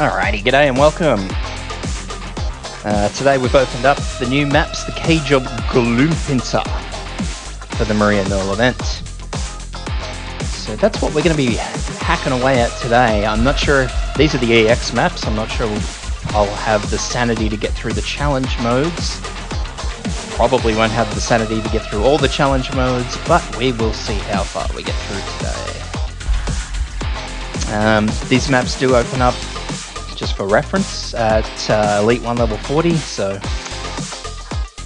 Alrighty, g'day and welcome. Today we've opened up the new maps, the Cage of Gloomfinter, for the Maria Nearl event. So that's what we're going to be hacking away at today. I'm not sure if these are the EX maps. I'm not sure I'll have the sanity to get through the challenge modes. Probably won't have the sanity to get through all the challenge modes, but we will see how far we get through today. These maps do open up, just for reference, at Elite 1 level 40, so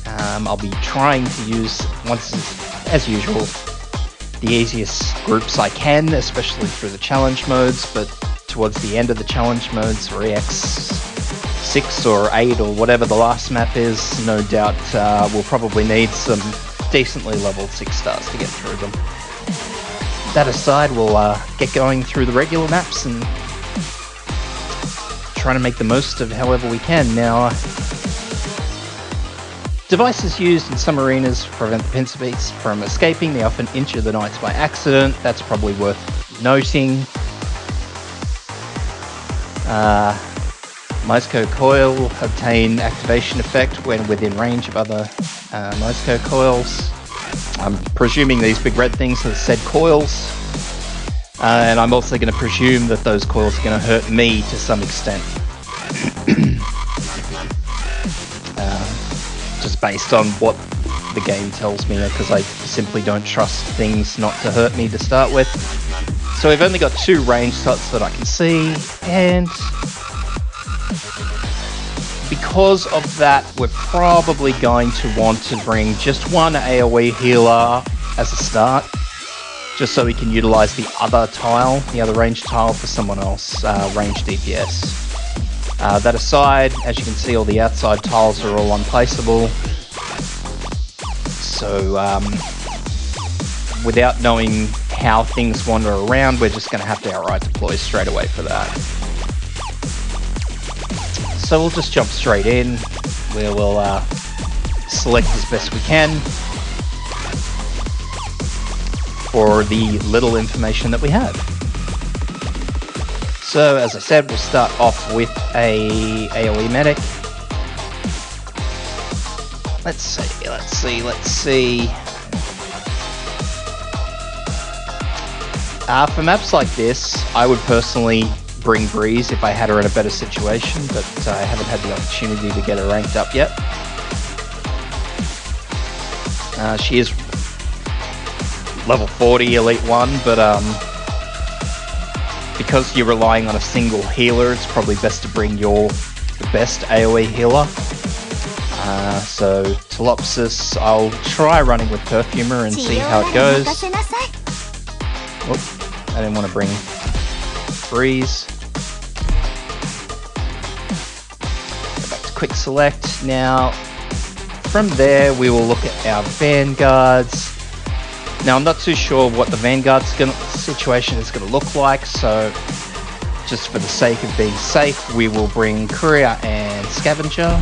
I'll be trying to use, as usual, the easiest groups I can, especially through the challenge modes, but towards the end of the challenge modes, or EX 6 or 8 or whatever the last map is, no doubt we'll probably need some decently leveled 6 stars to get through them. That aside, we'll get going through the regular maps and trying to make the most of however we can. Now, devices used in some arenas to prevent the pincer beasts from escaping. They often injure the knights by accident. That's probably worth noting. Mosco coil obtain activation effect when within range of other Mosco coils. I'm presuming these big red things are said coils. And I'm also going to presume that those coils are going to hurt me to some extent. Just based on what the game tells me, because I simply don't trust things not to hurt me to start with. So we've only got 2 range shots that I can see, and because of that, we're probably going to want to bring just one AoE healer as a start, just so we can utilize the other tile, the other range tile, for someone else, range DPS. That aside, as you can see, all the outside tiles are all unplaceable. So, without knowing how things wander around, we're just going to have to outright deploy straight away for that. So we'll just jump straight in, where we'll select as best we can for the little information that we have. So, as I said, we'll start off with a AoE medic. Let's see. For maps like this, I would personally bring Breeze if I had her in a better situation, but I haven't had the opportunity to get her ranked up yet. She is level 40, Elite 1, but because you're relying on a single healer, it's probably best to bring the best AoE healer. So Telopsis, I'll try running with Perfumer and see how it goes. Oop, I didn't want to bring Breeze. Go back to Quick Select. Now, from there we will look at our Vanguards. Now, I'm not too sure what the Vanguard situation is going to look like, so just for the sake of being safe, we will bring Courier and Scavenger.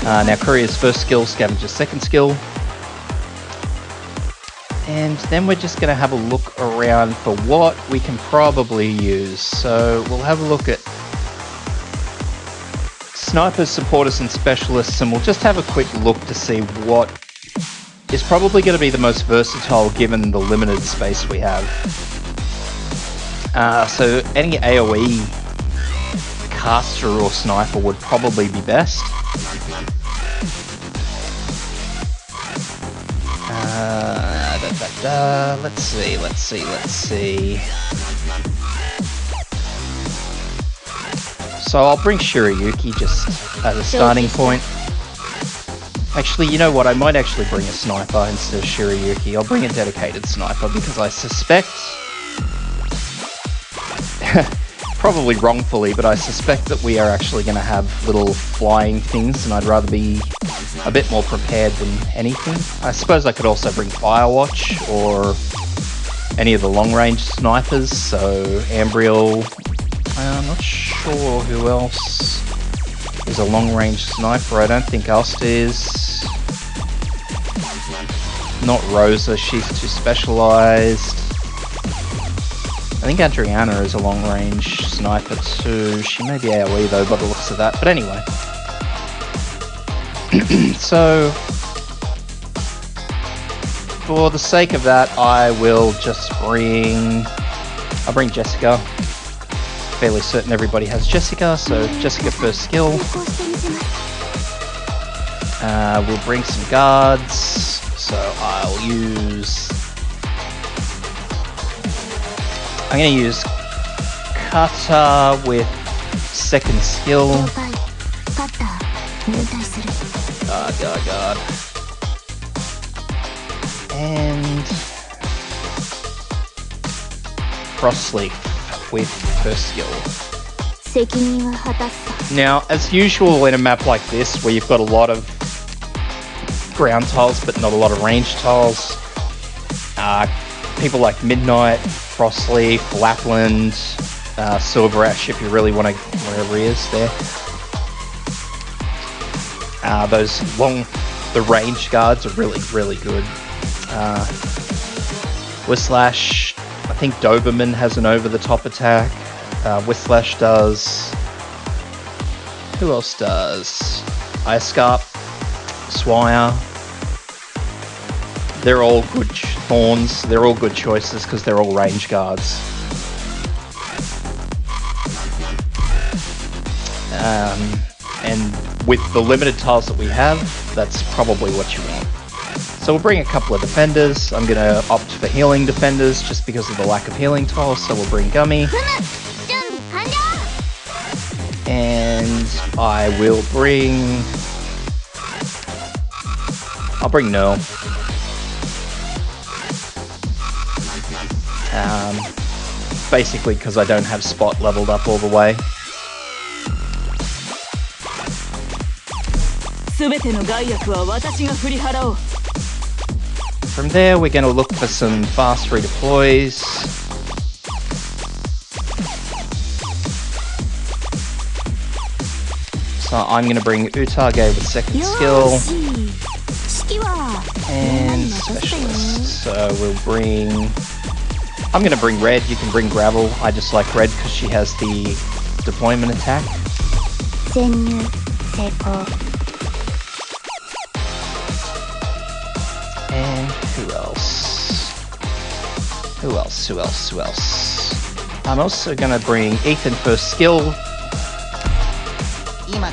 Now, Courier's first skill, Scavenger's second skill. And then we're just going to have a look around for what we can probably use. So we'll have a look at snipers, supporters, and specialists, and we'll just have a quick look to see what is probably going to be the most versatile given the limited space we have. So any AoE caster or sniper would probably be best. Let's see. So I'll bring Shirayuki just as a starting point. Actually, you know what? I might actually bring a sniper instead of Shirayuki. I'll bring a dedicated sniper because I suspect, probably wrongfully, but I suspect that we are actually going to have little flying things, and I'd rather be a bit more prepared than anything. I suppose I could also bring Firewatch or any of the long-range snipers, so Ambriel. I'm not sure who else is a long-range sniper. I don't think Asta is. Not Rosa, she's too specialized. I think Adriana is a long-range sniper too. She may be AoE though by the looks of that. But anyway. So, for the sake of that, I will just I'll bring Jessica. Fairly certain everybody has Jessica, so Jessica first skill. We'll bring some guards, so I'm going to use Kata with second skill. God. And Frostleaf with first skill. Now, as usual in a map like this, where you've got a lot of ground tiles but not a lot of range tiles, people like Midnight, Frostleaf, Lapland, Silver Ash, if you really want to, wherever he is there. The range guards are really, really good. Whistlash, I think Doberman has an over-the-top attack. Whistlash does. Who else does? Ice-Scarp, Swire. They're all good Thorns. They're all good choices because they're all range guards. And with the limited tiles that we have, that's probably what you want. So we'll bring a couple of defenders. I'm going to opt for healing defenders just because of the lack of healing tiles, so we'll bring Gummy. And I will bring... I'll bring Nearl. Basically because I don't have Spot leveled up all the way. From there, we're going to look for some fast redeploys. So I'm going to bring Utage with second skill. And Specialist. So we'll bring... I'm going to bring Red, you can bring Gravel. I just like Red because she has the deployment attack. And who else? I'm also going to bring Ethan first skill. And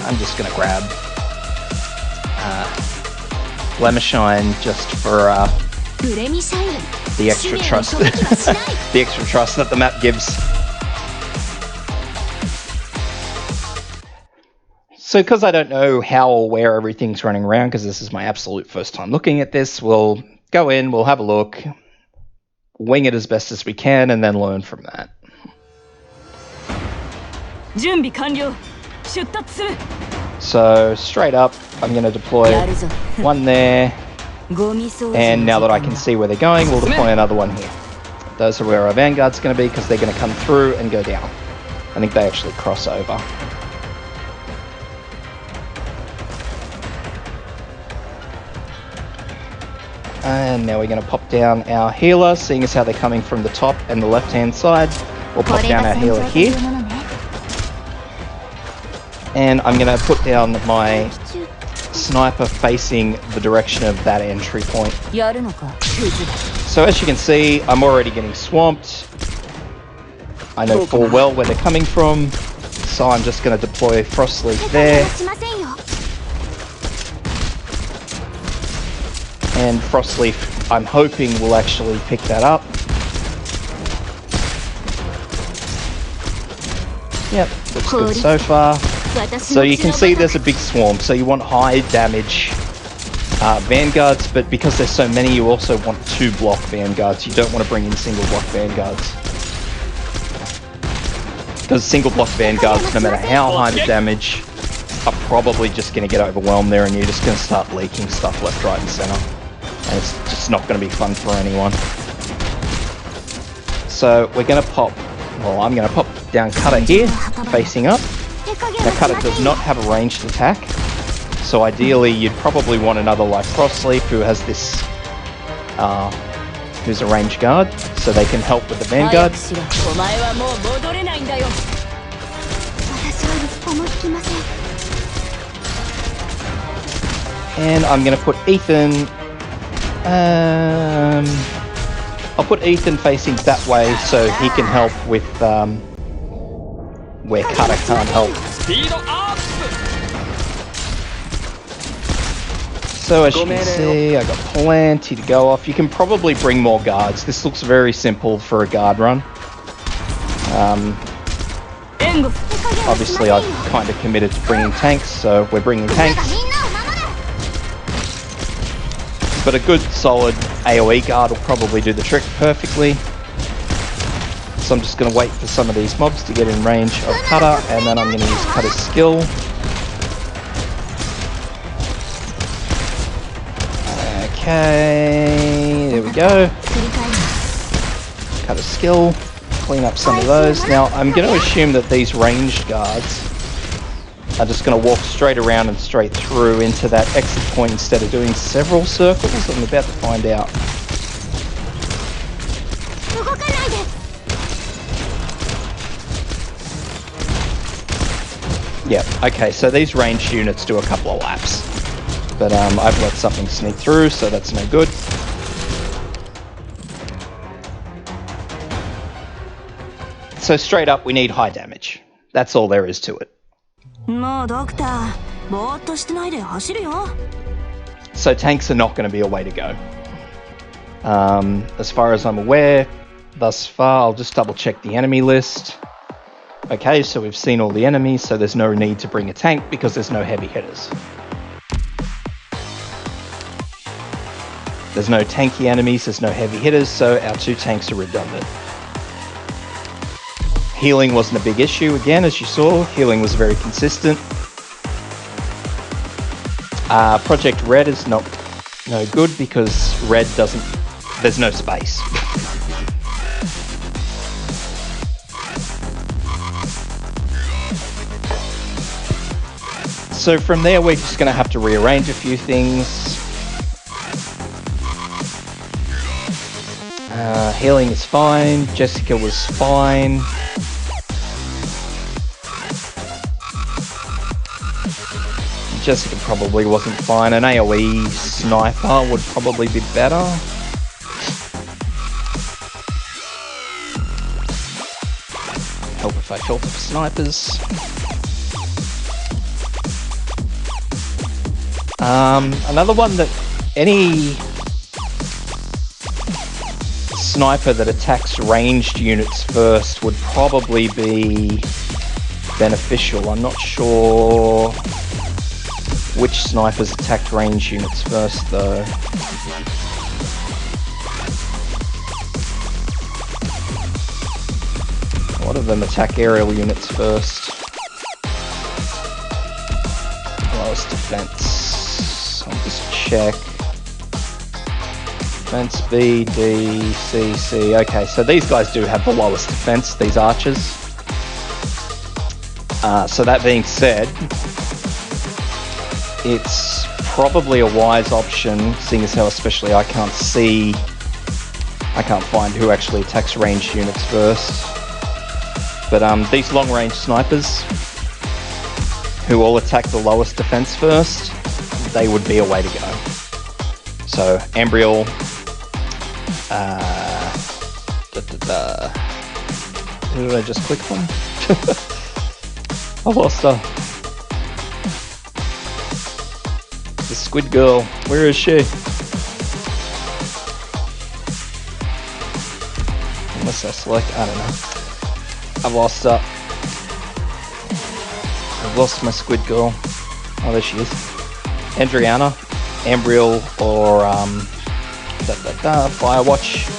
I'm just going to grab Lemishine just for the extra trust the extra trust that the map gives. So because I don't know how or where everything's running around, because this is my absolute first time looking at this, we'll go in, we'll have a look, wing it as best as we can, and then learn from that. So straight up, I'm going to deploy one there, and now that I can see where they're going, we'll deploy another one here. Those are where our Vanguard's going to be, because they're going to come through and go down. I think they actually cross over. And now we're going to pop down our healer, seeing as how they're coming from the top and the left-hand side. We'll pop down our healer here. And I'm going to put down my sniper facing the direction of that entry point. So as you can see, I'm already getting swamped. I know full well where they're coming from, so I'm just going to deploy Frostleaf there. And Frostleaf, I'm hoping, will actually pick that up. Yep, looks good so far. So you can see there's a big swarm, so you want high damage Vanguards, but because there's so many, you also want 2 block Vanguards. You don't want to bring in single block Vanguards. Because single block Vanguards, no matter how high the damage, are probably just going to get overwhelmed there, and you're just going to start leaking stuff left, right, and center. And it's just not going to be fun for anyone. So we're going to pop, well, I'm going to pop down Cutter here, facing up. Now Cutter does not have a ranged attack, so ideally you'd probably want another like Frostleaf, who has this who's a range guard, so they can help with the vanguard. And I'm going to put Ethan... I'll put Ethan facing that way so he can help with where Cutter can't help. So as you can see, I got plenty to go off. You can probably bring more guards. This looks very simple for a guard run. Obviously I've kind of committed to bringing tanks, so we're bringing tanks. But a good solid AoE guard will probably do the trick perfectly. So I'm just going to wait for some of these mobs to get in range of Cutter, and then I'm going to use Cutter's skill. Okay, there we go. Cutter's skill, clean up some of those. Now I'm going to assume that these ranged guards are just going to walk straight around and straight through into that exit point instead of doing several circles. I'm about to find out. Yeah, okay, so these ranged units do a couple of laps. But I've let something sneak through, so that's no good. So straight up, we need high damage. That's all there is to it. So tanks are not going to be a way to go. As far as I'm aware, thus far, I'll just double check the enemy list. Okay, so we've seen all the enemies, so there's no need to bring a tank because there's no heavy hitters. There's no tanky enemies, there's no heavy hitters, so our 2 tanks are redundant. Healing wasn't a big issue, again, as you saw. Healing was very consistent. Project Red is no good because Red doesn't... there's no space. So from there, we're just going to have to rearrange a few things. Healing is fine. Jessica was fine. Jessica probably wasn't fine. An AoE sniper would probably be better. Help if I filter for snipers. Another one that any sniper that attacks ranged units first would probably be beneficial. I'm not sure which snipers attacked ranged units first though. A lot of them attack aerial units first. Lowest defense. I'll just check. Defense B, D, C, C. Okay, so these guys do have the lowest defense, these archers. So that being said, it's probably a wise option, seeing as how especially I can't find who actually attacks ranged units first. But these long-range snipers, who all attack the lowest defense first, they would be a way to go. So, Ambriel, who did I just click on? I've lost her. The squid girl, where is she? Unless I select, I don't know. I've lost her. I've lost my squid girl. Oh, there she is. Andriana, Ambriel, or Firewatch.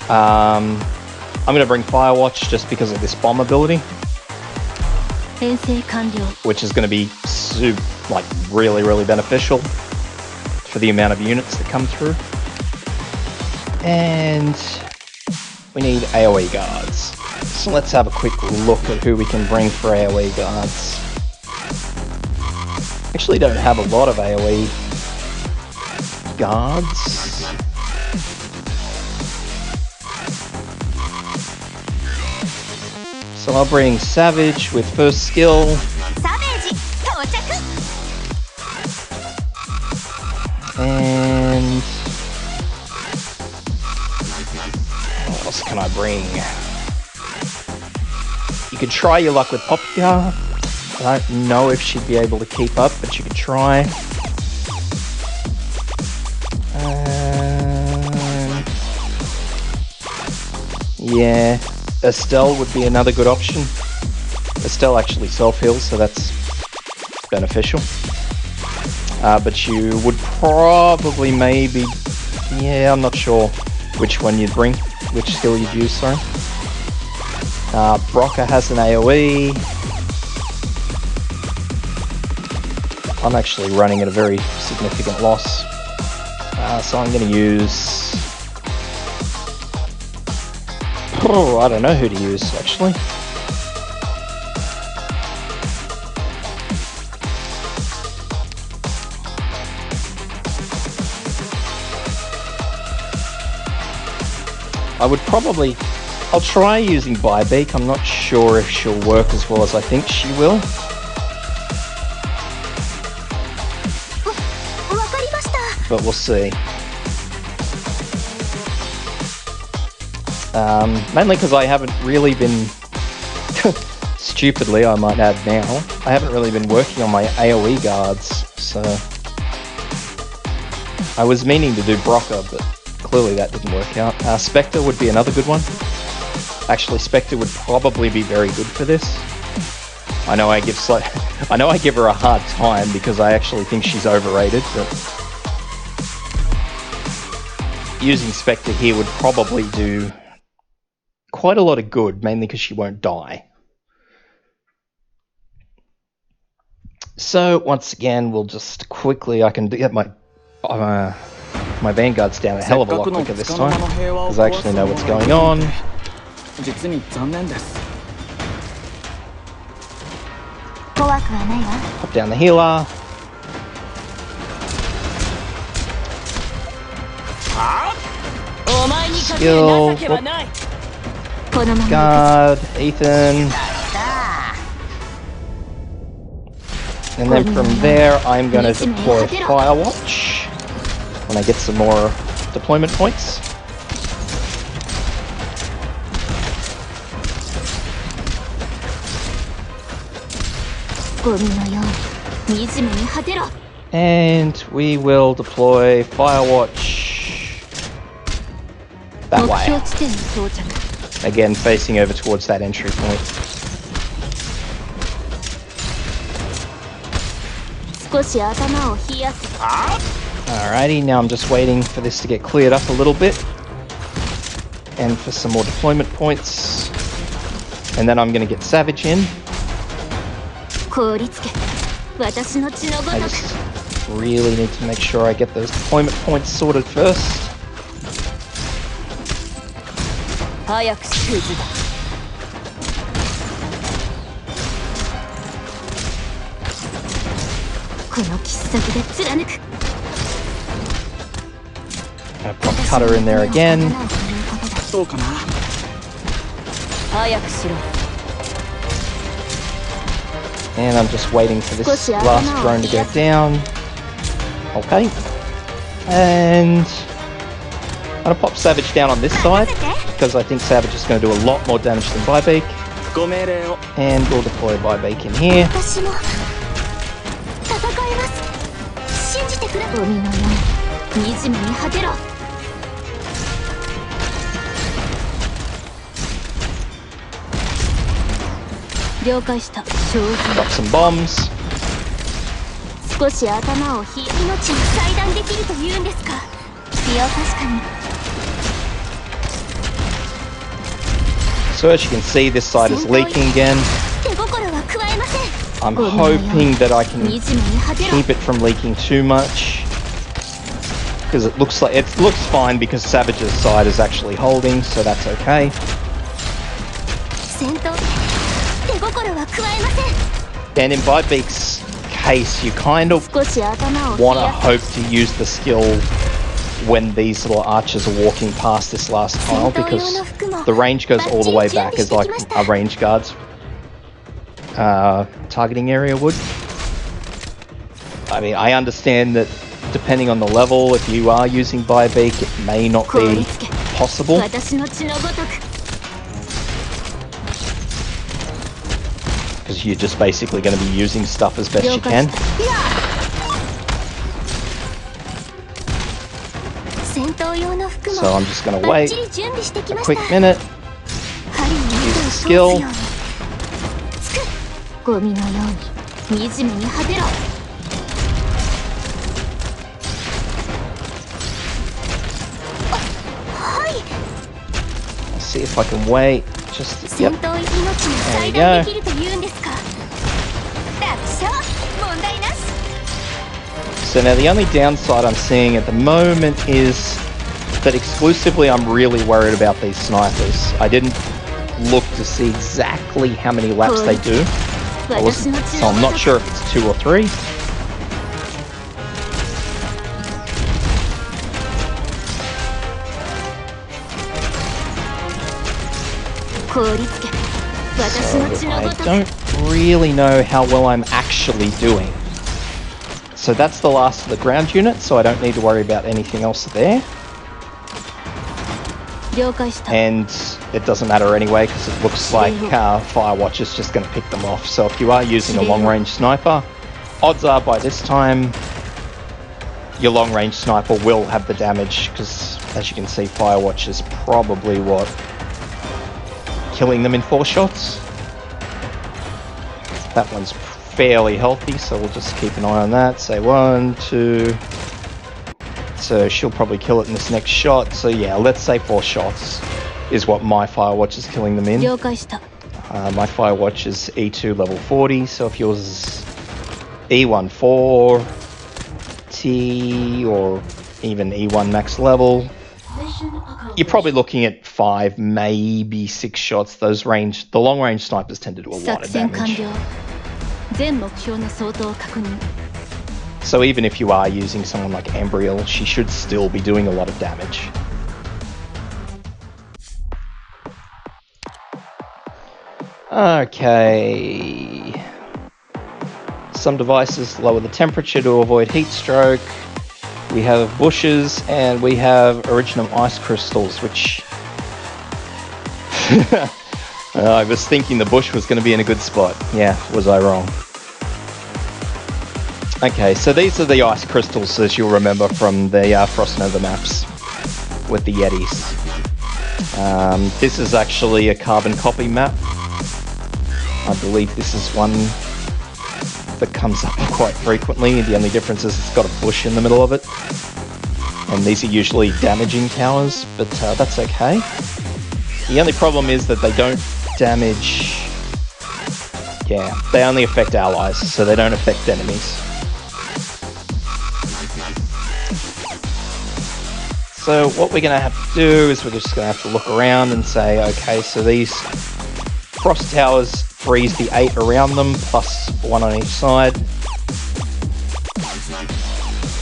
I'm going to bring Firewatch just because of this bomb ability, which is going to be really, really beneficial for the amount of units that come through. And we need AoE guards. So let's have a quick look at who we can bring for AoE guards. Actually don't have a lot of AoE guards. So I'll bring Savage with first skill. And what else can I bring? You could try your luck with Popka. I don't know if she'd be able to keep up, but you could try. Yeah, Estelle would be another good option. Estelle actually self-heals, so that's beneficial. But you would probably maybe... Yeah, I'm not sure which one you'd bring, which skill you'd use, sorry. Broca has an AoE. I'm actually running at a very significant loss. So I'm going to use... Oh, I don't know who to use, actually. I would probably... I'll try using Bybeak. I'm not sure if she'll work as well as I think she will. But we'll see. Mainly because I haven't really been... Stupidly, I might add now. I haven't really been working on my AoE guards, so... I was meaning to do Broca, but clearly that didn't work out. Spectre would be another good one. Actually, Spectre would probably be very good for this. I know I give her a hard time because I actually think she's overrated, but using Spectre here would probably do quite a lot of good, mainly because she won't die. So once again, we'll just quickly, I can get my Vanguard's down a hell of a lot quicker this time, because I actually know what's going on. Pop down the healer. Skill. Guard. Ethan. And then from there, I'm going to deploy Firewatch when I get some more deployment points. And we will deploy Firewatch that way. Again, facing over towards that entry point. Alrighty, now I'm just waiting for this to get cleared up a little bit. And for some more deployment points. And then I'm going to get Savage in. I just really need to make sure I get those deployment points sorted first. I'll pop Cutter in there again. And I'm just waiting for this last drone to go down. Okay. And I'm going to pop Savage down on this side, because I think Savage is going to do a lot more damage than Bybeak. And we'll deploy Bybeak in here. Drop some bombs. So as you can see, this side is leaking again. I'm hoping that I can keep it from leaking too much, because it looks fine because Savage's side is actually holding, so that's okay. And in Bybeak's case, you kind of want to hope to use the skill when these little archers are walking past this last tile, because the range goes all the way back as like a range guard's targeting area would. I mean, I understand that depending on the level, if you are using Biobeak, it may not be possible. Because you're just basically going to be using stuff as best you can. So I'm just going to wait a quick minute, use the skill. Let's see if I can wait. Just, yep. There you go. So now the only downside I'm seeing at the moment is that exclusively I'm really worried about these snipers. I didn't look to see exactly how many laps they do. So I'm not sure if it's 2 or 3. So I don't really know how well I'm actually doing. So that's the last of the ground unit, so I don't need to worry about anything else there. And it doesn't matter anyway, because it looks like Firewatch is just going to pick them off. So if you are using a long-range sniper, odds are by this time your long-range sniper will have the damage, because as you can see, Firewatch is probably killing them in 4 shots. That one's fairly healthy, so we'll just keep an eye on that. Say 1, 2. So she'll probably kill it in this next shot. So yeah, let's say 4 shots is what my Firewatch is killing them in. My Firewatch is E2 level 40, so if yours is E1 4, T, or even E1 max level, you're probably looking at 5, maybe 6 shots. The long-range snipers tend to do a lot of damage. So even if you are using someone like Ambriel, she should still be doing a lot of damage. Okay. Some devices lower the temperature to avoid heat stroke. We have bushes, and we have Originum ice crystals, which... I was thinking the bush was going to be in a good spot. Yeah, was I wrong? Okay, so these are the ice crystals, as you'll remember from the Frost Nova maps with the Yetis. This is actually a carbon copy map. I believe this is one that comes up quite frequently. The only difference is it's got a bush in the middle of it. And these are usually damaging towers, but that's okay. The only problem is that they don't damage... Yeah, they only affect allies, so they don't affect enemies. So what we're going to have to do is we're just going to have to look around and say, okay, so these frost towers freeze the 8 around them, plus 1 on each side.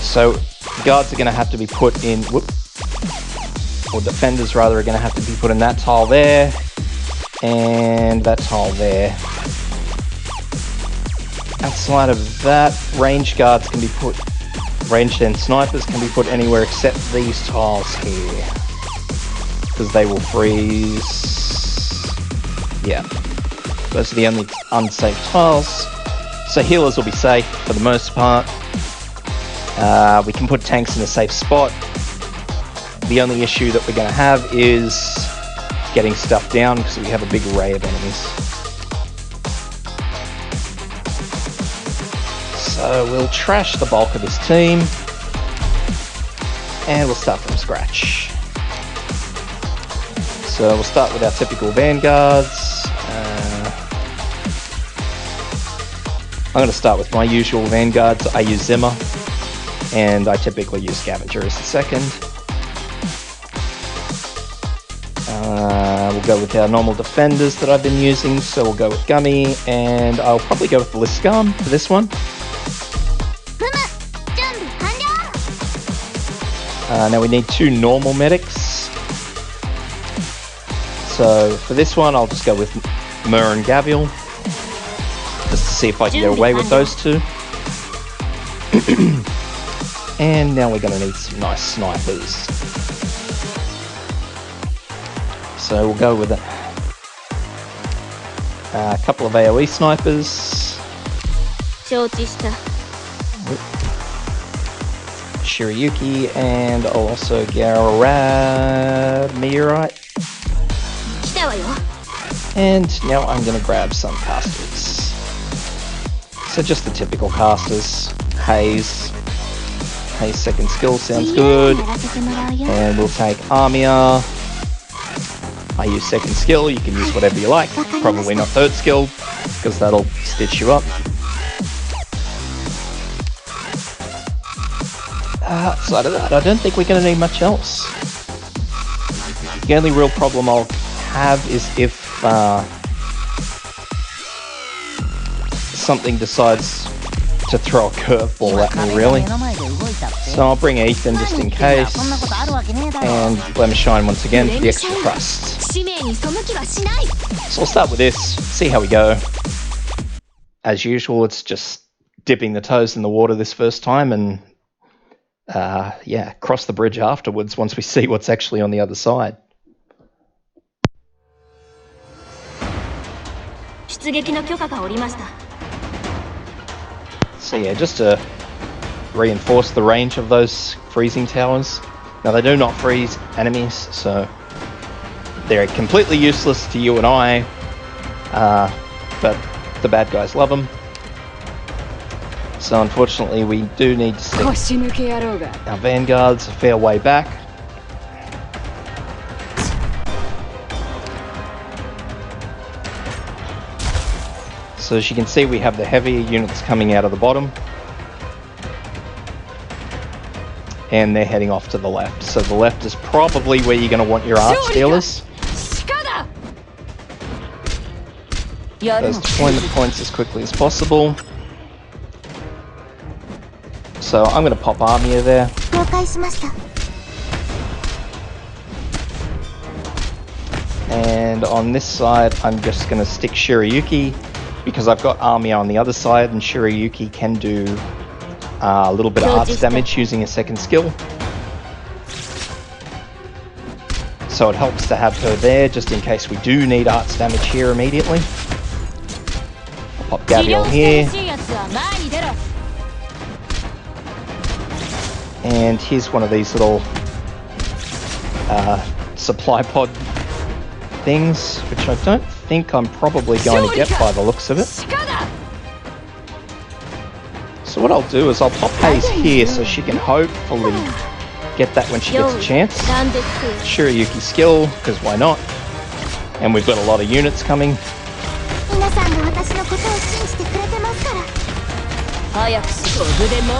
So guards are going to have to be put in, or defenders rather, are going to have to be put in that tile there, and that tile there. Outside of that, range guards can be put, ranged and snipers can be put anywhere except these tiles here, because they will freeze. Yeah, those are the only unsafe tiles. So healers will be safe for the most part. We can put tanks in a safe spot. The only issue that we're going to have is getting stuff down, because we have a big array of enemies. So we'll trash the bulk of this team, and we'll start from scratch. So we'll start with our typical vanguards. I'm going to start with my usual vanguards. I use Zimmer, and I typically use Scavenger as the second. We'll go with our normal defenders that I've been using, so we'll go with Gummy, and I'll probably go with the Liscam for this one. Now we need 2 normal medics. So for this one, I'll just go with Mur and Gavial, just to see if I can get away with those 2. And now we're going to need some nice snipers. So we'll go with a couple of AoE snipers. Shirayuki, and I'll also grab Meteorite. And now I'm going to grab some casters. So just the typical casters. Haze. Haze second skill sounds good. And we'll take Armia. I use second skill, you can use whatever you like. Probably not third skill, because that'll stitch you up. Outside of that, I don't think we're going to need much else. The only real problem I'll have is if something decides to throw a curveball at me, really. So I'll bring Ethan just in case, and Blemishine once again for the extra thrust. So I'll start with this, see how we go. As usual, it's just dipping the toes in the water this first time, and yeah, cross the bridge afterwards once we see what's actually on the other side. So yeah, just to reinforce the range of those freezing towers. Now they do not freeze enemies, so they're completely useless to you and I, but the bad guys love them. So unfortunately we do need to stick our vanguards a fair way back. So as you can see, we have the heavier units coming out of the bottom, and they're heading off to the left. So the left is probably where you're going to want your art stealers. Those deployment points as quickly as possible. So I'm going to pop Armia there. And on this side, I'm just going to stick Shirayuki, because I've got Armia on the other side, and Shirayuki can do a little bit of arts damage using a second skill. So it helps to have her there, just in case we do need arts damage here immediately. I'll pop Gavial here. And here's one of these little supply pod things, which I don't think I'm probably going to get by the looks of it. So what I'll do is I'll pop Haze here so she can hopefully get that when she gets a chance. Shirayuki skill, because why not? And we've got a lot of units coming.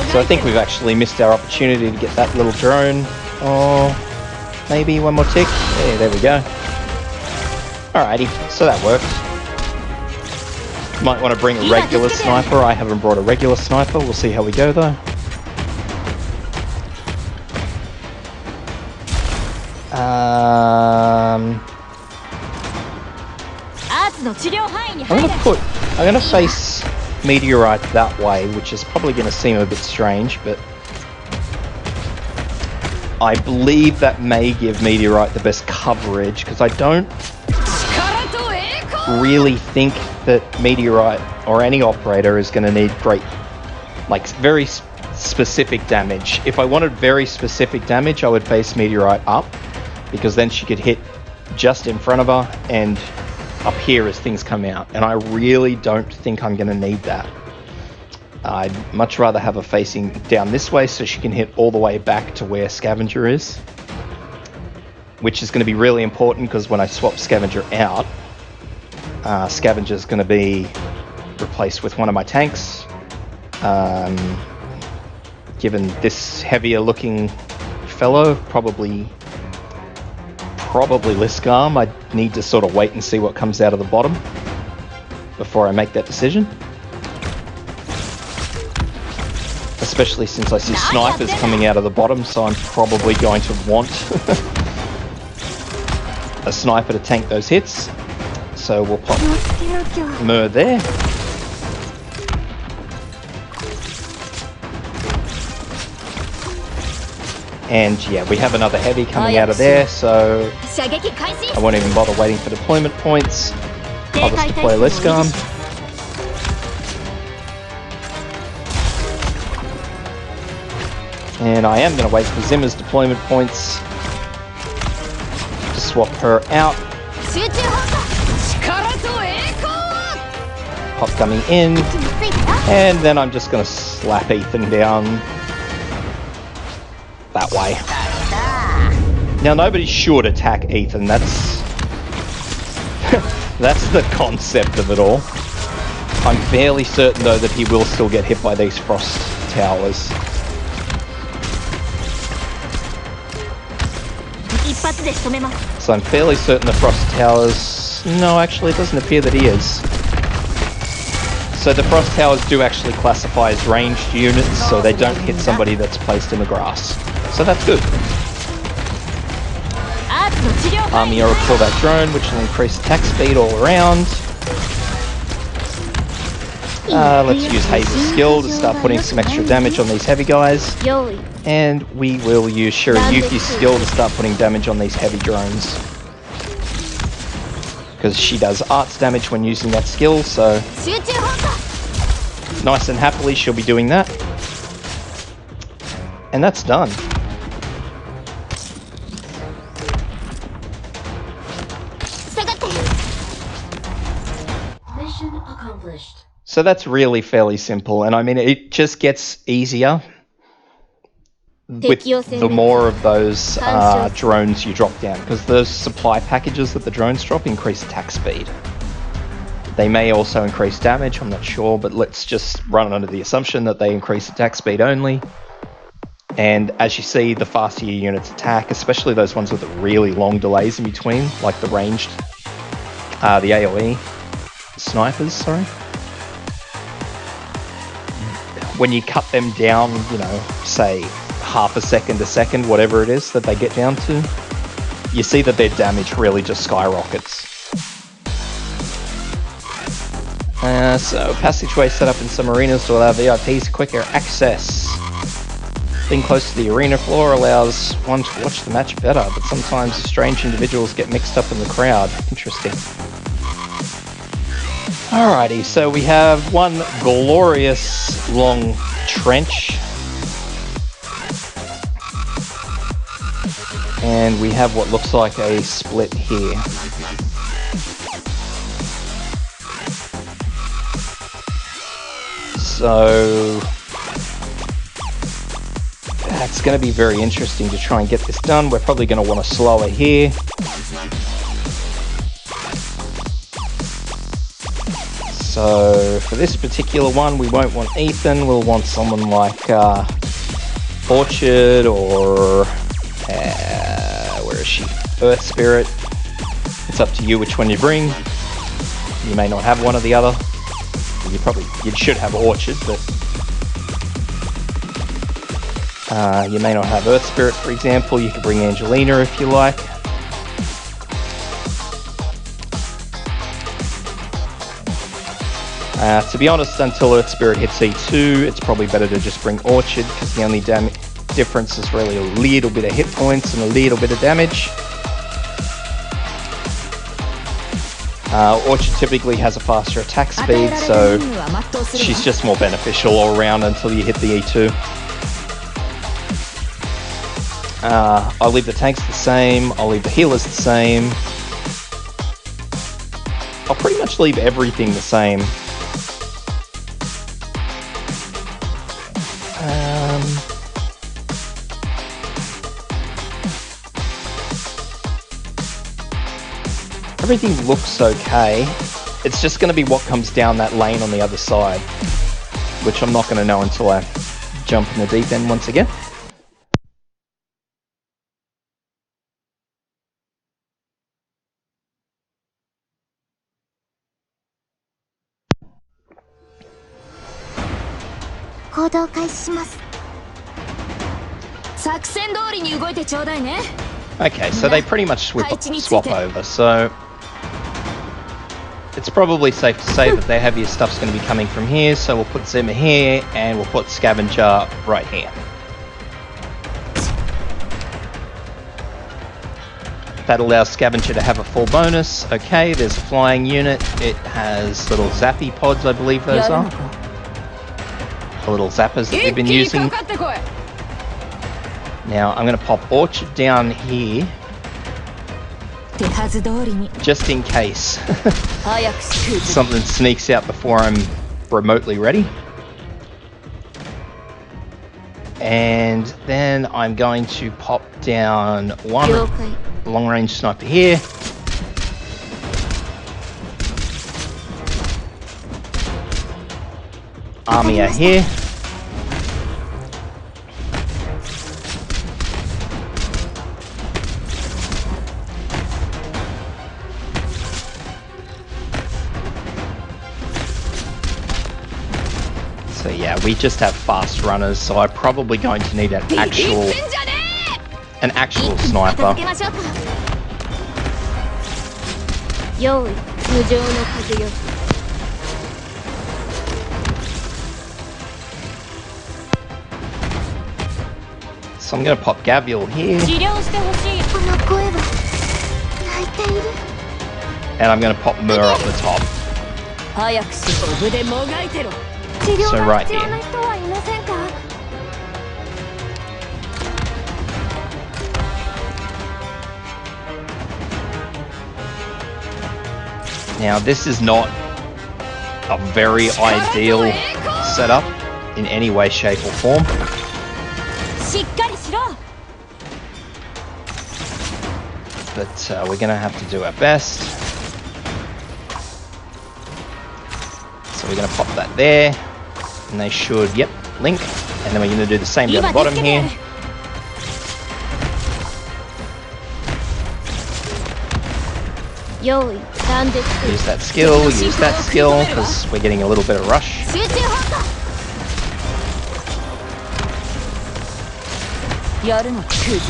So I think we've actually missed our opportunity to get that little drone. Oh, maybe one more tick. Yeah, there we go. Alrighty, so that worked. Might want to bring a regular sniper. I haven't brought a regular sniper. We'll see how we go though. I'm gonna face Meteorite that way, which is probably gonna seem a bit strange, but I believe that may give Meteorite the best coverage, because I don't really think that Meteorite or any operator is going to need great, like, very specific damage. If I wanted very specific damage, I would face Meteorite up, because then she could hit just in front of her and up here as things come out, and I really don't think I'm going to need that. I'd much rather have her facing down this way so she can hit all the way back to where Scavenger is, which is going to be really important, because when I swap Scavenger out, Scavenger is going to be replaced with one of my tanks. Given this heavier looking fellow, probably Liskarm, I need to sort of wait and see what comes out of the bottom before I make that decision. especially since I see snipers coming out of the bottom, so I'm probably going to want a sniper to tank those hits. So we'll pop Mer there. And yeah, we have another heavy coming out of there, so I won't even bother waiting for deployment points. I'll just deploy Lescarm. And I am going to wait for Zimmer's deployment points to swap her out. Pop dummy in. And then I'm just going to slap Ethan down that way. Now nobody should attack Ethan, that's that's the concept of it all. I'm fairly certain though that he will still get hit by these frost towers. So I'm fairly certain the frost towers... No, actually it doesn't appear that he is. So the frost towers do actually classify as ranged units, so they don't hit somebody that's placed in the grass. So that's good. Maria will kill that drone, which will increase attack speed all around. Let's use Haze's skill to start putting some extra damage on these heavy guys. And we will use Shirayuki's skill to start putting damage on these heavy drones. Because she does arts damage when using that skill, so... Nice and happily she'll be doing that. And that's done. Mission accomplished. So that's really fairly simple, and I mean it just gets easier with the more of those drones you drop down, because those supply packages that the drones drop increase attack speed. They may also increase damage, I'm not sure, but let's just run under the assumption that they increase attack speed only. And as you see, the faster your units attack, especially those ones with the really long delays in between, like the ranged, the AoE snipers, sorry. When you cut them down, you know, say half a second, whatever it is that they get down to, you see that their damage really just skyrockets. So passageway set up in some arenas to allow VIPs quicker access. Being close to the arena floor allows one to watch the match better, but sometimes strange individuals get mixed up in the crowd. Interesting. Alrighty, so we have one glorious long trench. And we have what looks like a split here. So that's going to be very interesting to try and get this done. We're probably going to want to slow it here. So for this particular one, we won't want Ethan. We'll want someone like Orchard or where is she? Earth Spirit. It's up to you which one you bring. You may not have one or the other. You should have Orchard, but you may not have Earth Spirit, for example. You could bring Angelina if you like. To be honest, until Earth Spirit hits E2, it's probably better to just bring Orchard, because the only difference is really a little bit of hit points and a little bit of damage. Orchard typically has a faster attack speed, so she's just more beneficial all around until you hit the E2. I'll leave the tanks the same, I'll leave the healers the same. I'll pretty much leave everything the same. Everything looks okay. It's just going to be what comes down that lane on the other side, which I'm not going to know until I jump in the deep end once again. Okay, so they pretty much swap over, so it's probably safe to say that their heavier stuff's going to be coming from here, so we'll put Zimmer here, and we'll put Scavenger right here. That allows Scavenger to have a full bonus. Okay, there's a flying unit. It has little zappy pods, I believe those are. The little zappers that we've been using. Now, I'm going to pop Orchard down here. Just in case something sneaks out before I'm remotely ready. And then I'm going to pop down one long-range sniper here. Armia here. So yeah, we just have fast runners, so I'm probably going to need an actual sniper. So I'm going to pop Gavial here. And I'm going to pop Mur up the top. So right here. Now this is not a very ideal setup in any way, shape or form. But we're going to have to do our best. So we're going to pop that there. And they should, yep, link. And then we're going to do the same down the bottom here. Use that skill, because we're getting a little bit of rush.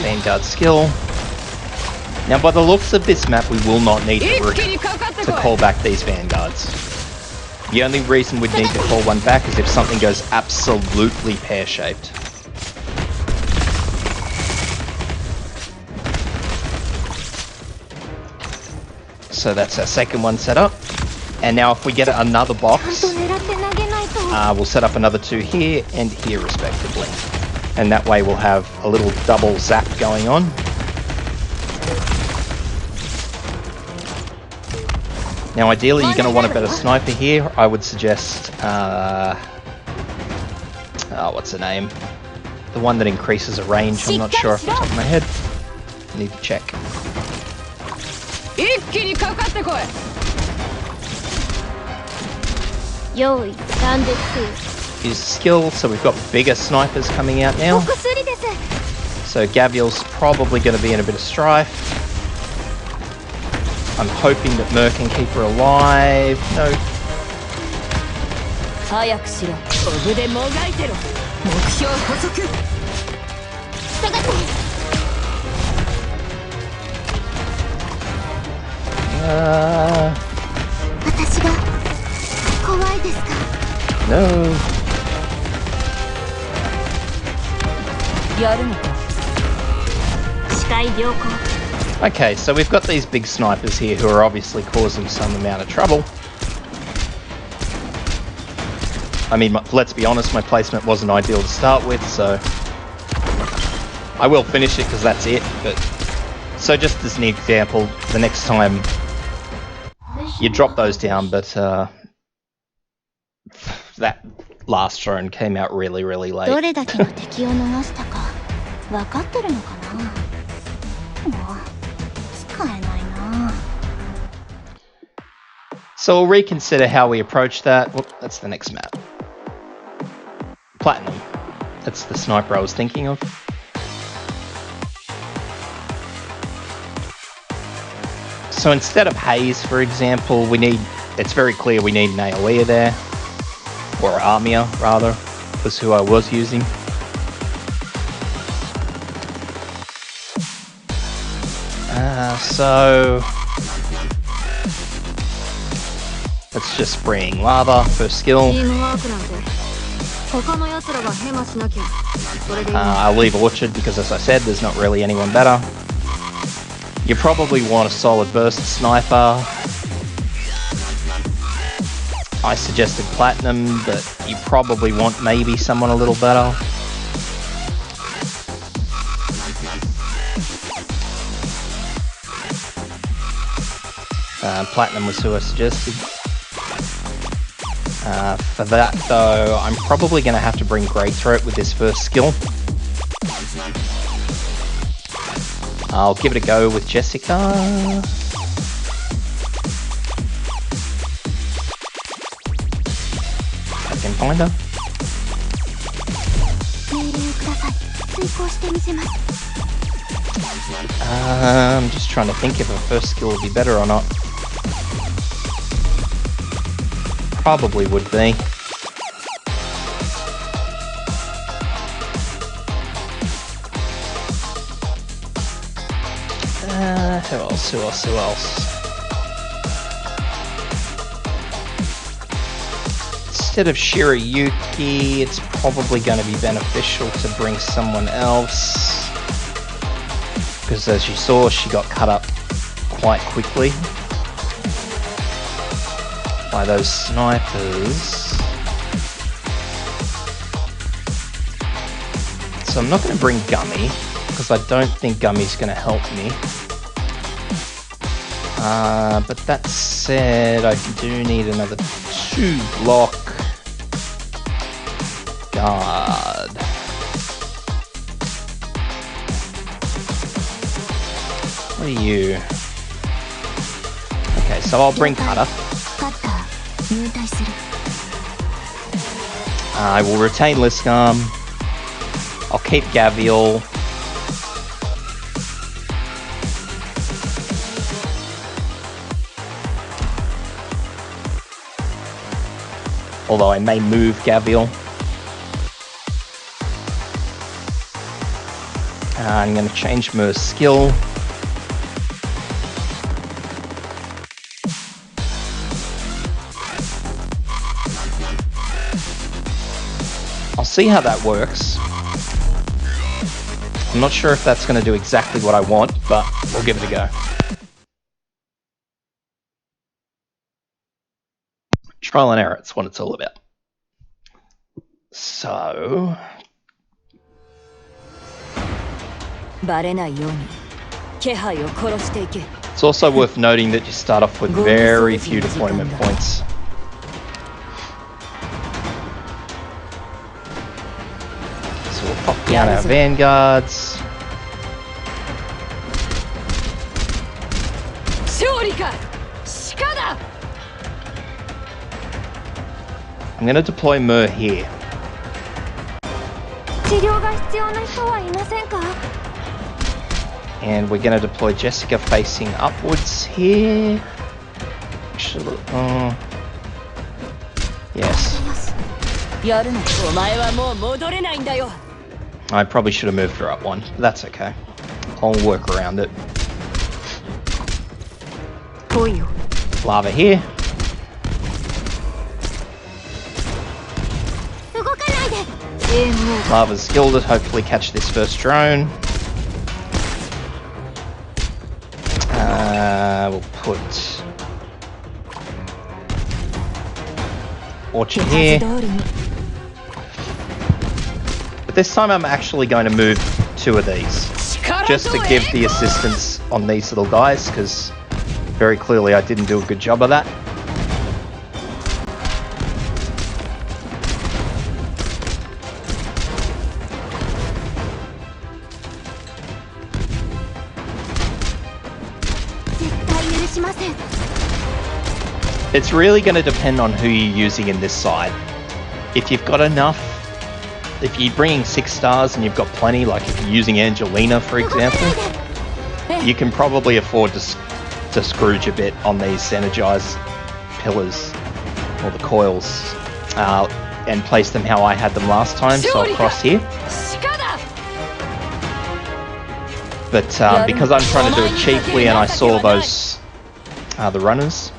Vanguard skill. Now by the looks of this map, we will not need to call back these Vanguards. The only reason we'd need to call one back is if something goes absolutely pear-shaped. So that's our second one set up. And now if we get another box, we'll set up another two here and here respectively. And that way we'll have a little double zap going on. Now ideally you're going to want a better sniper here. I would suggest, what's the name? The one that increases the range, I'm not sure off the top of my head. I need to check. Use skill, so we've got bigger snipers coming out now. So Gavial's probably going to be in a bit of strife. I'm hoping that Mer can keep her alive. No. No. Okay, so we've got these big snipers here who are obviously causing some amount of trouble. I mean, let's be honest, my placement wasn't ideal to start with, so I will finish it because that's it, but so just as an example, the next time you drop those down, but that last drone came out really, really late. So we'll reconsider how we approach that. Whoop, that's the next map. Platinum. That's the sniper I was thinking of. So instead of Haze, for example, it's very clear we need an AoE there. Or Armia, rather, was who I was using. So let's just bring lava, first skill. I'll leave Orchard because, as I said, there's not really anyone better. You probably want a solid burst sniper. I suggested Platinum, but you probably want maybe someone a little better. Platinum was who I suggested. For that though, I'm probably going to have to bring Greythroat with this first skill. I'll give it a go with Jessica. I can find her. I'm just trying to think if her first skill would be better or not. Probably would be. Who else? Instead of Shirayuki, it's probably going to be beneficial to bring someone else. Because as you saw, she got cut up quite quickly by those snipers. So I'm not going to bring Gummy, because I don't think Gummy's going to help me. But that said, I do need another 2-block guard. What are you? Okay, so I'll bring Cutter. I will retain Liscam. I'll keep Gavial. Although I may move Gavial. I'm going to change Mer's skill. I'll see how that works. I'm not sure if that's going to do exactly what I want, but we'll give it a go. Trial and error, it's what it's all about. So... it's also worth noting that you start off with very few deployment points. So we'll pop down our vanguards. I'm going to deploy Mer here. And we're going to deploy Jessica facing upwards here. Actually, yes. I probably should have moved her up one, but that's okay. I'll work around it. Lava here. Lava's Gilded, hopefully catch this first drone. We'll put Orchard here. But this time I'm actually going to move 2 of these. Just to give the assistance on these little guys, because very clearly I didn't do a good job of that. It's really going to depend on who you're using in this side. If you've got enough, if you're bringing 6 stars and you've got plenty, like if you're using Angelina for example, you can probably afford to Scrooge a bit on these energized pillars, or the coils, and place them how I had them last time, so I'll cross here. But because I'm trying to do it cheaply and I saw those the runners,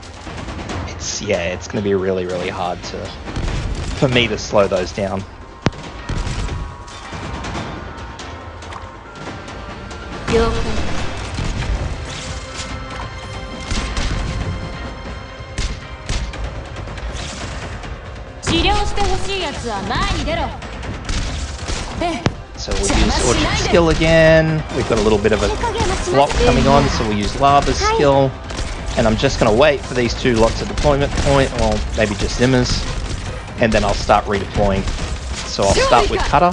it's going to be really, really hard for me to slow those down. So we'll use Orchard skill again. We've got a little bit of a flop coming on, so we'll use Lava's skill. And I'm just going to wait for these two lots of deployment point, or maybe just Zimmers, and then I'll start redeploying. So I'll start with Cutter.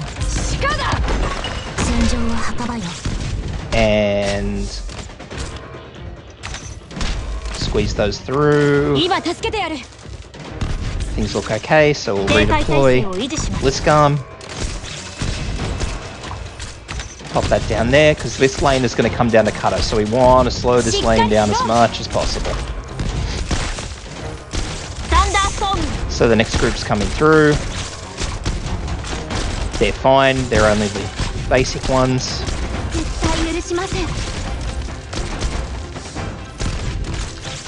And squeeze those through. Things look okay, so we'll redeploy Bliskarm. Pop that down there, because this lane is going to come down to Cutter, so we want to slow this lane down as much as possible. So the next group's coming through. They're fine, they're only the basic ones.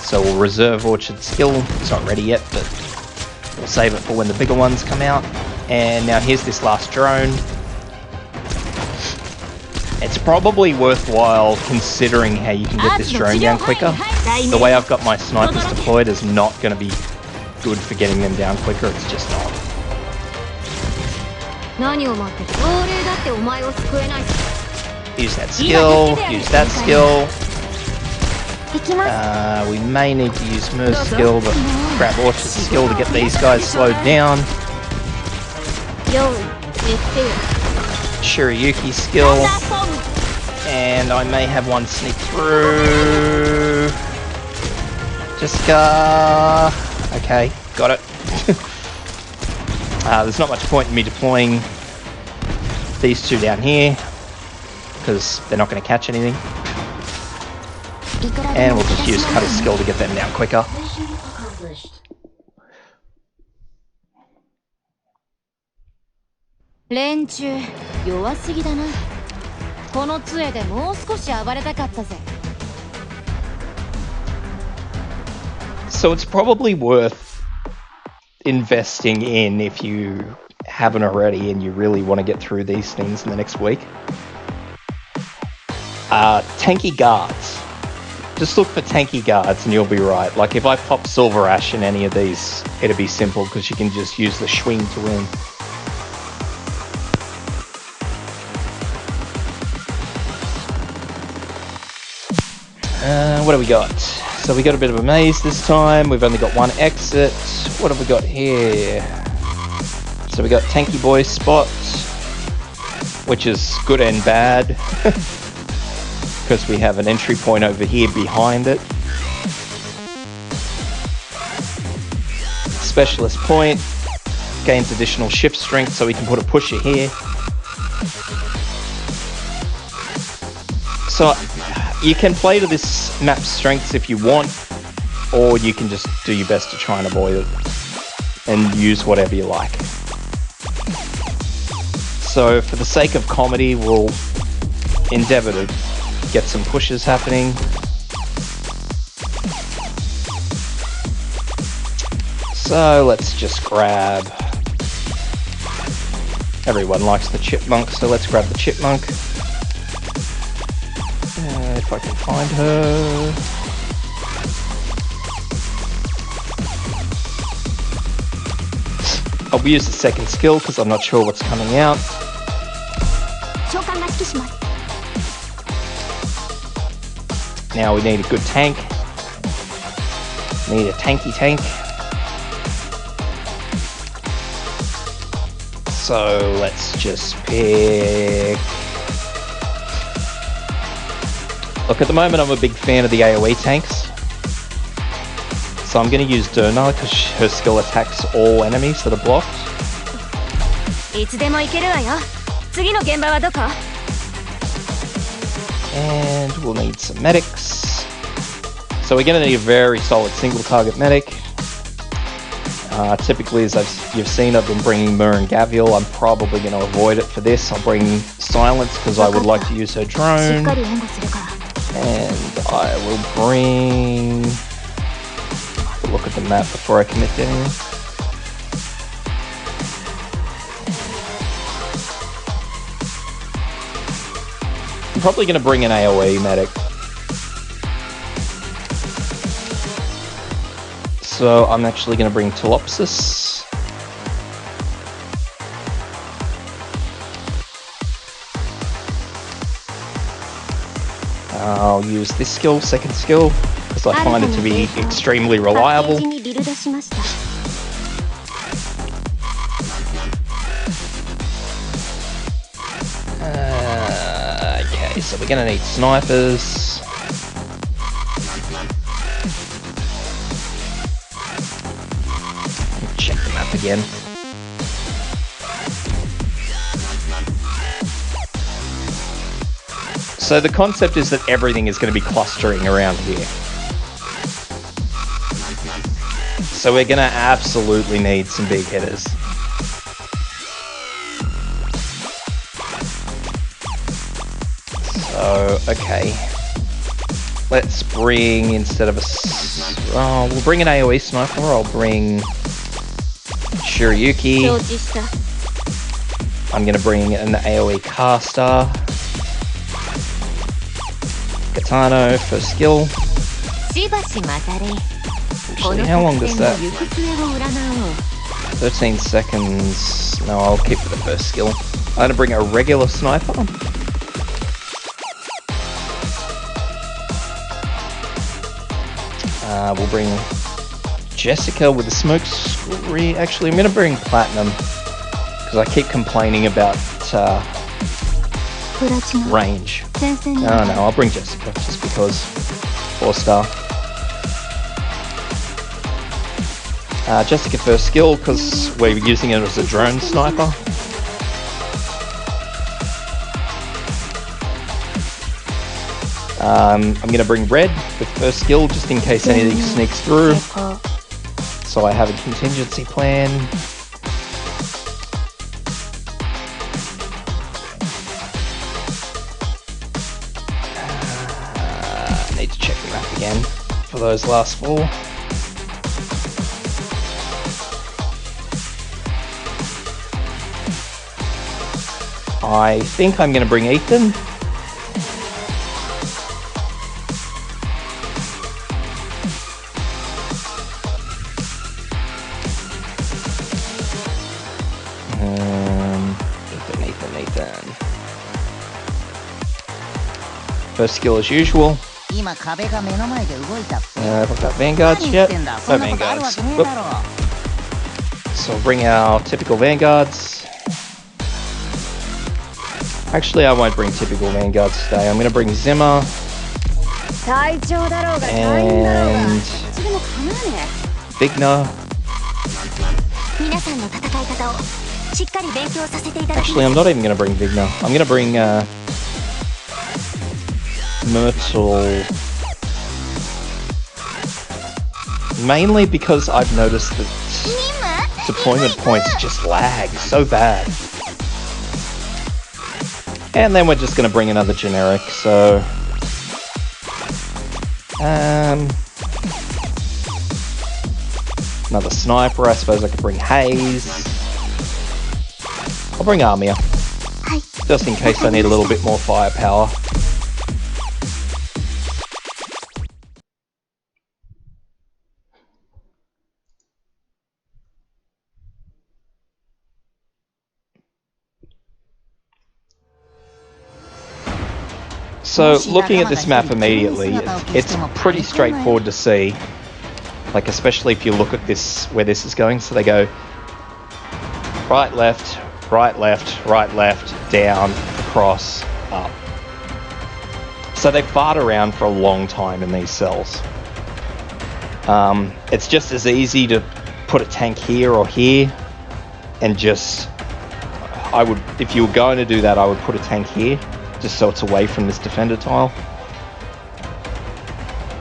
So we'll reserve Orchard skill. It's not ready yet, but we'll save it for when the bigger ones come out. And now here's this last drone. It's probably worthwhile considering how you can get this drone down quicker. The way I've got my snipers deployed is not going to be good for getting them down quicker, it's just not. Use that skill, use that skill. We may need to use Mer's skill, but grab Orchard's skill to get these guys slowed down. Shiryuki skill. And I may have one sneak through. Jessica. Okay, got it. There's not much point in me deploying these two down here, because they're not going to catch anything. And we'll just use Cutter's skill to get them down quicker. So it's probably worth investing in if you haven't already and you really want to get through these things in the next week. Tanky guards. Just look for tanky guards and you'll be right. Like if I pop Silver Ash in any of these, it'll be simple because you can just use the swing to win. What do we got? So we got a bit of a maze this time. We've only got one exit. What have we got here? So we got Tanky Boy spot, which is good and bad because we have an entry point over here behind it. Specialist point gains additional shift strength, so we can put a pusher here. So you can play to this map's strengths if you want, or you can just do your best to try and avoid it and use whatever you like. So for the sake of comedy, we'll endeavour to get some pushes happening. So let's just grab... Everyone likes the chipmunk, so let's grab the chipmunk. If I can find her. I'll use the second skill because I'm not sure what's coming out. Now we need a good tank. Need a tanky tank. So let's just pick... Look, at the moment I'm a big fan of the AoE tanks. So I'm going to use Durna because her skill attacks all enemies that are blocked. And we'll need some medics. So we're going to need a very solid single target medic. Typically, as you've seen, I've been bringing Mur and Gavial. I'm probably going to avoid it for this. I'll bring Silence because I would like to use her drone. And I will bring... Have a look at the map before I commit to anything. I'm probably going to bring an AoE medic. So I'm actually going to bring Telopsis. I'll use this skill, second skill, because I find it to be extremely reliable. Okay, so we're going to need snipers. Check the map again. So the concept is that everything is going to be clustering around here. So we're going to absolutely need some big hitters. So, okay. Let's bring, instead of a... we'll bring an AoE sniper. I'll bring Shiryuki. I'm going to bring an AoE caster. Katano for skill. Actually, how long does that? 13 seconds. No, I'll keep it the first skill. I'm going to bring a regular sniper. We'll bring Jessica with the smoke screen. Actually, I'm going to bring Platinum because I keep complaining about range. No, I'll bring Jessica just because 4-star. Jessica first skill because we're using it as a drone sniper. I'm going to bring Red with first skill just in case anything sneaks through. So I have a contingency plan. I need to check the map again for those last four. I think I'm going to bring Ethan. Ethan. First skill as usual. I've got Vanguards yet. No Vanguards. Whoop. So we'll bring our typical Vanguards. Actually, I won't bring typical Vanguards today. I'm going to bring Zimmer. And Vigna. Actually, I'm not even going to bring Vigna. I'm going to bring Myrtle. Mainly because I've noticed that deployment points just lag so bad. And then we're just going to bring another generic, so... another sniper, I suppose I could bring Haze. I'll bring Armia, just in case I need a little bit more firepower. So, looking at this map immediately, it's pretty straightforward to see. Like, especially if you look at this, where this is going. So they go right, left, right, left, right, left, down, across, up. So they fart around for a long time in these cells. It's just as easy to put a tank here or here, and just... I would, if you were going to do that, I would put a tank here, just so it's away from this defender tile.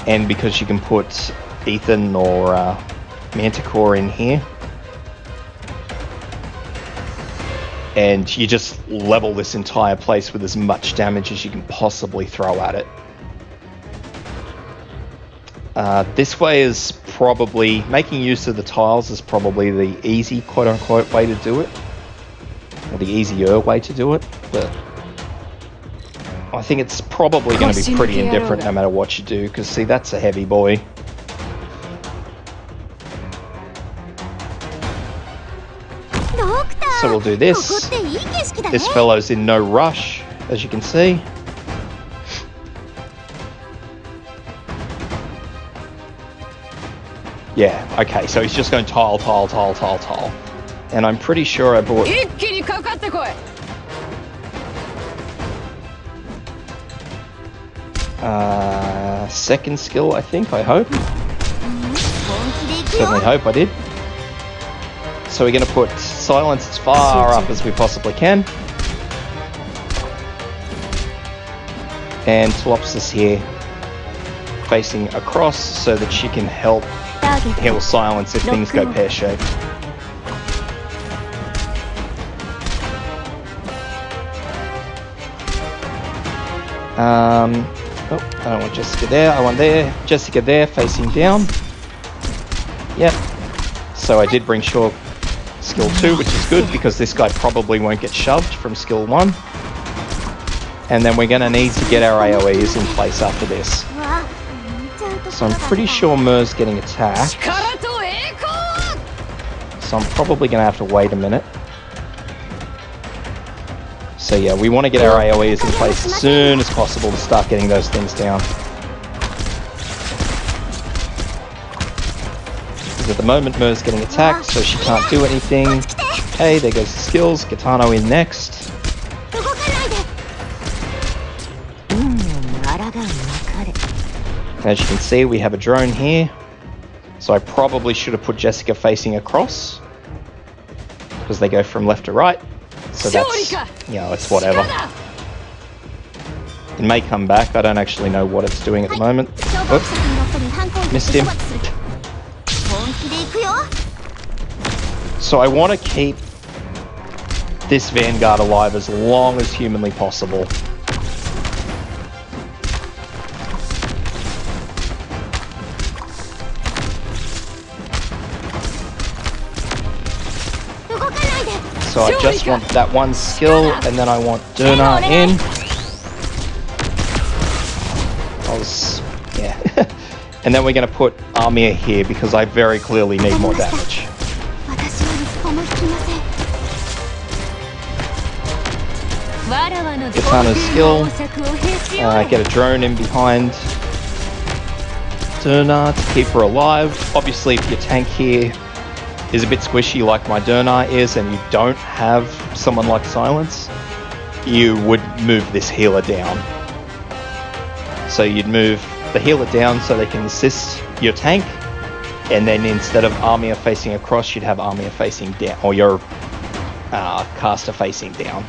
And because you can put Ethan or Manticore in here, and you just level this entire place with as much damage as you can possibly throw at it. This way is probably, making use of the tiles is probably the easy quote-unquote way to do it, or the easier way to do it, but I think it's probably going to be pretty indifferent no matter what you do, because see, that's a heavy boy. So we'll do this. This fellow's in no rush, as you can see. Yeah, okay, so he's just going tile, tile, tile, tile, tile. And I'm pretty sure I bought... second skill, I think, I hope. Certainly hope I did. So we're going to put silence as far up as we possibly can. And Tolopsis here, facing across so that she can help heal silence if things go pear-shaped. Oh, I don't want Jessica there, I want there. Jessica there, facing down. Yep. So I did bring Shaw skill 2, which is good because this guy probably won't get shoved from skill 1. And then we're going to need to get our AoEs in place after this. So I'm pretty sure Mer's getting attacked. So I'm probably going to have to wait a minute. So yeah, we want to get our AoEs in place as soon as possible to start getting those things down. Because at the moment Mer's getting attacked, so she can't do anything. Okay, there goes the skills. Gitano in next. As you can see, we have a drone here. So I probably should have put Jessica facing across, because they go from left to right. So that's, you know, it's whatever. It may come back. I don't actually know what it's doing at the moment. Oops. Missed him. So I want to keep this Vanguard alive as long as humanly possible. So I just want that one skill, and then I want Durna in. Yeah. And then we're going to put Armia here, because I very clearly need more damage. Katana's skill. Get a drone in behind Durna to keep her alive. Obviously, if your tank here is a bit squishy like my Durna is, and you don't have someone like Silence, you would move this healer down. So you'd move the healer down so they can assist your tank, and then instead of Armia facing across, you'd have Armia facing down, or your caster facing down.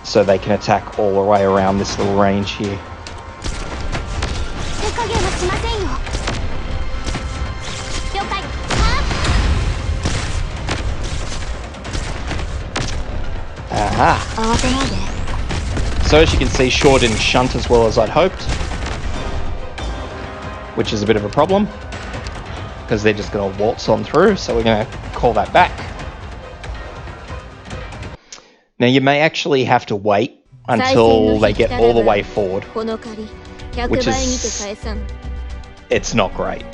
So they can attack all the way around this little range here. Aha! So as you can see, Shaw didn't shunt as well as I'd hoped, which is a bit of a problem, because they're just going to waltz on through, so we're going to call that back. Now you may actually have to wait until they get all the way forward, which is, it's not great,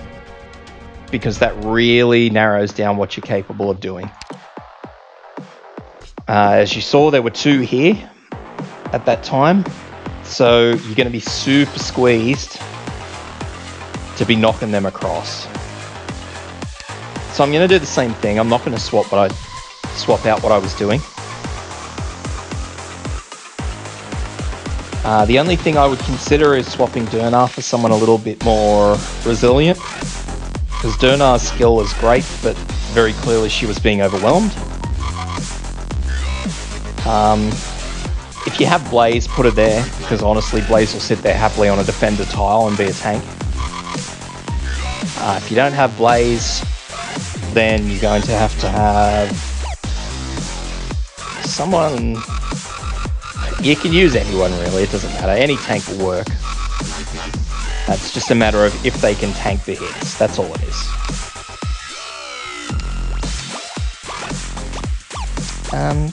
because that really narrows down what you're capable of doing. As you saw, there were 2 here at that time, so you're going to be super squeezed to be knocking them across. So I'm going to do the same thing. I'm not going to swap out what I was doing. The only thing I would consider is swapping Durna for someone a little bit more resilient, because Durna's skill is great, but very clearly she was being overwhelmed. If you have Blaze, put her there, because honestly Blaze will sit there happily on a defender tile and be a tank. If you don't have Blaze, then you're going to have someone... You can use anyone, really. It doesn't matter. Any tank will work. That's just a matter of if they can tank the hits. That's all it is.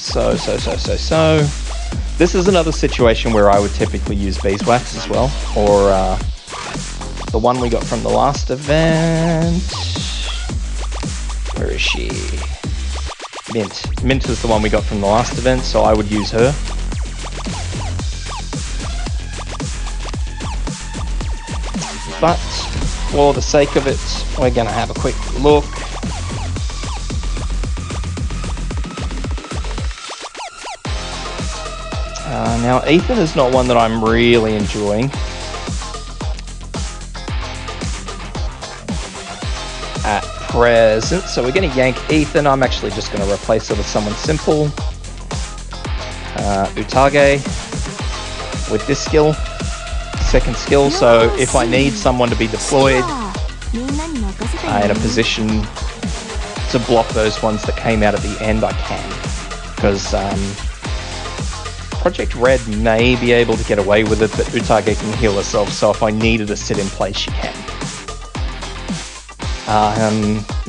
So. This is another situation where I would typically use beeswax as well, or the one we got from the last event. Where is she? Mint. Mint is the one we got from the last event, so I would use her. But for the sake of it, we're going to have a quick look. Now, Ethan is not one that I'm really enjoying. At present, so we're going to yank Ethan. I'm actually just going to replace it with someone simple. Utage with this skill. Second skill, so if I need someone to be deployed in a position to block those ones that came out at the end, I can. Because Project Red may be able to get away with it, but Utage can heal herself, so if I need her to sit in place, she can.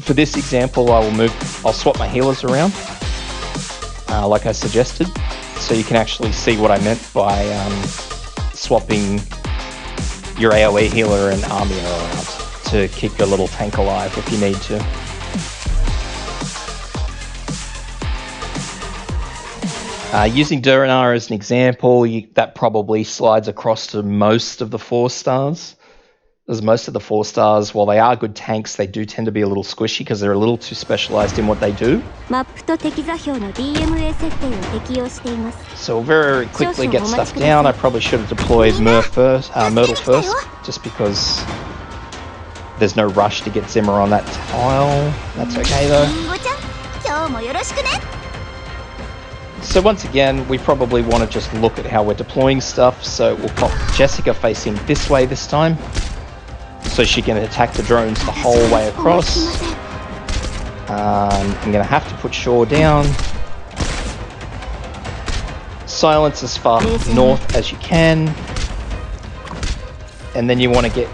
For this example, I'll swap my healers around, like I suggested, so you can actually see what I meant by swapping your AoE healer and Armia around to keep your little tank alive if you need to. Using Duranar as an example, that probably slides across to most of the 4-stars. As most of the 4-stars, while they are good tanks, they do tend to be a little squishy because they're a little too specialized in what they do. So we'll very quickly get stuff down. I probably should have deployed Myrtle first, just because there's no rush to get Zimmer on that tile. That's okay though. So once again, we probably want to just look at how we're deploying stuff. So we'll pop Jessica facing this way this time, so she can attack the drones the whole way across. I'm going to have to put Shaw down. Silence as far north as you can. And then you want to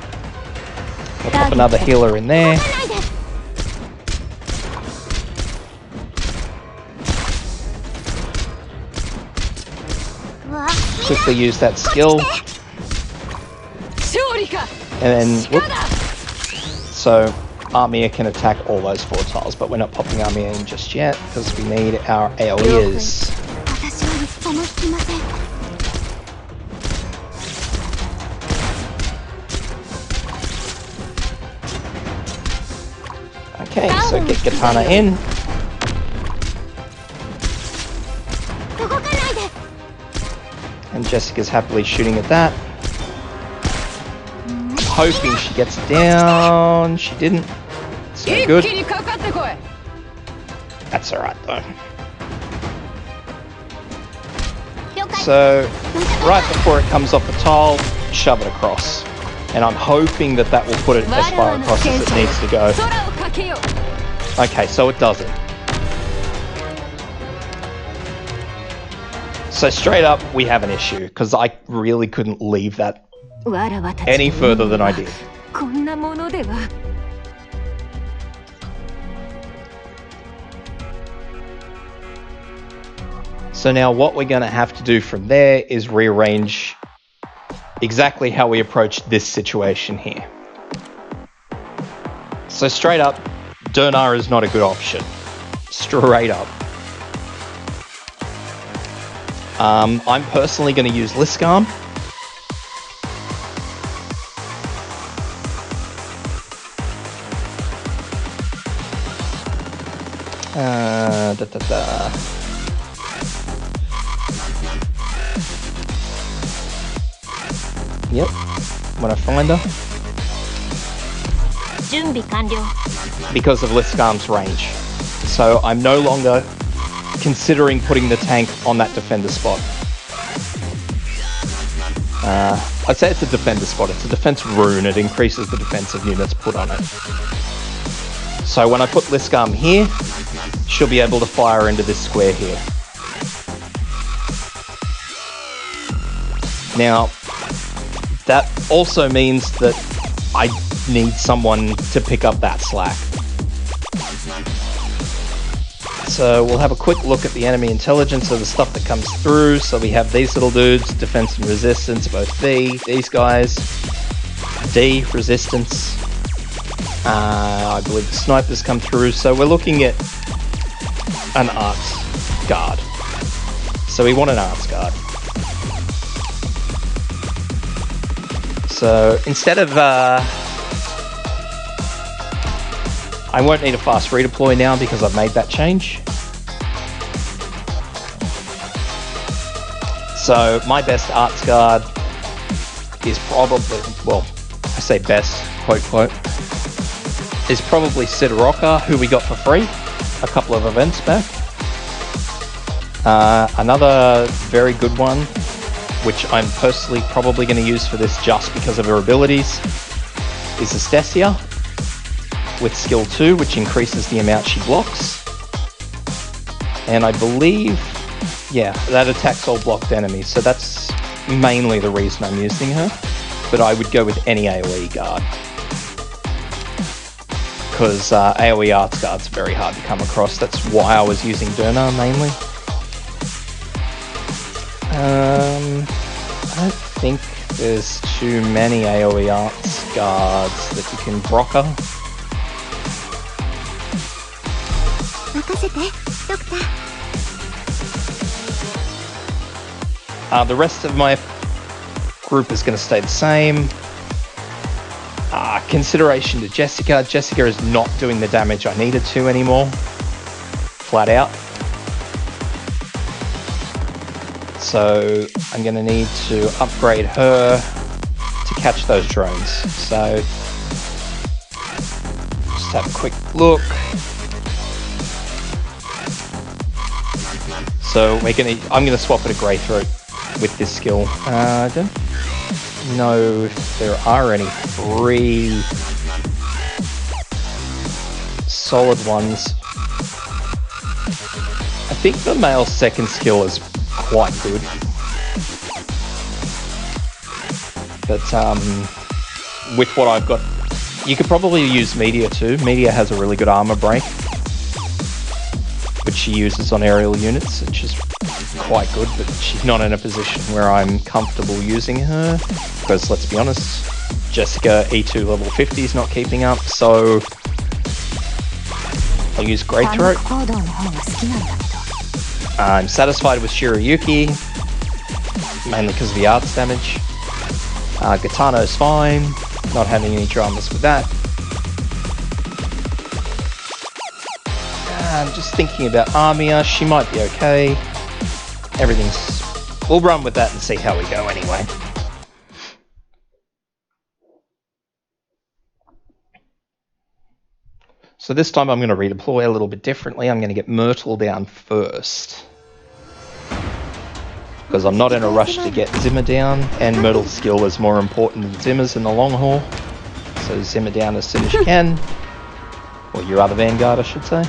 pop another healer in there. Quickly use that skill. And then, so Armia can attack all those 4 tiles, but we're not popping Armia in just yet because we need our AoEers. Okay, so get Katana in. And Jessica's happily shooting at that. Hoping she gets down. She didn't. So good. That's alright though. So, right before it comes off the tile, shove it across. And I'm hoping that that will put it as far across as it needs to go. Okay, so it doesn't. So straight up, we have an issue, because I really couldn't leave that any further than I did. So now what we're going to have to do from there is rearrange exactly how we approach this situation here. So straight up, Durnar is not a good option. Straight up. I'm personally going to use Liskarm. Yep, when I find her. Because of Liskarm's range. So I'm no longer considering putting the tank on that defender spot. I'd say it's a defender spot. It's a defense rune. It increases the defensive units put on it. So when I put Liskarm here, she'll be able to fire into this square here. Now, that also means that I need someone to pick up that slack. So we'll have a quick look at the enemy intelligence of the stuff that comes through. So we have these little dudes, defense and resistance, both B. These guys, D, resistance. I believe the snipers come through. So we're looking at an arts guard. So we want an arts guard. So instead of... I won't need a fast redeploy now because I've made that change. So my best arts guard is probably, well, I say best, quote, quote, is probably Sidoraka, who we got for free a couple of events back. Another very good one, which I'm personally probably going to use for this just because of her abilities, is Estesia with skill 2, which increases the amount she blocks. And I believe, yeah, that attacks all blocked enemies, so that's mainly the reason I'm using her. But I would go with any AoE guard, because AoE arts guards are very hard to come across. That's why I was using Durna mainly. I don't think there's too many AoE arts guards that you can brocker. The rest of my group is going to stay the same. Consideration to Jessica. Jessica is not doing the damage I needed to anymore. Flat out. So I'm going to need to upgrade her to catch those drones. So just have a quick look. So I'm gonna swap it a Grey Throat with this skill. I don't know if there are any free solid ones. I think the male second skill is quite good. But with what I've got, you could probably use Media too. Media has a really good armor break, which she uses on aerial units, which is quite good, but she's not in a position where I'm comfortable using her, because let's be honest, Jessica E2 level 50 is not keeping up, so I'll use Grey Throat. I'm satisfied with Shiroyuki, mainly because of the arts damage. Gitano's fine, not having any dramas with that. I'm just thinking about Armia, she might be okay. We'll run with that and see how we go anyway. So this time I'm going to redeploy a little bit differently. I'm going to get Myrtle down first, because I'm not in a rush to get Zimmer down, and Myrtle's skill is more important than Zimmer's in the long haul. So Zimmer down as soon as you can. Or your other Vanguard, I should say.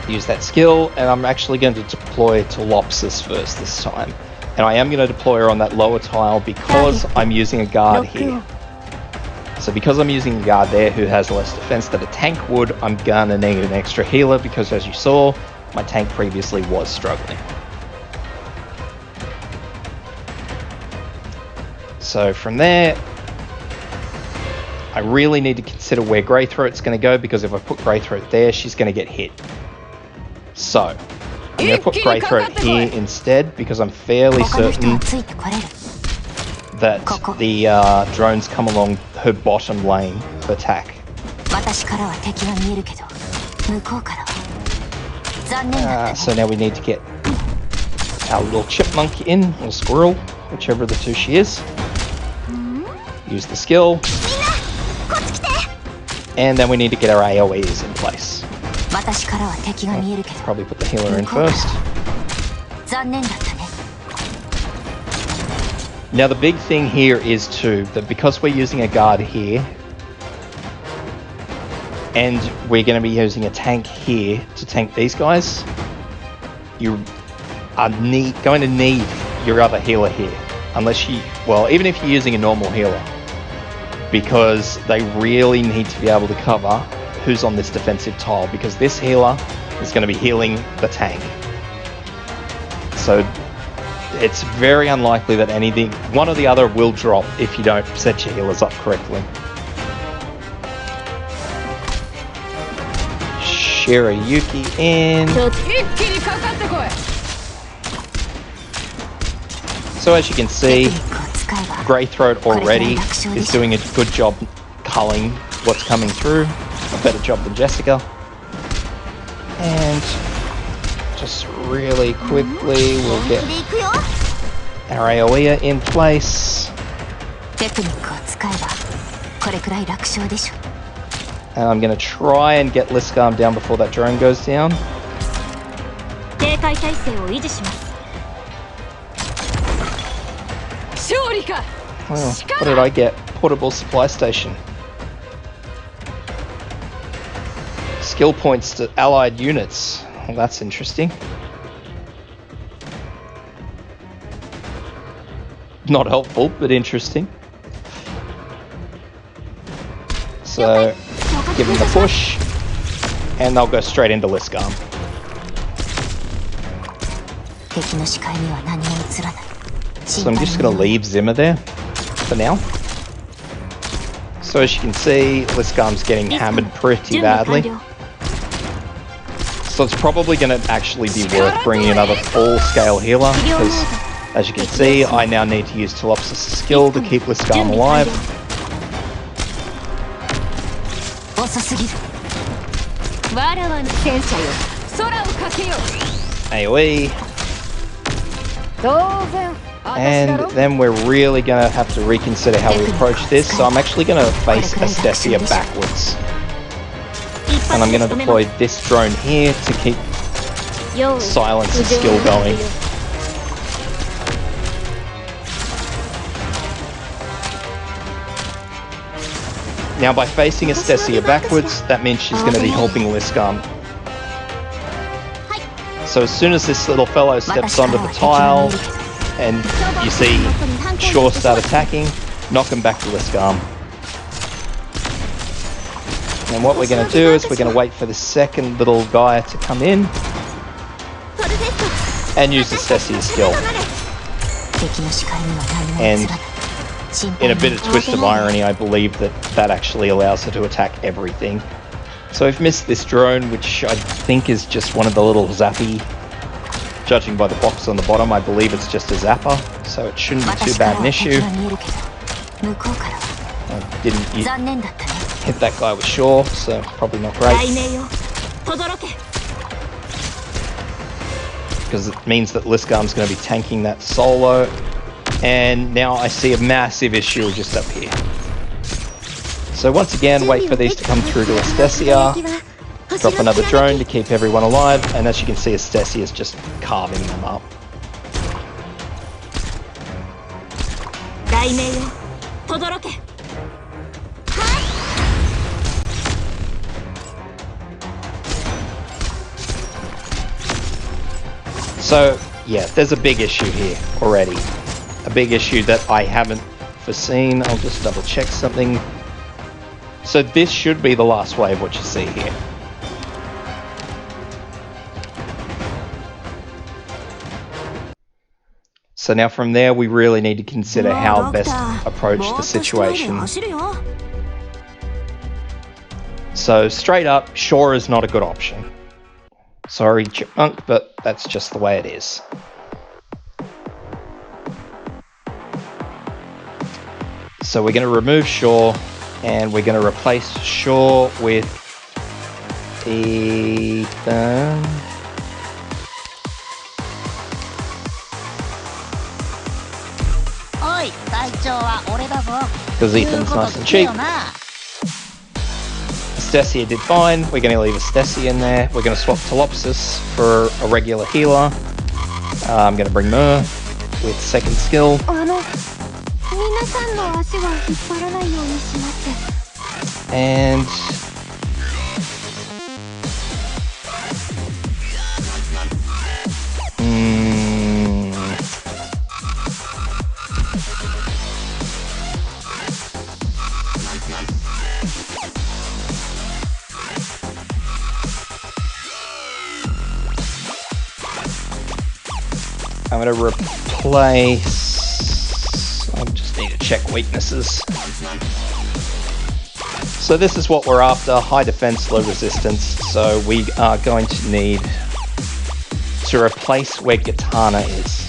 Use that skill, and I'm actually going to deploy to Lopsis first this time. And I am going to deploy her on that lower tile because I'm using a guard here. So because I'm using a guard there who has less defense than a tank would, I'm going to need an extra healer because, as you saw, my tank previously was struggling. So from there, I really need to consider where Grey Throat's going to go, because if I put Grey Throat there, she's going to get hit. So I'm going to put Grey Throat here instead, because I'm fairly certain that the drones come along her bottom lane to attack. So now we need to get our little chipmunk in, or squirrel, whichever of the two she is. Use the skill. And then we need to get our AoEs in place. Probably put the healer in first. Now the big thing here is too, that because we're using a guard here, and we're going to be using a tank here to tank these guys, you are going to need your other healer here. Unless you, well, even if you're using a normal healer. Because they really need to be able to cover who's on this defensive tile. Because this healer is going to be healing the tank. So it's very unlikely that anything, one or the other will drop if you don't set your healers up correctly. Shirayuki in. So as you can see, Greythroat already is doing a good job culling what's coming through. A better job than Jessica. And just really quickly we'll get our AoE in place. And I'm going to try and get Liskarm down before that drone goes down. Well, what did I get? Portable supply station. Skill points to allied units. Well, that's interesting. Not helpful, but interesting. So, give them the push, and they'll go straight into Liskarm. So I'm just going to leave Zimmer there for now. So as you can see, Liskarm's getting hammered pretty badly. So it's probably going to actually be worth bringing another full-scale healer, because as you can see, I now need to use Telopsis' skill to keep Liskarm alive. AoE. And then we're really going to have to reconsider how we approach this. So I'm actually going to face Astesia backwards. And I'm going to deploy this drone here to keep Silence's skill going. Now by facing Astesia backwards, that means she's going to be helping Liskarm. So as soon as this little fellow steps onto the tile, and you see Shaw start attacking, knock him back to Liskarm. And what we're going to do is we're going to wait for the second little guy to come in and use the Stesia's skill. And in a bit of twist of irony, I believe that that actually allows her to attack everything. So I've missed this drone, which I think is just one of the little zappy. Judging by the box on the bottom, I believe it's just a zapper, so it shouldn't be too bad an issue. I didn't hit that guy with Shaw, so probably not great. Because it means that Liskarm's going to be tanking that solo. And now I see a massive issue just up here. So once again, wait for these to come through to Astesia. Drop another drone to keep everyone alive, and as you can see, Astesia is just carving them up. So, yeah, there's a big issue here already. A big issue that I haven't foreseen. I'll just double check something. So this should be the last wave, what you see here. So now from there, we really need to consider how best approach the situation. So straight up, Shaw is not a good option. Sorry, Chipmunk, but that's just the way it is. So we're going to remove Shaw, and we're going to replace Shaw with Ethan. Because Ethan's nice and cheap. Astesia did fine. We're going to leave Astesia in there. We're going to swap Telopsis for a regular healer. I'm going to bring Mer with second skill. And I'm going to replace... I just need to check weaknesses. So this is what we're after, high defense, low resistance. So we are going to need to replace where Katana is.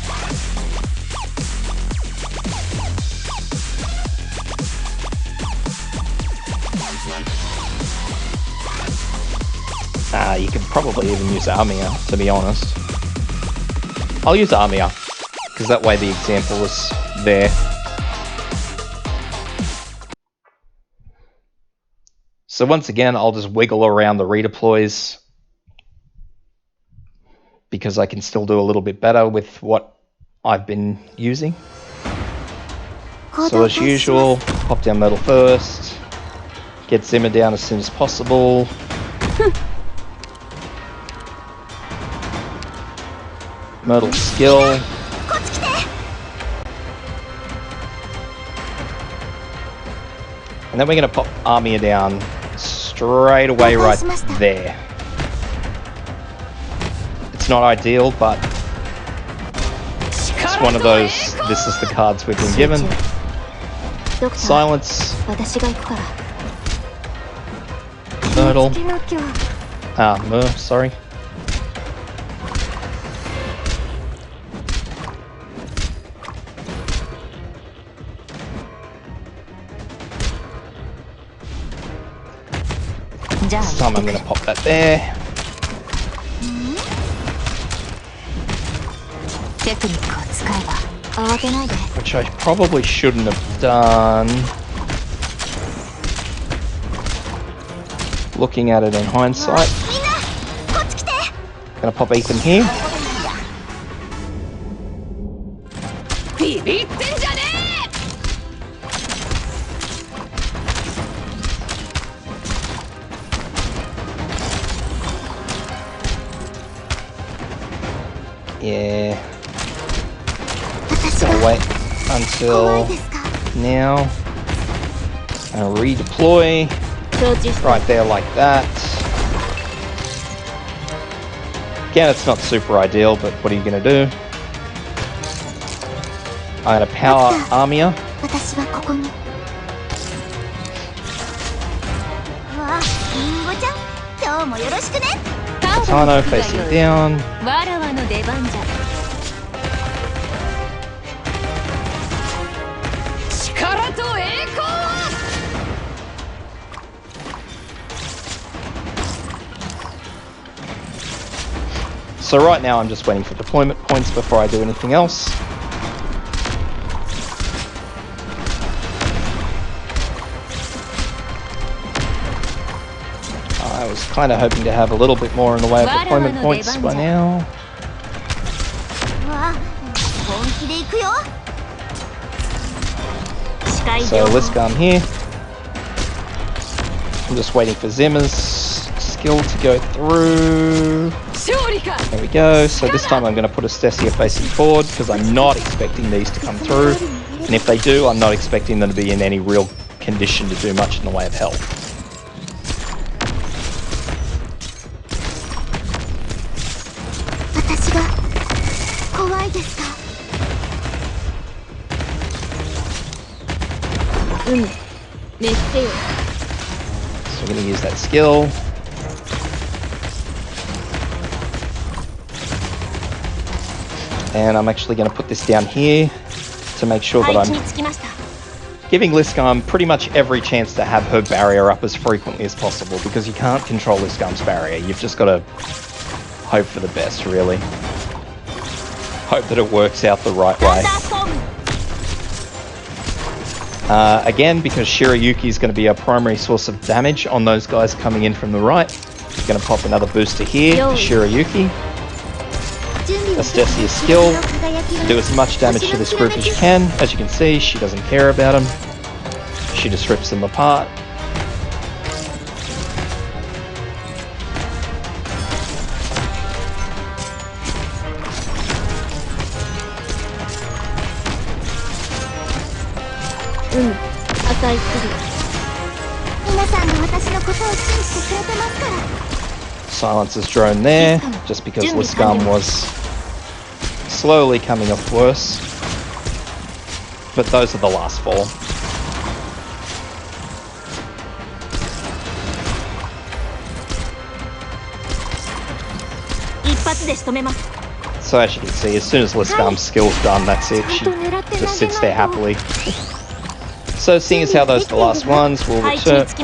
You could probably even use Armia, to be honest. I'll use Armia, because that way the example is there. So once again, I'll just wiggle around the redeploys, because I can still do a little bit better with what I've been using. So as usual, pop down metal first, get Zimmer down as soon as possible. Myrtle skill. And then we're going to pop Armia down straight away right there. It's not ideal, but it's one of those, this is the cards we've been given. Silence. Myrtle. Sorry. This time I'm going to pop that there. Which I probably shouldn't have done. Looking at it in hindsight. Going to pop Ethan here. Yeah. Just gonna wait until now. And redeploy. Right there like that. Again, it's not super ideal, but what are you gonna do? I'm gonna power Armia. Katana facing down. So right now I'm just waiting for deployment points before I do anything else. I was kind of hoping to have a little bit more in the way of deployment points by now. So let's go here. I'm just waiting for Zimmer's skill to go through. There we go. So this time I'm going to put Estesia facing forward because I'm not expecting these to come through. And if they do, I'm not expecting them to be in any real condition to do much in the way of health. So we're going to use that skill. And I'm actually going to put this down here to make sure that I'm giving Liscam pretty much every chance to have her barrier up as frequently as possible, because you can't control Liscam's barrier. You've just got to hope for the best, really. Hope that it works out the right way. Again, because Shirayuki is going to be our primary source of damage on those guys coming in from the right, we're going to pop another booster here for Shirayuki. Estesia's skill, do as much damage to this group as you can. As you can see, she doesn't care about them. She just rips them apart. Silencer's drone there, just because Liscam was slowly coming off worse. But those are the last four. So as you can see, as soon as Liskarm's skill's done, that's it. She just sits there happily. So seeing as how those are the last ones, we'll return to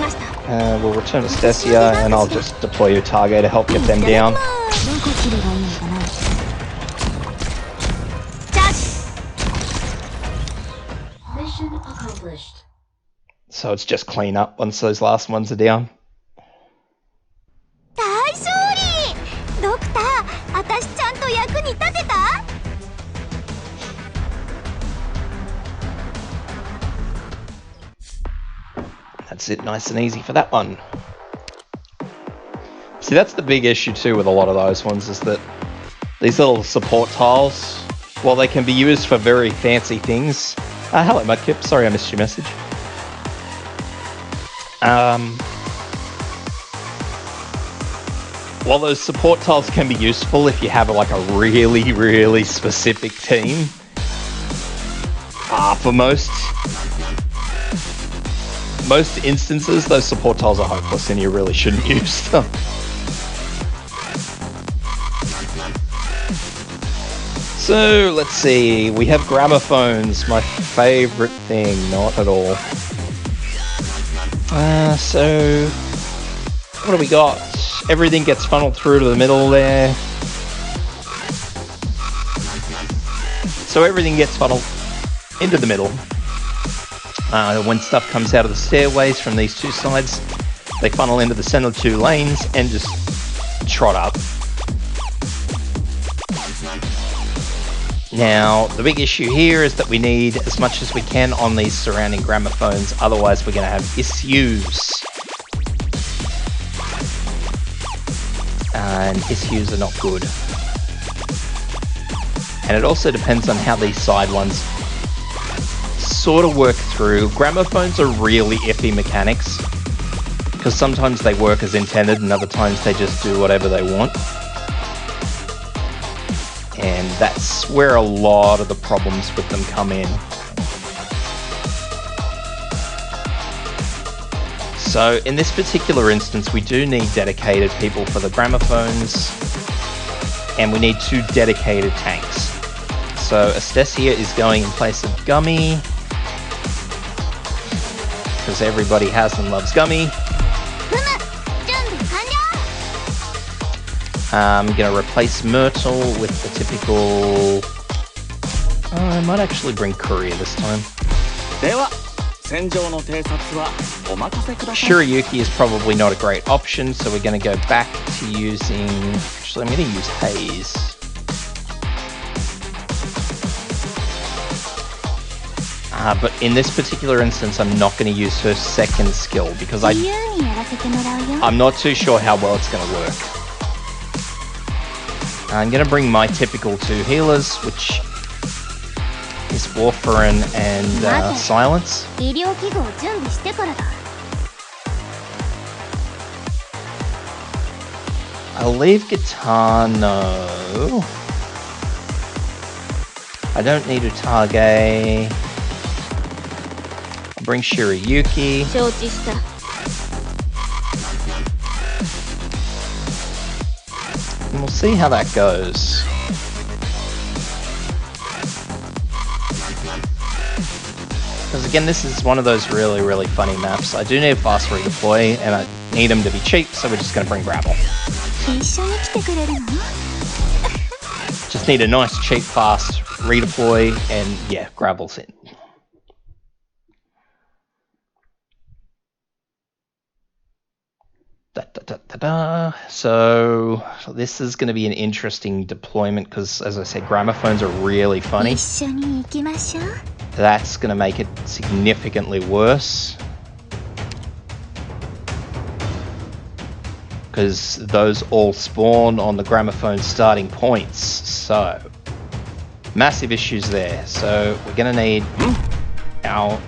Stasia, and I'll just deploy Otage to help get them down. Mission accomplished. So it's just clean up once those last ones are down. That's it, nice and easy for that one. See, that's the big issue too with a lot of those ones, is that these little support tiles, while they can be used for very fancy things... hello Mudkip, sorry I missed your message. While those support tiles can be useful if you have like a really, really specific team, for most instances, those support tiles are hopeless and you really shouldn't use them. So, let's see, we have gramophones, my favourite thing, not at all. So, what do we got? Everything gets funneled through to the middle there. So everything gets funneled into the middle. When stuff comes out of the stairways from these two sides, they funnel into the center two lanes and just trot up. Now, the big issue here is that we need as much as we can on these surrounding gramophones, otherwise we're going to have issues. And issues are not good. And it also depends on how these side ones sort of work through. Gramophones are really iffy mechanics, because sometimes they work as intended and other times they just do whatever they want. And that's where a lot of the problems with them come in. So in this particular instance, we do need dedicated people for the gramophones, and we need 2 dedicated tanks. So Estesia is going in place of Gummy, because everybody has and loves Gummy. I'm going to replace Myrtle with the typical... I might actually bring Courier this time. Shirayuki is probably not a great option, so we're going to go back to using... Actually, I'm going to use Haze. But in this particular instance, I'm not going to use her second skill, because I'm not too sure how well it's going to work. I'm going to bring my typical 2 healers, which is Warfarin and Silence. I'll leave Gitano. I don't need Otage. I'll bring Shirayuki. And we'll see how that goes. Because again, this is one of those really, really funny maps. I do need a fast redeploy, and I need them to be cheap, so we're just going to bring Gravel. Just need a nice, cheap, fast redeploy, and yeah, Gravel's in. So this is going to be an interesting deployment because, as I said, gramophones are really funny. That's going to make it significantly worse, because those all spawn on the gramophone starting points. So massive issues there. So we're going to need our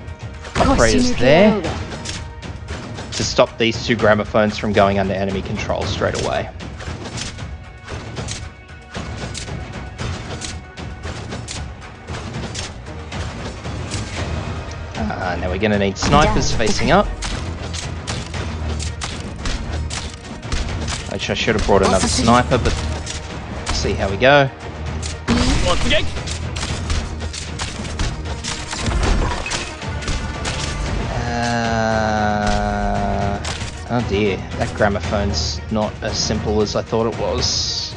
operators there to stop these 2 gramophones from going under enemy control straight away. Now we're gonna need snipers facing up. Which I should have brought another sniper, but see how we go. Oh dear, that gramophone's not as simple as I thought it was.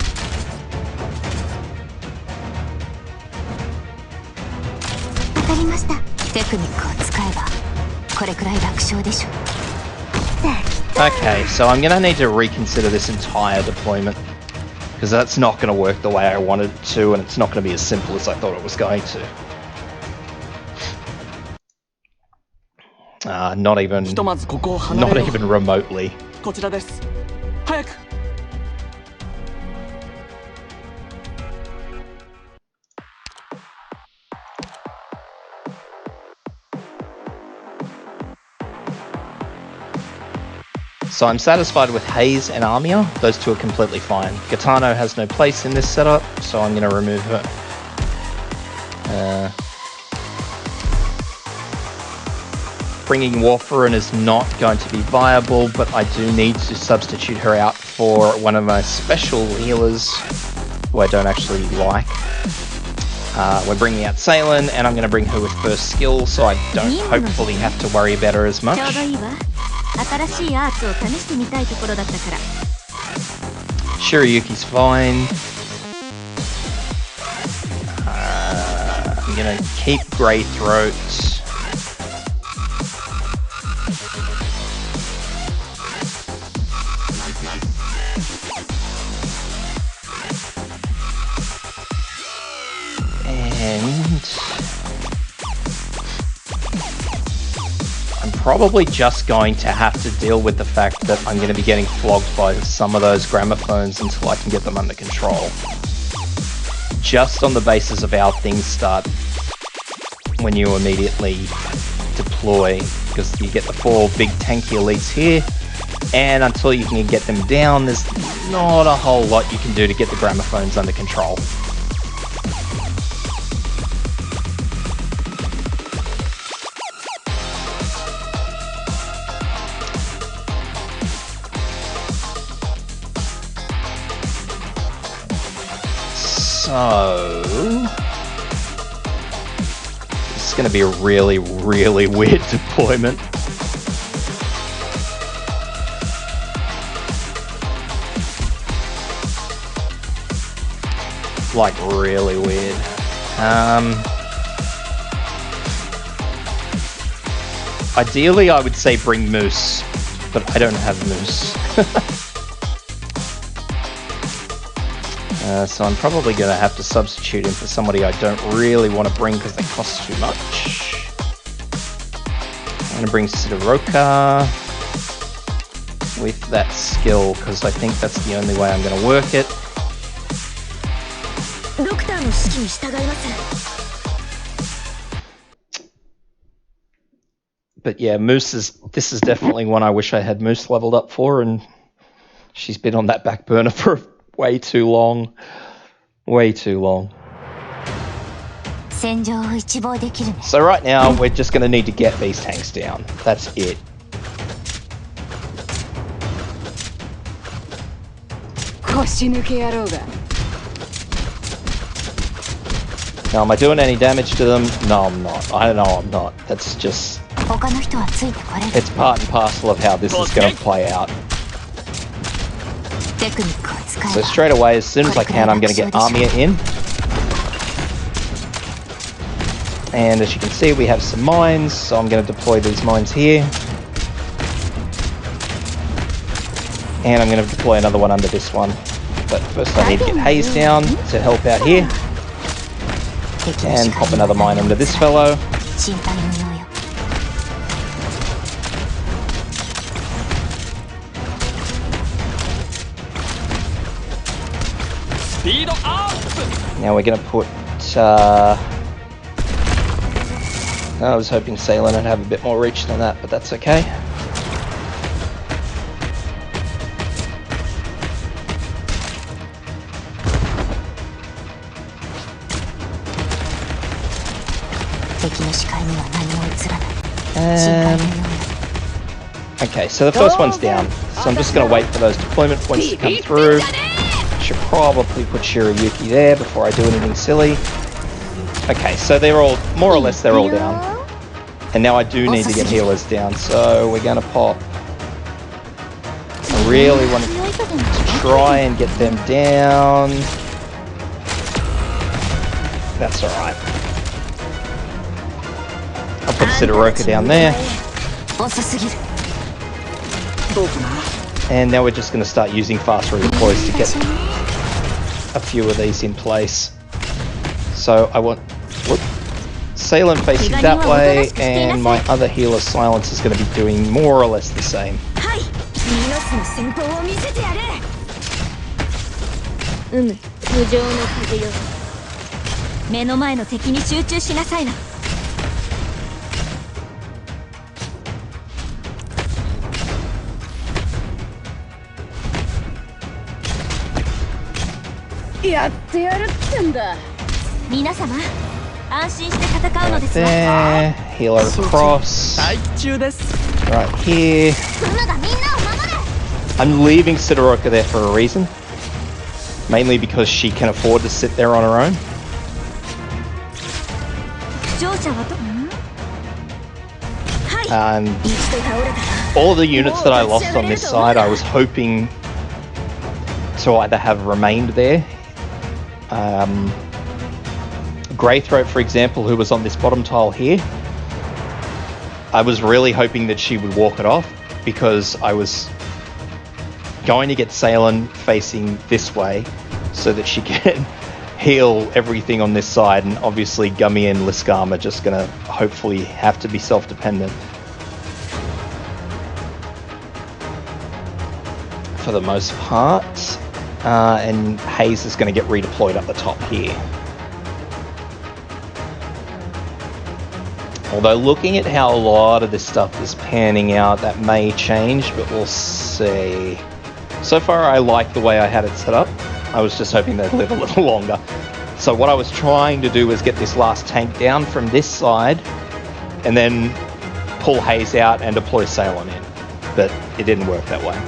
Okay, so I'm gonna need to reconsider this entire deployment, because that's not gonna work the way I wanted it to, and it's not gonna be as simple as I thought it was going to. Not even remotely. So I'm satisfied with Hayes and Amia. Those two are completely fine. Gitano has no place in this setup, so I'm going to remove her. Bringing Warfarin is not going to be viable, but I do need to substitute her out for one of my special healers, who I don't actually like. We're bringing out Salen, and I'm going to bring her with first skill, so I don't hopefully have to worry about her as much. Shiryuki's fine. I'm going to keep Greythroat. I'm probably just going to have to deal with the fact that I'm going to be getting flogged by some of those gramophones until I can get them under control. Just on the basis of how things start when you immediately deploy, because you get the 4 big tanky elites here, and until you can get them down, there's not a whole lot you can do to get the gramophones under control. So this is going to be a really, really weird deployment. Like, really weird. Ideally, I would say bring Moose, but I don't have Moose. So I'm probably going to have to substitute him for somebody I don't really want to bring because they cost too much. I'm going to bring Sidoroka with that skill because I think that's the only way I'm going to work it. But yeah, this is definitely one I wish I had Moose leveled up for, and she's been on that back burner for way too long. Way too long. So right now, we're just going to need to get these tanks down. That's it. Now, am I doing any damage to them? No, I'm not. I know I'm not. That's just... it's part and parcel of how this is going to play out. So straight away, as soon as I can, I'm going to get Armia in. And as you can see, we have some mines, so I'm going to deploy these mines here. And I'm going to deploy another one under this one. But first I need to get Hayes down to help out here. And pop another mine under this fellow. Now we're going to put... I was hoping Salen would have a bit more reach than that, but that's okay. Okay, so the first one's down. So I'm just going to wait for those deployment points to come through. Should probably put Shirayuki there before I do anything silly. Okay, so they're all, more or less, they're all down. And now I do need to get healers down, so we're going to pop. I really want to try and get them down. That's alright. I'll put Sidoroka down there. And now we're just going to start using fast redeploys to get a few of these in place. So I want Salem facing that way, and my other healer Silence is going to be doing more or less the same. Right there, healer across, right here. I'm leaving Sidoroka there for a reason, mainly because she can afford to sit there on her own. And all of the units that I lost on this side, I was hoping to either have remained there. Greythroat, for example, who was on this bottom tile here, I was really hoping that she would walk it off, because I was going to get Salen facing this way so that she can heal everything on this side, and obviously Gummy and Liskam are just going to hopefully have to be self-dependent for the most part, and Hayes is going to get redeployed up the top here. Although looking at how a lot of this stuff is panning out, that may change, but we'll see. So far I like the way I had it set up. I was just hoping they'd live a little longer. So what I was trying to do was get this last tank down from this side, and then pull Hayes out and deploy Salem in. But it didn't work that way.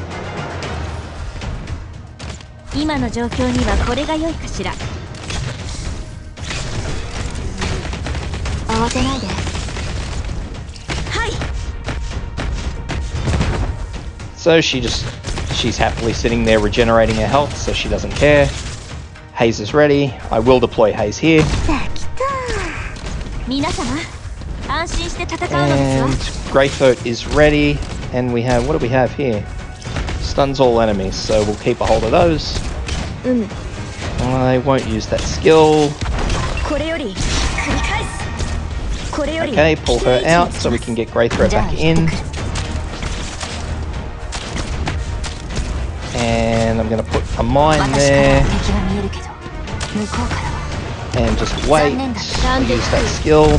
So she's happily sitting there regenerating her health, so she doesn't care. Hayes is ready. I will deploy Hayes here. And Greythroat is ready. And we have, what do we have here? Stuns all enemies, so we'll keep a hold of those. I won't use that skill. Okay, pull her out so we can get Greythroat back in. And I'm going to put a mine there. And just wait. I'll use that skill.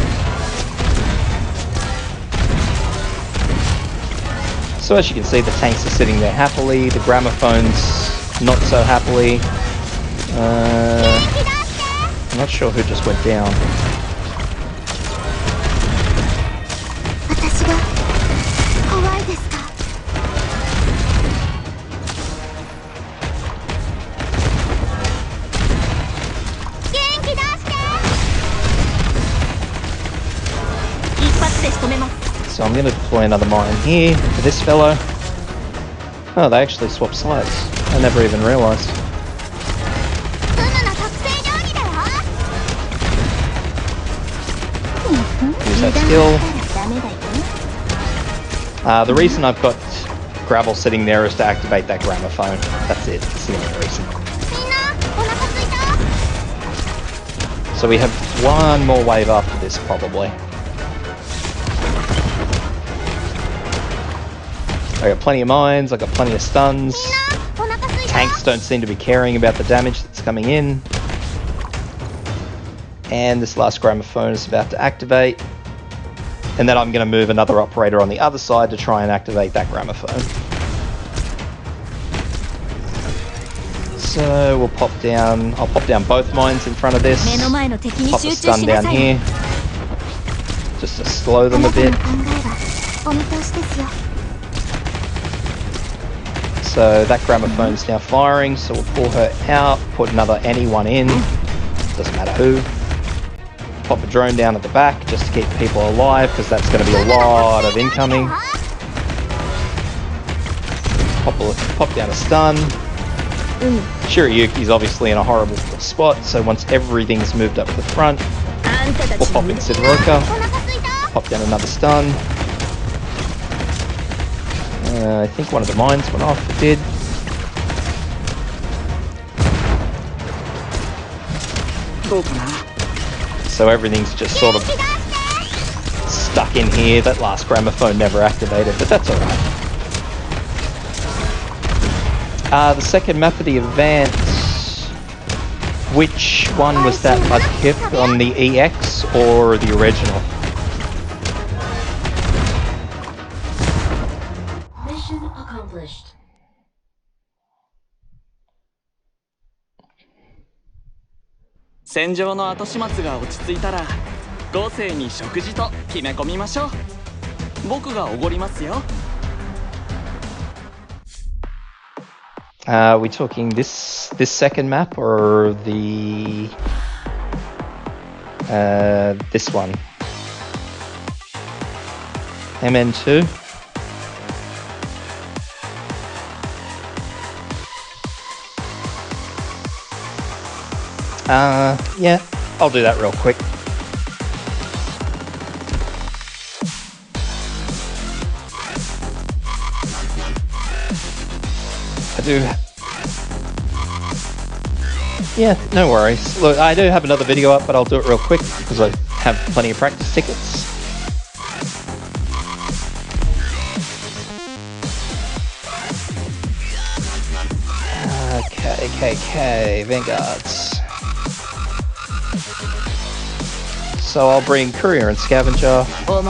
So as you can see, the tanks are sitting there happily. The gramophone's not so happily. I'm not sure who just went down. So I'm going to deploy another mine here for this fellow. Oh, they actually swapped sides. I never even realised. Use that skill. The reason I've got Gravel sitting there is to activate that gramophone. That's it. That's the only reason. So we have one more wave after this, probably. I got plenty of mines, I got plenty of stuns. Tanks don't seem to be caring about the damage that's coming in. And this last gramophone is about to activate. And then I'm going to move another operator on the other side to try and activate that gramophone. So we'll pop down, I'll pop down both mines in front of this. Pop a stun down here. just to slow them a bit. So that gramophone's now firing, so we'll pull her out, put another anyone in, doesn't matter who. Pop a drone down at the back just to keep people alive, because that's going to be a lot of incoming. Pop down a stun. Shiryuki's obviously in a horrible spot, so once everything's moved up to the front, we'll pop in Sidoroka, pop down another stun. I think one of the mines went off, it did. So everything's just sort of stuck in here. That last gramophone never activated, but that's alright. The second map of the event, which one was that Mudkip on the EX or the original? Mission accomplished. 戦場の後始末が落ち着いたら、豪勢に食事と決め込みましょう。僕がおごりますよ。We talking this second map or the this one? MN2? Yeah, I'll do that real quick. Yeah, no worries. Look, I do have another video up, but I'll do it real quick because I have plenty of practice tickets. Okay, Vanguards. So I'll bring Courier and Scavenger. For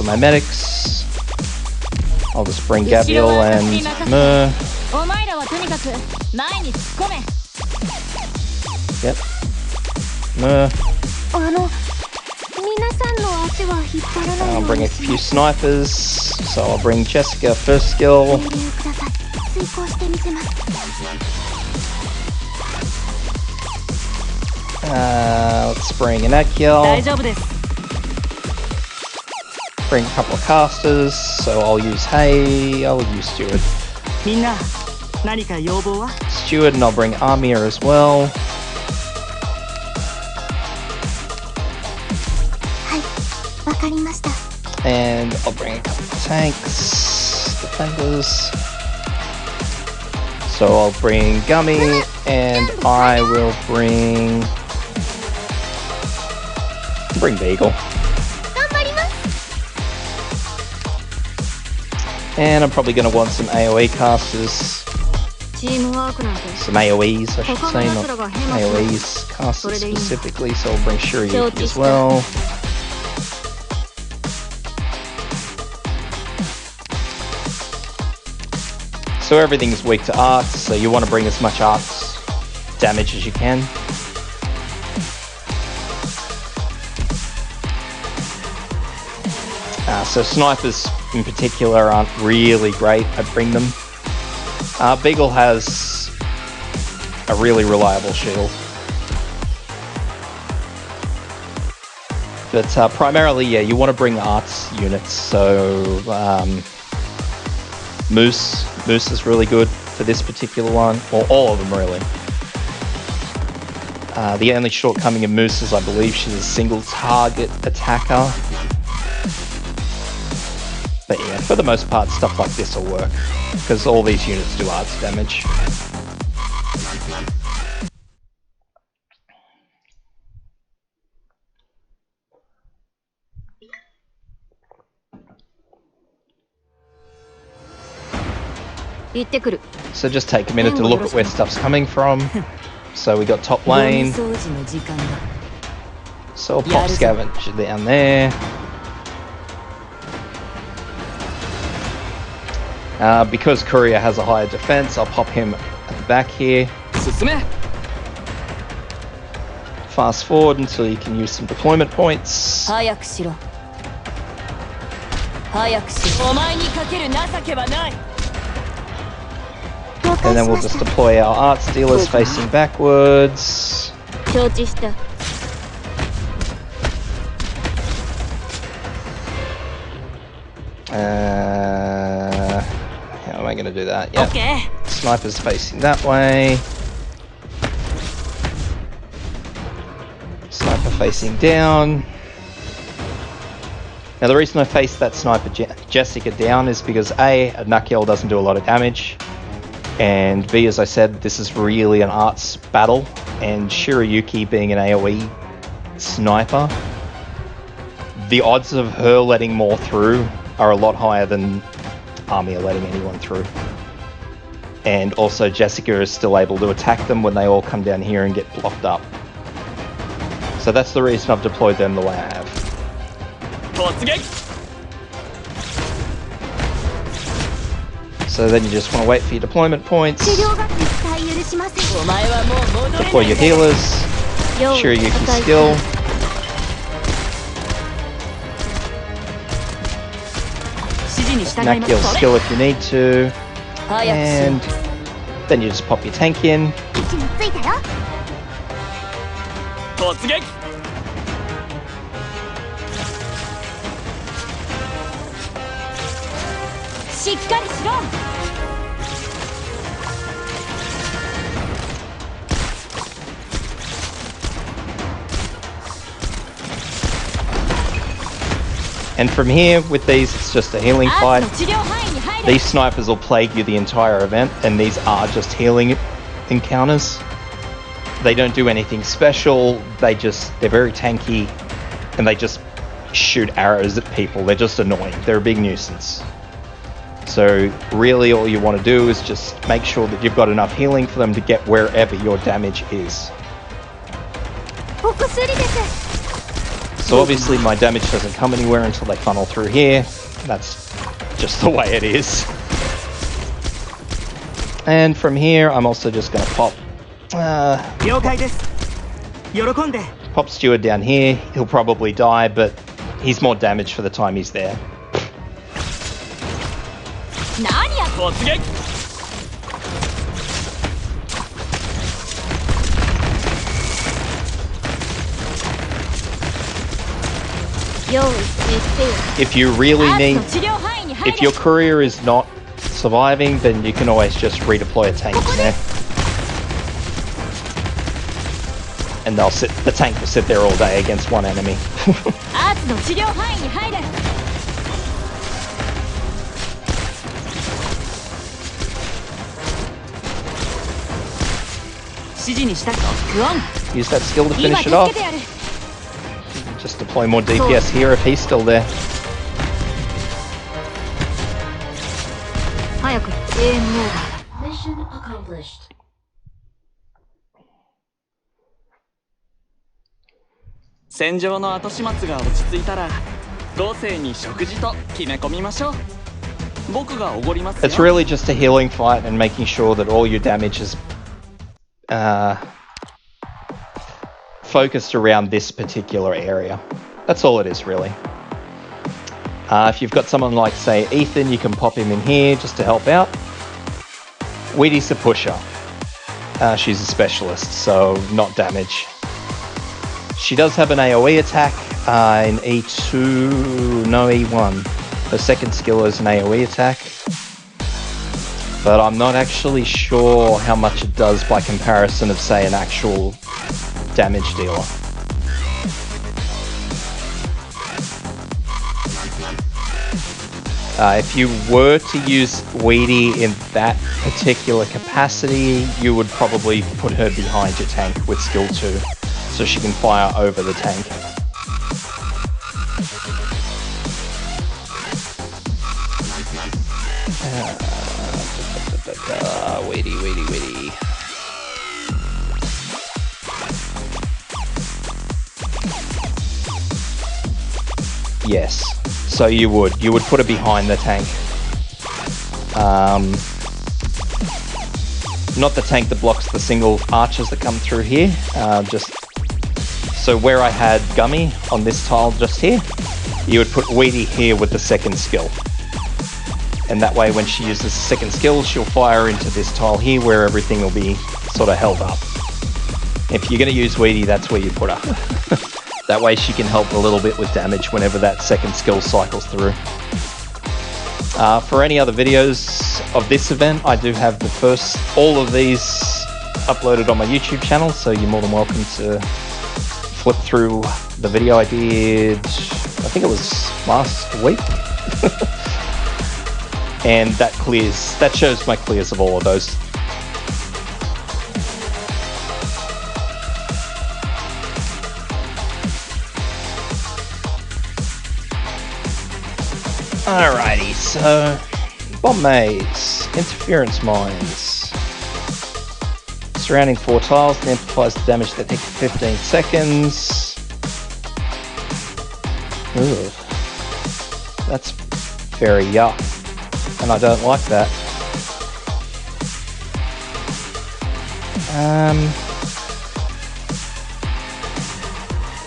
my medics, I'll just bring Gabriel and Mur. Yep. Mur. I'll bring a few snipers, so I'll bring Jessica first skill. Let's bring an Akiel. Bring a couple of casters, so I'll use Hay, I'll use Steward. Steward, and I'll bring Amir as well. And I'll bring a couple of tanks, defenders. So I'll bring Gummy, and I will bring Beagle. And I'm probably going to want some AoE casters. Some AoEs, I should say, not AoEs casters specifically. So I'll bring Shiryuki as well. So everything's weak to arcs, so you want to bring as much arcs damage as you can. So snipers in particular aren't really great at bring them. Beagle has a really reliable shield. But primarily, yeah, you want to bring arts units, so Moose is really good for this particular one, or all of them really. The only shortcoming of Moose is I believe she's a single target attacker. But yeah, for the most part, stuff like this will work, because all these units do arts damage. So just take a minute to look at where stuff's coming from. So we got top lane. So I'll pop Scavenger down there. Because Courier has a higher defense, I'll pop him at the back here. 進め Fast forward until you can use some deployment points. 早くしろ早くしろお前にかける情けはない And then we'll just deploy our art stealers facing backwards. 承知した How am I going to do that? Yeah. OK Snipers facing that way. Sniper facing down. Now the reason I face that sniper Jessica down is because A, Arknights doesn't do a lot of damage, and B, as I said, this is really an arts battle, and Shirayuki being an AoE sniper, the odds of her letting more through are a lot higher than Army are letting anyone through. And also Jessica is still able to attack them when they all come down here and get blocked up. So that's the reason I've deployed them the way I have. 突撃 So then you just want to wait for your deployment points, 治療が絶対許しませんお前はもう戻れ deploy your healers, Shirayuki skill, 指示に従います Arknights skill if you need to, 早くし and then you just pop your tank in. ろ位置についたよ突撃 しっかりしろ And from here, with these, it's just a healing アー fight. ツの治療範囲に入れ These snipers will plague you the entire event, and these are just healing encounters. They don't do anything special, they're very tanky, and they just shoot arrows at people. They're just annoying. They're a big nuisance. So really all you want to do is just make sure that you've got enough healing for them to get wherever your damage is. お薬です So obviously my damage doesn't come anywhere until they funnel through here. That's just the way it is. And from here, I'm also just going to pop 了解です喜んで pop Steward down here. He'll probably die, but he's more damage for the time he's there. 何や突撃 用意してよ If you really アー need, ツの治療範囲に入 if れ your courier is not surviving, then you can always just redeploy a tank in there. And the tank will sit there all day against one enemy. アーツの治療範囲に入れ 指示に従うグオン Use that skill to 今 finish 助 it off. けてやる Just deploy more DPS here if he's still there. 早くゲームオーバー Mission accomplished. 戦場の後始末が落ち着いたら豪勢に食事と決め込みましょう僕がおごりますよ It's really just a healing fight and making sure that all your damage is focused around this particular area. That's all it is, really. If you've got someone like, say, Ethan, you can pop him in here just to help out. Wheaty's a pusher. She's a specialist, so not damage. She does have an AoE attack in E2, no E1. Her second skill is an AoE attack. But I'm not actually sure how much it does by comparison of, say, an actual damage dealer. If you were to use Wheaty in that particular capacity, you would probably put her behind your tank with skill 2, so she can fire over the tank. Wheaty. Yes, so you would put her behind the tank. Not the tank that blocks the single archers that come through here. Just so where I had Gummy on this tile just here, you would put Weedy here with the second skill. And that way when she uses the second skill, she'll fire into this tile here where everything will be sort of held up. If you're going to use Weedy, that's where you put her. That way she can help a little bit with damage whenever that second skill cycles through. For any other videos of this event, I do have all of these uploaded on my YouTube channel, so you're more than welcome to flip through the video I did, I think it was last week. And that shows my clears of all of those. Alrighty, so bomb maze, interference mines, surrounding 4 tiles, that amplifies the damage that takes 15 seconds. Ugh. That's very yuck, and I don't like that.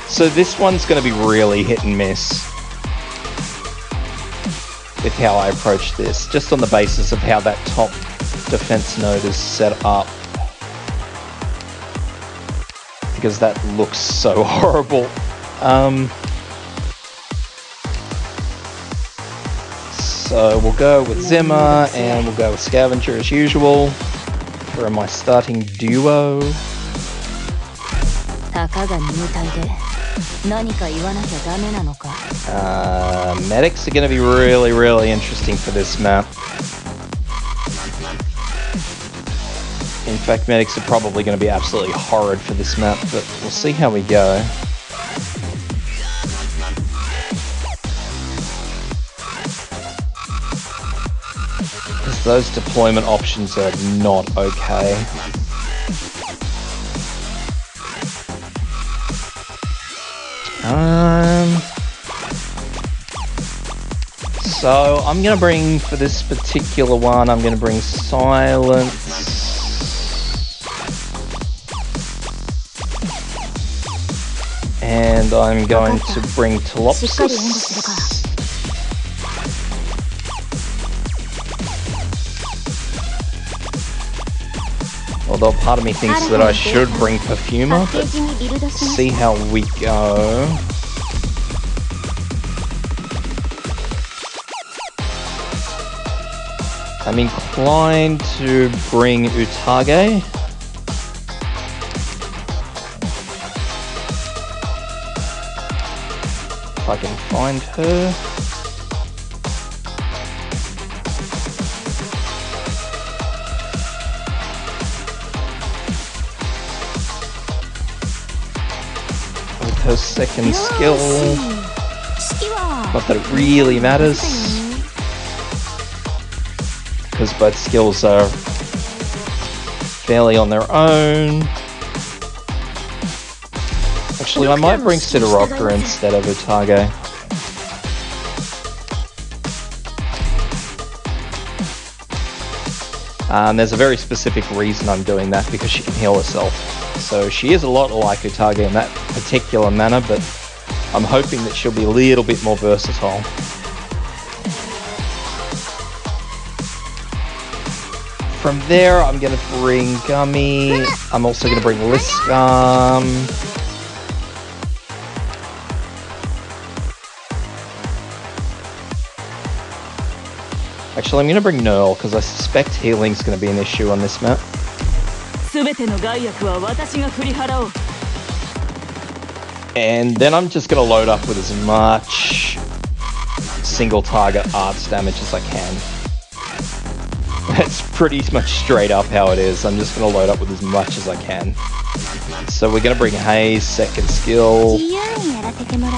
So this one's going to be really hit and miss with how I approach this, just on the basis of how that top defense node is set up, because that looks so horrible. So we'll go with Zimmer and we'll go with Scavenger as usual for my starting duo. Medics are going to be really, really interesting for this map. In fact, medics are probably going to be absolutely horrid for this map, but we'll see how we go. Because those deployment options are not okay. So I'm going to bring, for this particular one, I'm going to bring Silence. And I'm going to bring Telopsis. Although part of me thinks that I should bring Perfumer, but see how we go. I'm inclined to bring Utage. If I can find her. With her second skill. Not that it really matters, because both skills are fairly on their own. Actually, I might bring Sidoroka instead of Utage. There's a very specific reason I'm doing that, because she can heal herself. So she is a lot like Utage in that particular manner, but I'm hoping that she'll be a little bit more versatile. From there, I'm going to bring Gummy. I'm also going to bring Liscam. Actually, I'm going to bring Nearl, because I suspect healing's going to be an issue on this map. And then I'm just going to load up with as much single target arts damage as I can. That's pretty much straight up how it is. I'm just going to load up with as much as I can. So we're going to bring Haze, second skill,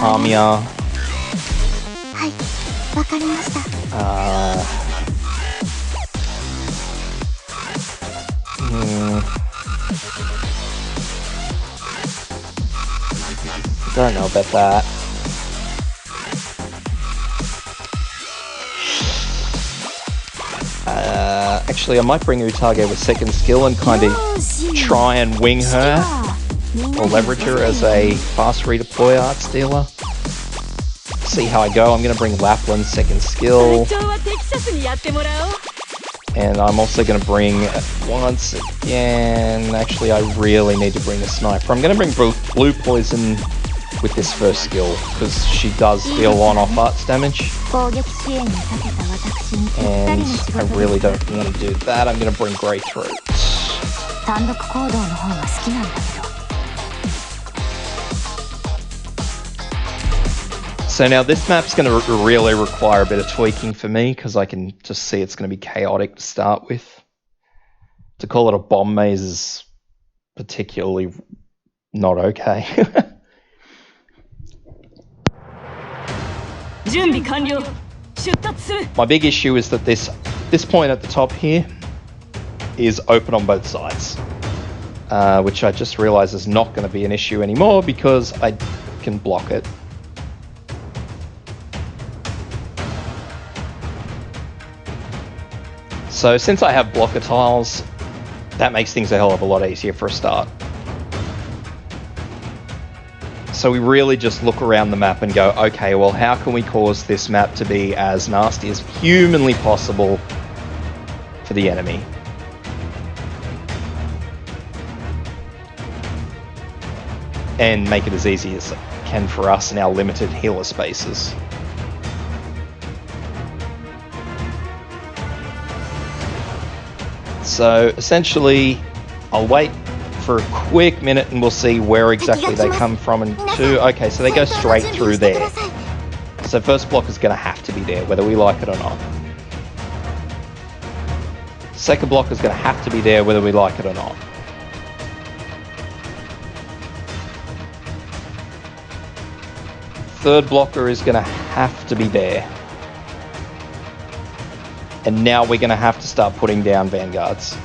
Amia. Don't know about that. Actually, I might bring Utage with second skill and kind of try and wing her or leverage her as a fast redeploy art stealer. See how I go. I'm going to bring Lapland second skill. And I'm also going to bring once again. Actually, I really need to bring the sniper. I'm going to bring blue poison with this first skill because she does deal on-off arts damage. And I really don't want to do that. I'm going to bring Grey Throat. So now this map's going to really require a bit of tweaking for me because I can just see it's going to be chaotic to start with. To call it a bomb maze is particularly not okay. My big issue is that this point at the top here is open on both sides, which I just realized is not going to be an issue anymore because I can block it. So since I have blocker tiles, that makes things a hell of a lot easier for a start. So we really just look around the map and go, okay, well, how can we cause this map to be as nasty as humanly possible for the enemy? And make it as easy as it can for us in our limited healer spaces. So essentially, I'll wait for a quick minute and we'll see where exactly they come from and to. Okay, so they go straight through there. So first block is going to have to be there, whether we like it or not. Second block is going to have to be there, whether we like it or not. Third blocker is going to have to be there. And now we're going to have to start putting down vanguards.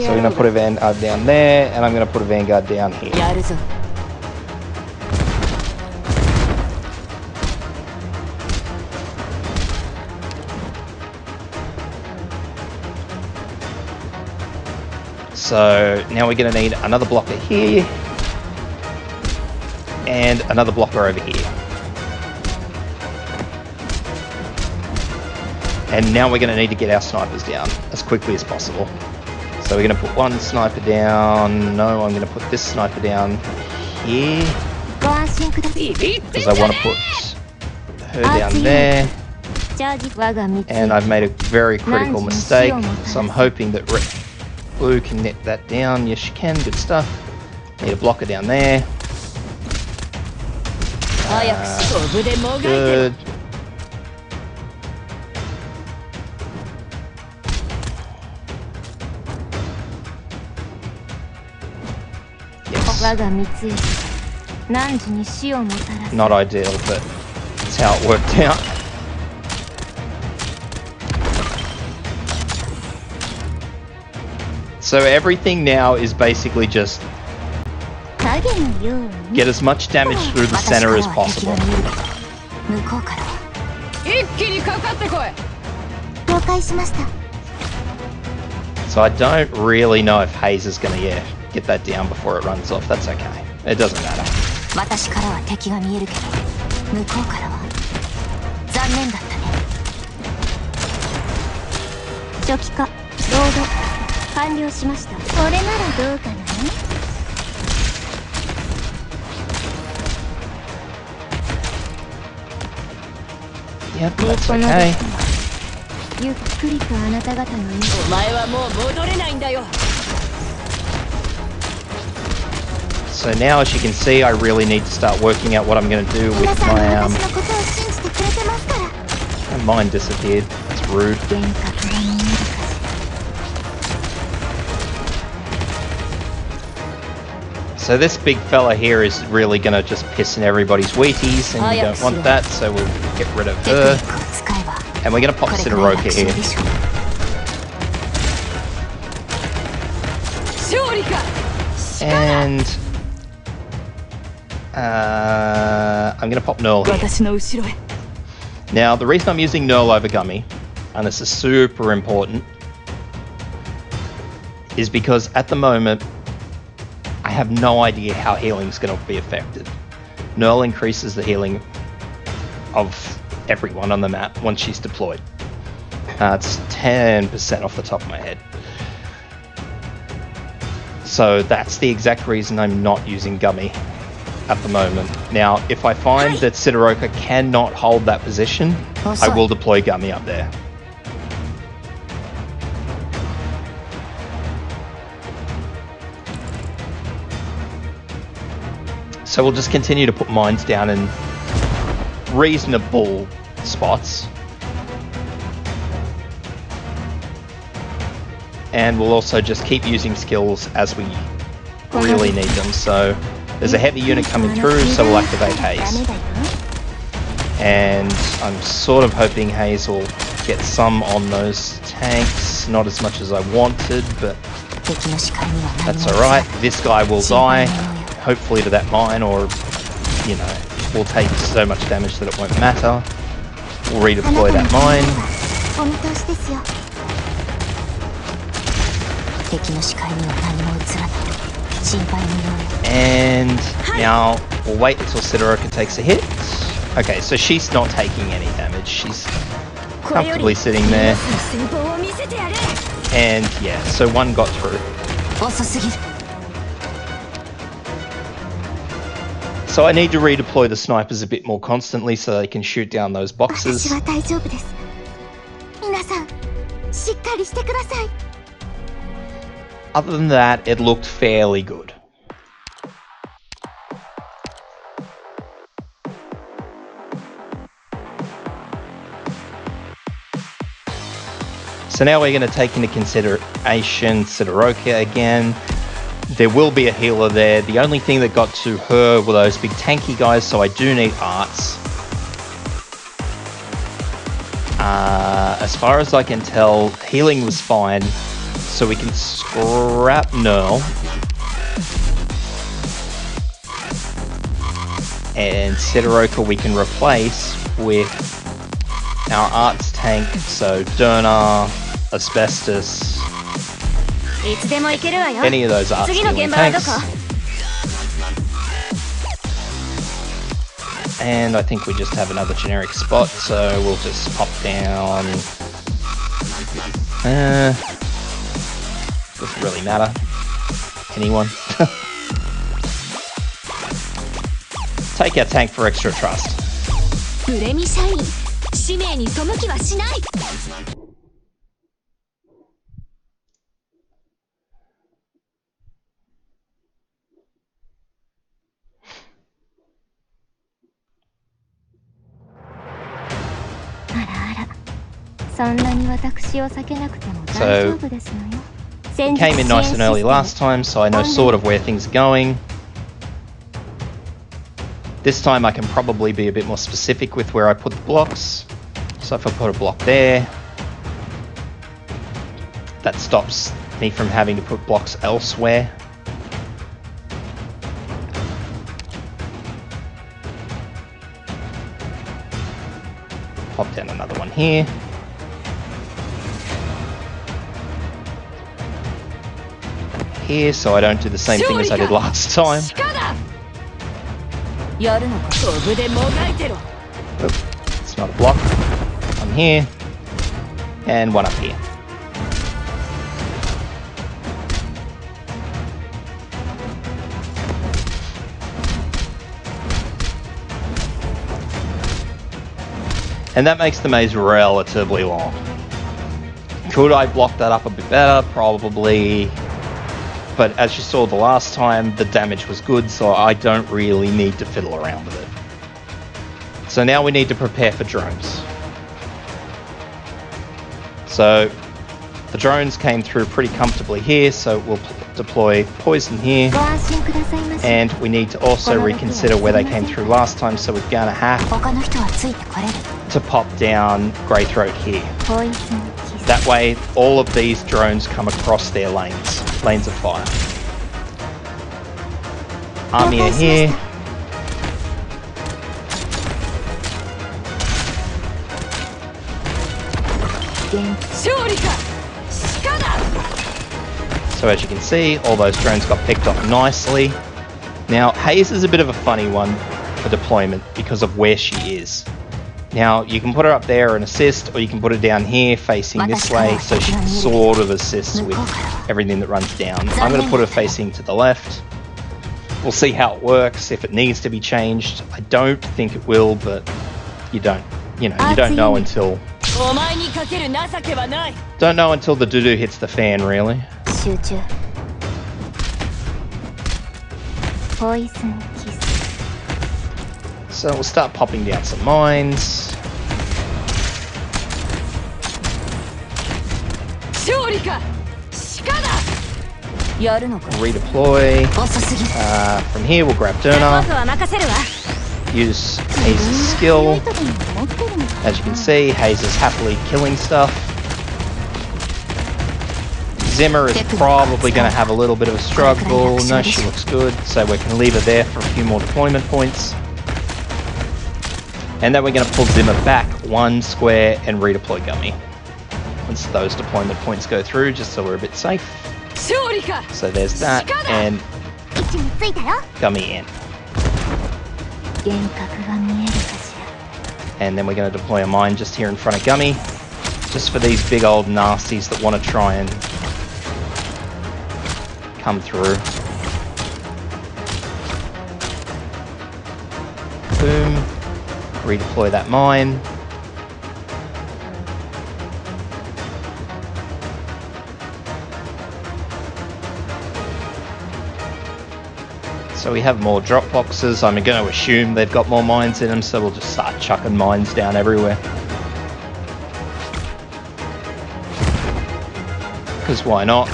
So we're going to put a vanguard down there, and I'm going to put a vanguard down here. So now we're going to need another blocker here, and another blocker over here. And now we're going to need to get our snipers down as quickly as possible. So we're going to put one sniper down. No, I'm going to put this sniper down here. Because I want to put her down there. And I've made a very critical mistake. So I'm hoping that Blue can net that down. Yes, she can. Good stuff. Need a blocker down there. Good. Not ideal, but that's how it worked out. So everything now is basically just get as much damage through the center as possible. So I don't really know if Haze is going to get that down before it runs off. That's okay. It doesn't matter. Yep, that's okay. So now, as you can see, I really need to start working out what I'm going to do with my and mine disappeared. That's rude. So this big fella here is really going to just piss in everybody's Wheaties, and we don't want that, so we'll get rid of her. And we're going to pop Cineroka here. And I'm going to pop Nearl here. Now, the reason I'm using Nearl over Gummy and this is super important, is because at the moment, I have no idea how healing is going to be affected. Nearl increases the healing of everyone on the map once she's deployed. It's 10% off the top of my head. So that's the exact reason I'm not using Gummy at the moment. Now, if I find that Sidoroka cannot hold that position, I will deploy Gummy up there. So we'll just continue to put mines down in reasonable spots. And we'll also just keep using skills as we really need them. So there's a heavy unit coming through, so we'll activate Haze. And I'm sort of hoping Haze will get some on those tanks. Not as much as I wanted, but that's alright. This guy will die, hopefully to that mine, or, you know, we'll take so much damage that it won't matter. We'll redeploy that mine. And now we'll wait until Sidoroka takes a hit. Okay, so she's not taking any damage. She's comfortably sitting there. And yeah, so one got through. So I need to redeploy the snipers a bit more constantly so they can shoot down those boxes. Other than that, it looked fairly good. So now we're going to take into consideration Sidoroka again. There will be a healer there. The only thing that got to her were those big tanky guys, so I do need arts. As far as I can tell, healing was fine, so we can scrap Nearl. And Sidoroka we can replace with our arts tank, so Durnar, Asbestos, any of those arts healing tanks. And I think we just have another generic spot, so we'll just pop down. Doesn't really matter. Anyone? Take our tank for extra trust. So, it came in nice and early last time, so I know sort of where things are going. This time I can probably be a bit more specific with where I put the blocks. So if I put a block there, that stops me from having to put blocks elsewhere. Pop down another one here. Here, so I don't do the same thing as I did last time. Oh, it's not a block. One here, and one up here. And that makes the maze relatively long. Could I block that up a bit better? Probably. But as you saw the last time, the damage was good, so I don't really need to fiddle around with it. So now we need to prepare for drones. So the drones came through pretty comfortably here, so we'll deploy poison here. And we need to also reconsider where they came through last time, so we're gonna have to pop down Greythroat here. That way, all of these drones come across their lanes of fire. Army here. 勝利か鹿だ So as you can see, all those drones got picked up nicely. Now, Hayes is a bit of a funny one for deployment because of where she is. Now, you can put her up there and assist, or you can put her down here facing this way, so she sort of assists with everything that runs down. I'm going to put her facing to the left. We'll see how it works, if it needs to be changed. I don't think it will, but you don't know until... Don't know until the doo-doo hits the fan, really. 集中ポイズンキス So we'll start popping down some mines. 勝利か鹿だやるのか Redeploy. 遅すぎる From here we'll grab あ Durna. とは任せるわ Use Hayes' skill. As you can see, Hayes is happily killing stuff. Zimmer is probably going to have a little bit of a struggle. No, she looks good, so we can leave her there for a few more deployment points. And then we're going to pull Zimmer back one square and redeploy Gummy. Once those deployment points go through, just so we're a bit safe. So there's that, and Gummy in. And then we're going to deploy a mine just here in front of Gummy, just for these big old nasties that want to try and come through. Boom. Redeploy that mine. So we have more drop boxes. I'm going to assume they've got more mines in them, so we'll just start chucking mines down everywhere. Because why not?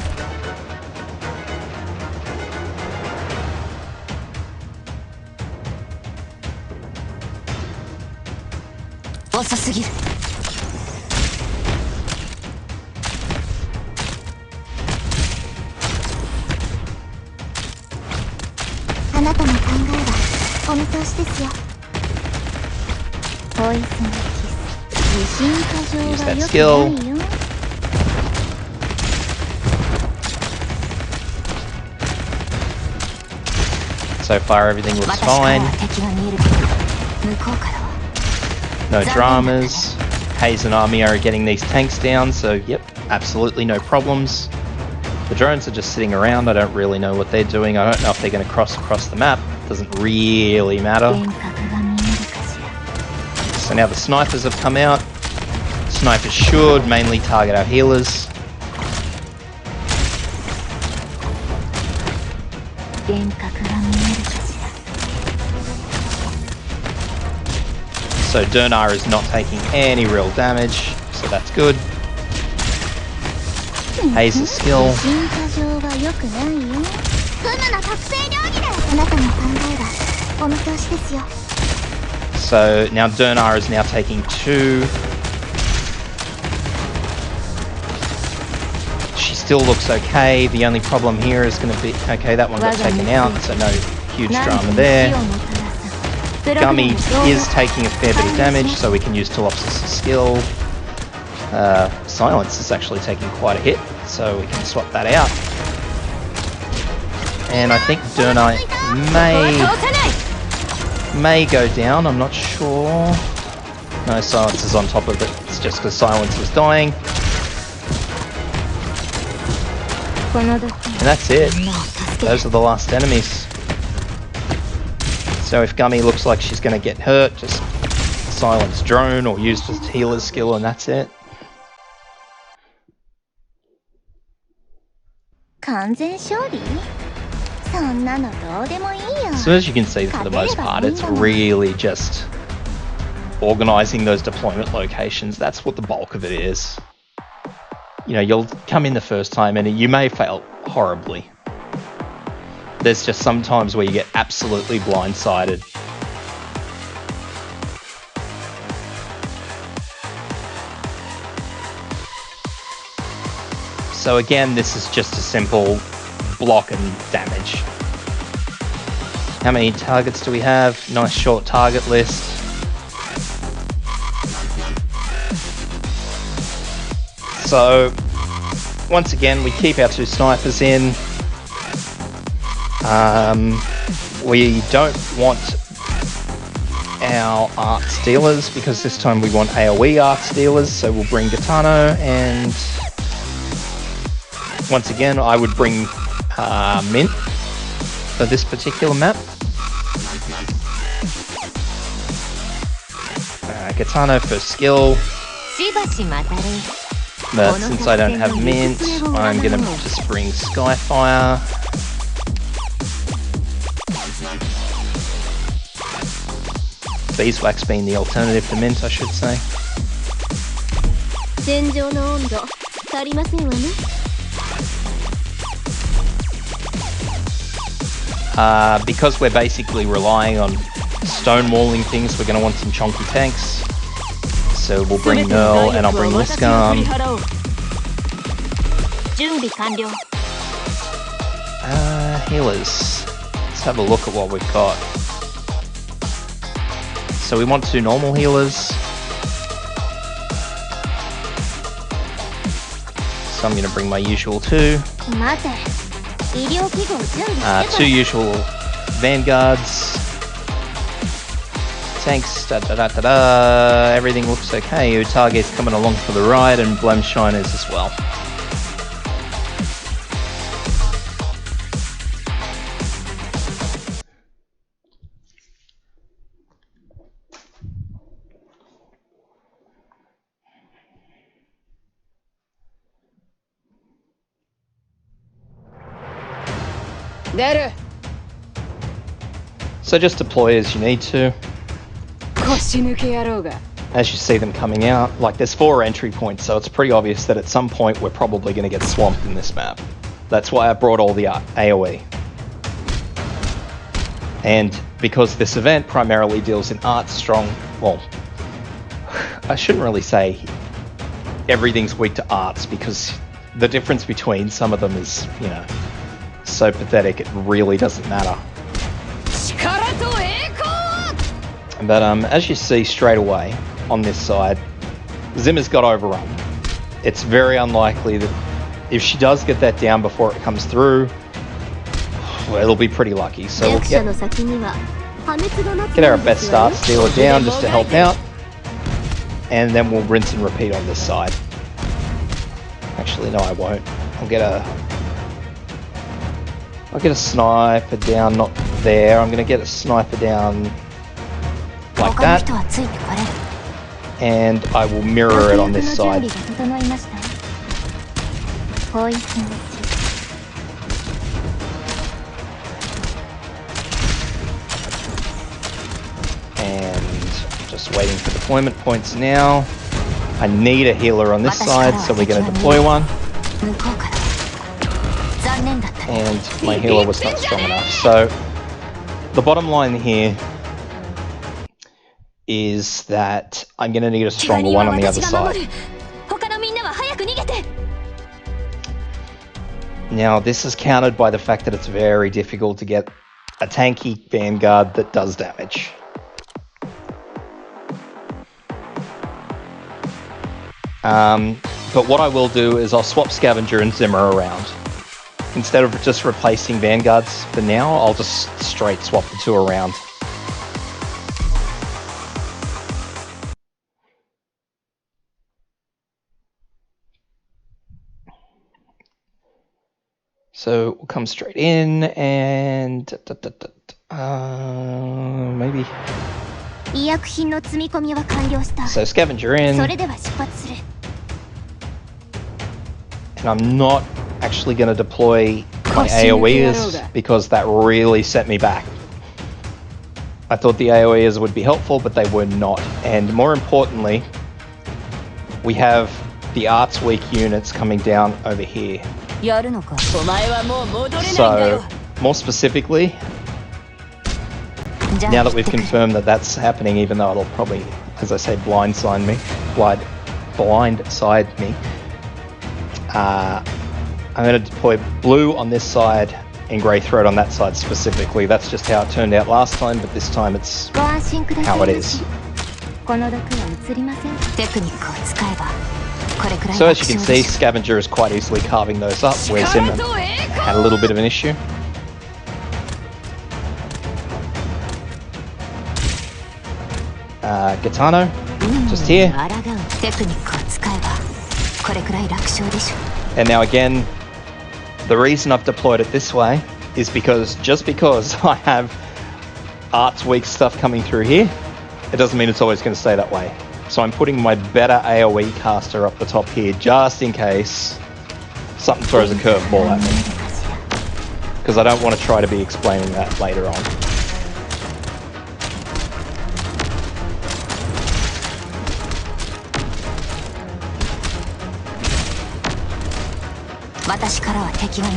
Use that skill. So far everything looks fine. No dramas. Hayes and Army are getting these tanks down, so yep, absolutely no problems. The drones are just sitting around. I don't really know what they're doing. I don't know if they're going to cross across the map. Doesn't really matter. So now the snipers have come out. Snipers should mainly target our healers. So Durnar is not taking any real damage, so that's good. Hayes' skill. So now Durnar is now taking 2. She still looks okay. The only problem here is going to be... Okay, that one got taken out, so no huge drama there. Gummy is taking a fair bit of damage, so we can use Telopsis' skill. Silence is actually taking quite a hit, so we can swap that out. And I think Durnar may go down, I'm not sure. No, Silence is on top of it, it's just because Silence was dying. And that's it. Those are the last enemies. So if Gummy looks like she's going to get hurt, just silence drone or use the healer's skill and that's it. So as you can see, for the most part, it's really just organising those deployment locations. That's what the bulk of it is. You know, you'll come in the first time and you may fail horribly. There's just some times where you get absolutely blindsided. So again, this is just a simple block and damage. How many targets do we have? Nice short target list. So, once again, we keep our 2 snipers in. We don't want our art stealers because this time we want AoE art stealers, so we'll bring Gitano, and once again I would bring Mint for this particular map. Gitano for skill, but since I don't have Mint, I'm gonna just bring Skyfire. Beeswax being the alternative to Mint, I should say. Because we're basically relying on stonewalling things, we're going to want some chunky tanks. So we'll bring Nearl and I'll bring Liskarm. Healers. Let's have a look at what we've got. So we want 2 normal healers. So I'm going to bring my usual 2. 2 usual vanguards. Tanks, everything looks okay. Utage's coming along for the ride, and Blemshine is as well. So just deploy as you need to. As you see them coming out, like there's 4 entry points, so it's pretty obvious that at some point we're probably going to get swamped in this map. That's why I brought all the AoE. And because this event primarily deals in art strong, well, I shouldn't really say everything's weak to arts, because the difference between some of them is, you know, so pathetic it really doesn't matter. But as you see straight away on this side, Zimmer's got overrun. It's very unlikely that if she does get that down before it comes through, well, it'll be pretty lucky. So we'll get our best start, steal it down just to help out, and then we'll rinse and repeat on this side. Actually, no, I won't. I'll get a sniper down, not there. I'm gonna get a sniper down like that, and I will mirror it on this side. And just waiting for deployment points now. I need a healer on this side, so we're going to deploy one. And my healer was not strong enough. So the bottom line here is that I'm going to need a stronger one on the other side. Now this is countered by the fact that it's very difficult to get a tanky vanguard that does damage. But what I will do is I'll swap Scavenger and Zimmer around. Instead of just replacing vanguards for now, I'll just straight swap the 2 around. So we'll come straight in and maybe. So Scavenger in. And I'm not actually going to deploy my AoEs because that really set me back. I thought the AoEs would be helpful, but they were not. And more importantly, we have the arts weak units coming down over here. So, more specifically, now that we've confirmed that that's happening, even though it'll probably, as I say, blindside me, I'm going to deploy blue on this side and grey throat on that side specifically. That's just how it turned out last time, but this time it's how it is. So as you can see, Scavenger is quite easily carving those up, whereas Zim had a little bit of an issue. Gitano, just here. And now again, the reason I've deployed it this way is because just because I have Art's weak stuff coming through here, it doesn't mean it's always going to stay that way. So I'm putting my better AoE caster up the top here just in case something throws a curveball at me. Because I don't want to try to be explaining that later on.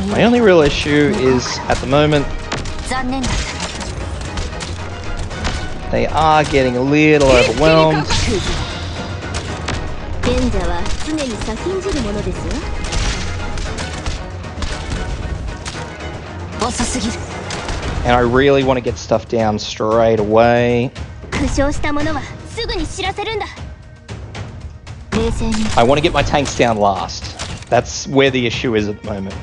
My only real issue is, at the moment, they are getting a little overwhelmed. And I really want to get stuff down straight away. I want to get my tanks down last. That's where the issue is at the moment.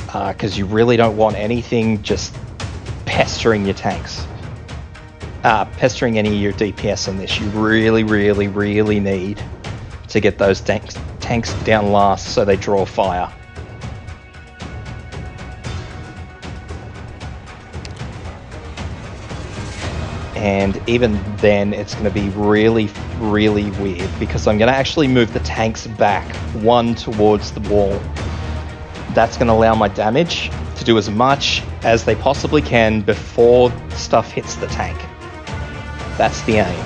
Because you really don't want anything just pestering your tanks. Pestering any of your DPS on this. You really, really, really need to get those tanks down last so they draw fire. And even then, it's going to be really, really weird because I'm going to actually move the tanks back one towards the wall. That's going to allow my damage to do as much as they possibly can before stuff hits the tank. That's the aim.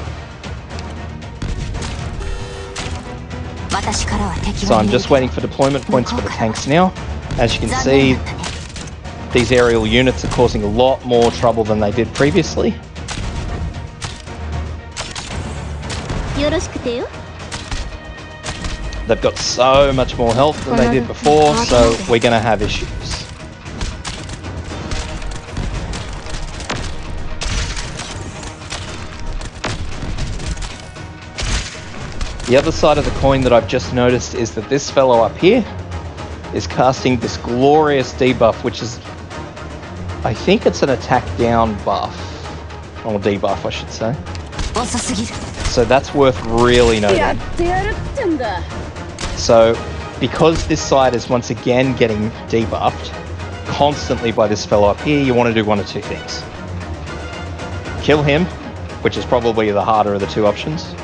So I'm just waiting for deployment points for the tanks now. As you can see, these aerial units are causing a lot more trouble than they did previously. They've got so much more health than they did before, so we're going to have issues. The other side of the coin that I've just noticed is that this fellow up here is casting this glorious debuff, which is, I think it's an attack down buff, or debuff I should say. So that's worth really noting. So because this side is once again getting debuffed constantly by this fellow up here, you want to do one of two things. Kill him, which is probably the harder of the two options.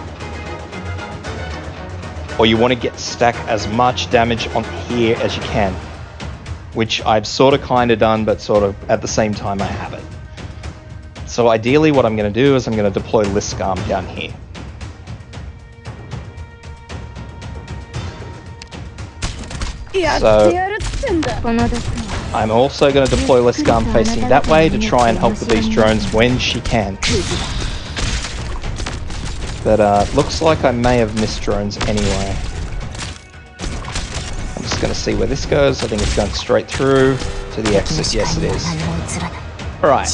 Or you want to stack as much damage on here as you can. Which I've sort of kind of done, but sort of at the same time I haven't. So ideally what I'm going to do is I'm going to deploy Liskarm down here. So I'm also going to deploy Liskarm facing that way to try and help with these drones when she can. But looks like I may have missed drones anyway. I'm just going to see where this goes. I think it's going straight through to the exit. Yes, it is. Alright.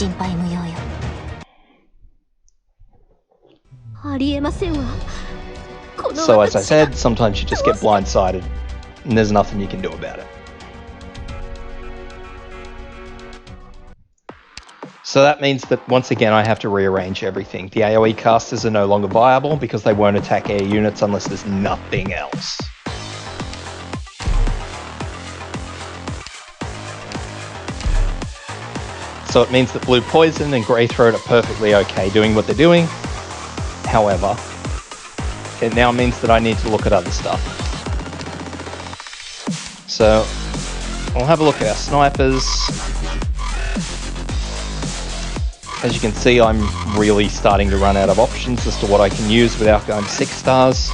So as I said, sometimes you just get blindsided, and there's nothing you can do about it. So that means that once again I have to rearrange everything. The AoE casters are no longer viable because they won't attack air units unless there's nothing else. So it means that Blue Poison and Grey Throat are perfectly okay doing what they're doing. However, it now means that I need to look at other stuff. So I'll have a look at our snipers. As you can see, I'm really starting to run out of options as to what I can use without going 6 stars.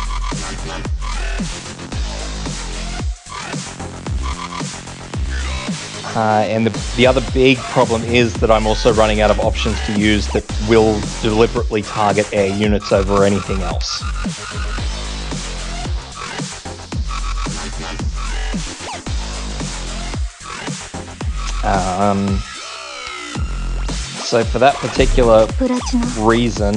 And the other big problem is that I'm also running out of options to use that will deliberately target air units over anything else. So for that particular reason,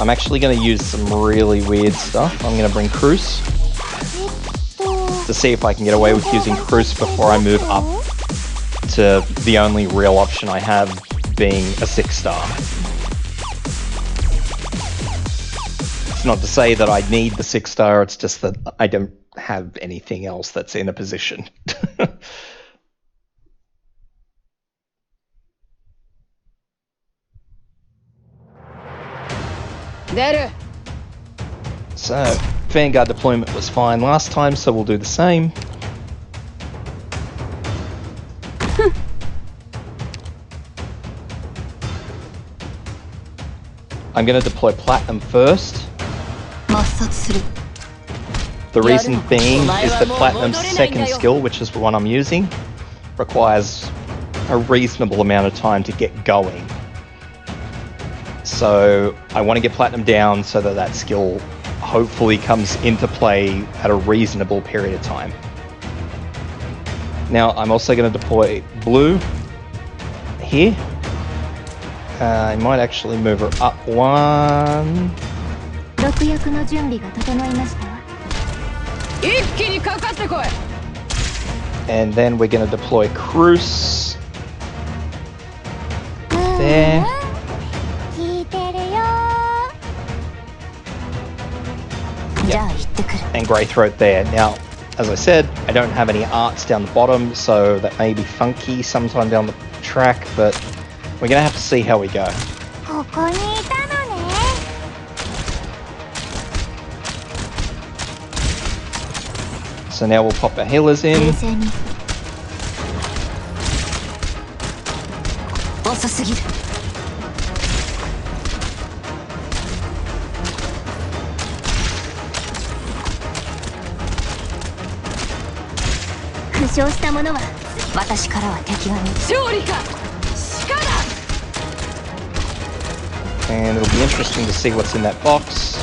I'm actually going to use some really weird stuff. I'm going to bring Cruz to see if I can get away with using Cruz before I move up to the only real option I have being a 6-star. It's not to say that I need the 6-star, it's just that I don't have anything else that's in a position. So, Vanguard deployment was fine last time, so we'll do the same. I'm going to deploy Platinum first. The reason being is that Platinum's second skill, which is the one I'm using, requires a reasonable amount of time to get going. So I want to get Platinum down so that that skill hopefully comes into play at a reasonable period of time. Now I'm also going to deploy Blue here. I might actually move her up one. And then we're going to deploy Cruz there. Yep. And Greythroat there. Now, as I said, I don't have any arts down the bottom, so that may be funky sometime down the track, but we're going to have to see how we go. So now we'll pop our healers in. And it'll be interesting to see what's in that box.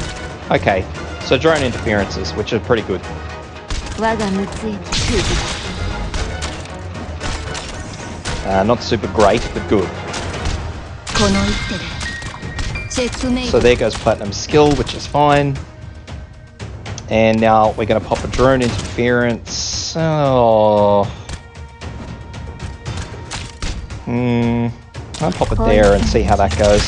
Okay, so drone interferences, which are pretty good. Not super great, but good. So there goes Platinum's skill, which is fine. And now we're going to pop a drone interference. Oh. I'll pop it there and see how that goes.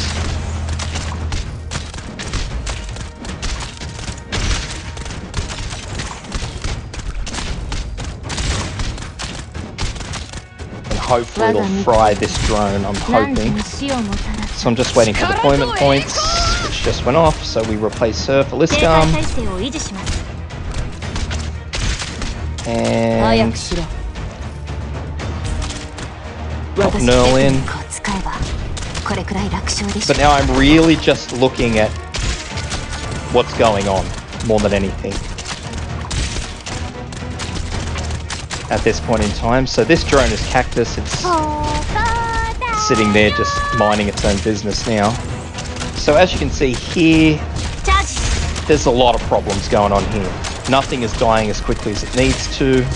And hopefully it'll fry this drone, I'm hoping. So I'm just waiting for deployment points, which just went off, so we replace her for Liscam. And pop Nearl in. But now I'm really just looking at what's going on more than anything at this point in time. So this drone is Cactus. It's sitting there just minding its own business now. So as you can see here, there's a lot of problems going on here. Nothing is dying as quickly as it needs to.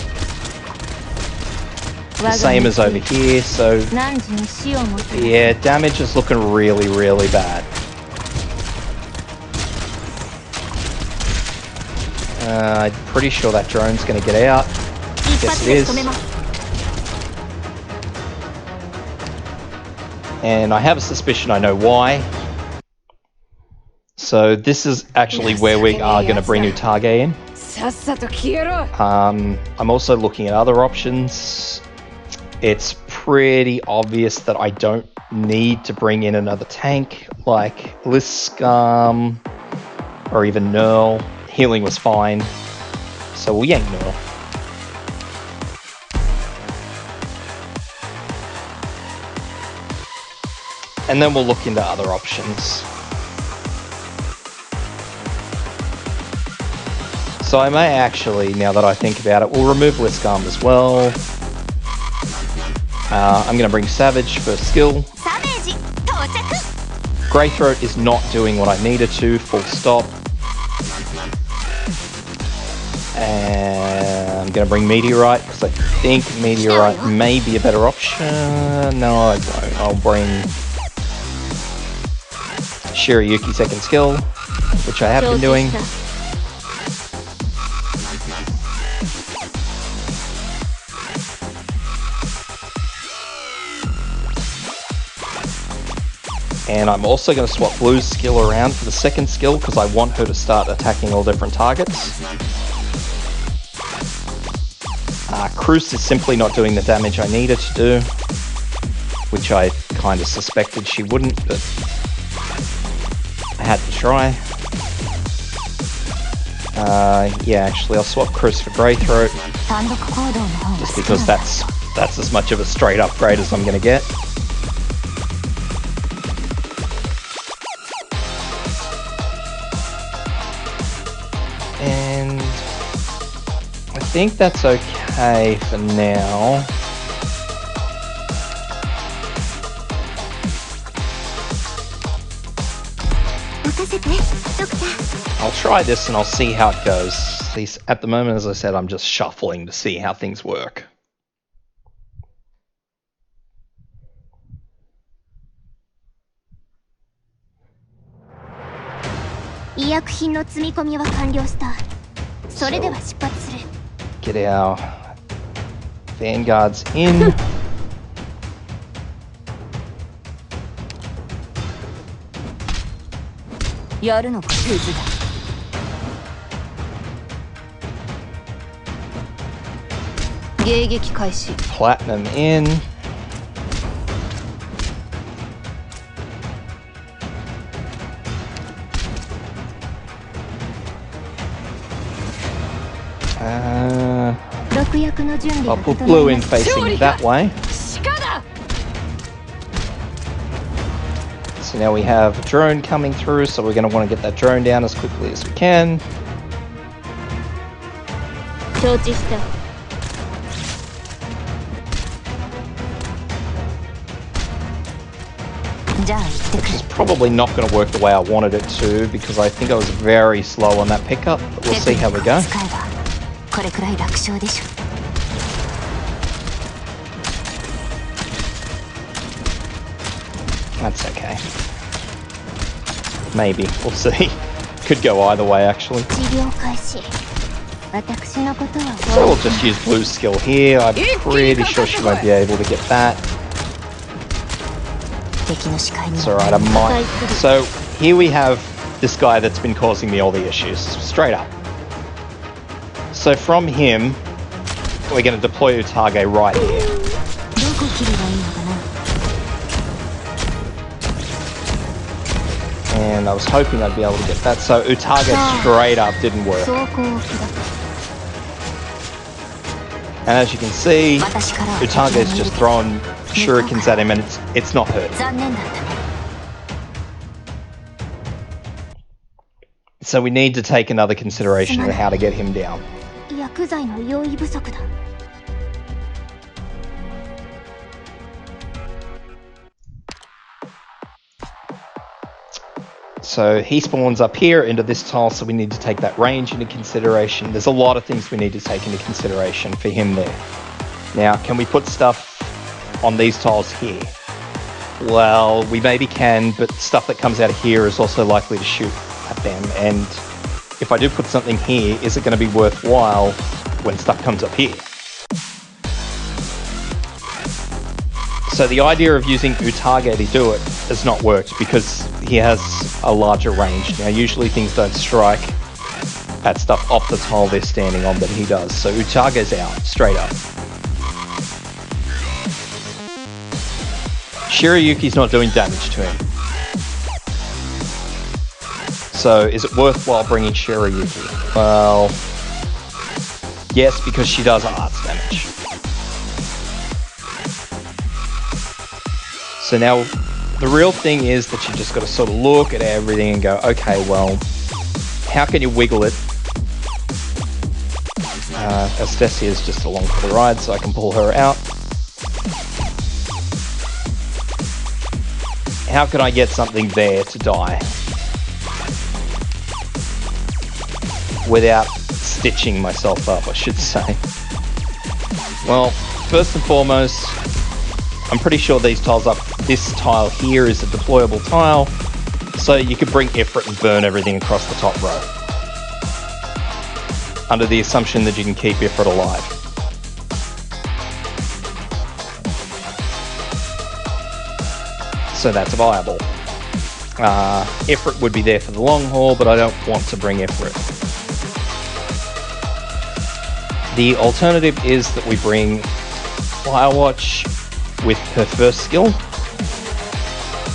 The same as over here, so yeah, damage is looking really, really bad. I'm pretty sure that drone's going to get out. Yes, it is. And I have a suspicion I know why. So this is actually where we are going to bring Utage in. I'm also looking at other options. It's pretty obvious that I don't need to bring in another tank like Liscam or even Nearl. Healing was fine, so we'll yank Nearl. And then we'll look into other options. So I may actually, now that I think about it, we'll remove Liscam as well. I'm going to bring Savage for skill. Greythroat is not doing what I needed to, full stop. And I'm going to bring Meteorite because I think Meteorite may be a better option. No, I won't. I'll bring Shirayuki second skill, which I have been doing. And I'm also going to swap Blue's skill around for the second skill because I want her to start attacking all different targets. Cruz is simply not doing the damage I need her to do, which I kind of suspected she wouldn't, but I had to try. Yeah, actually I'll swap Cruz for Greythroat, just because that's as much of a straight upgrade as I'm going to get. And I think that's okay for now. I'll try this and I'll see how it goes. At the moment, as I said, I'm just shuffling to see how things work. So, get our vanguards in. Platinum in. I'll put Blue in facing that way. So now we have a drone coming through, so we're going to want to get that drone down as quickly as we can. Which is probably not going to work the way I wanted it to, because I think I was very slow on that pickup, but we'll see how we go. That's okay. Maybe. We'll see. Could go either way, actually. So we'll just use Blue's skill here. I'm pretty sure she won't be able to get that. It's alright, I might. So here we have this guy that's been causing me all the issues. Straight up. So from him, we're going to deploy Utage right here. And I was hoping I'd be able to get that. So Utage straight up didn't work. And as you can see, Utage's just throwing shurikens at him and it's not hurt. So we need to take another consideration of how to get him down. So he spawns up here into this tile, so we need to take that range into consideration. There's a lot of things we need to take into consideration for him there. Now, can we put stuff on these tiles here? Well, we maybe can, but stuff that comes out of here is also likely to shoot at them. And if I do put something here, is it going to be worthwhile when stuff comes up here? So the idea of using Utage to do it has not worked because he has a larger range. Now usually things don't strike at stuff off the tile they're standing on, but he does. So Utage's out, straight up. Shirayuki's not doing damage to him. So is it worthwhile bringing Shirayuki? Well, yes, because she does arts damage. So now, the real thing is that you just got to sort of look at everything and go, okay, well, how can you wiggle it? Estacia is just along for the ride, so I can pull her out. How can I get something there to die without stitching myself up, I should say? Well, first and foremost, I'm pretty sure these tiles up. This tile here is a deployable tile. So you could bring Ifrit and burn everything across the top row. Under the assumption that you can keep Ifrit alive. So that's viable. Ifrit would be there for the long haul, but I don't want to bring Ifrit. The alternative is that we bring Firewatch with her first skill.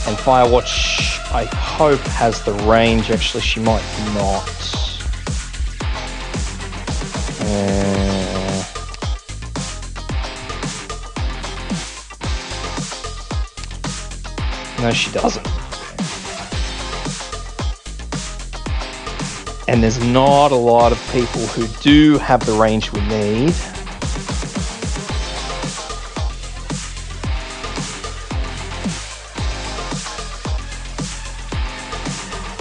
And Firewatch, I hope, has the range. Actually, she might not. No, she doesn't. And there's not a lot of people who do have the range we need.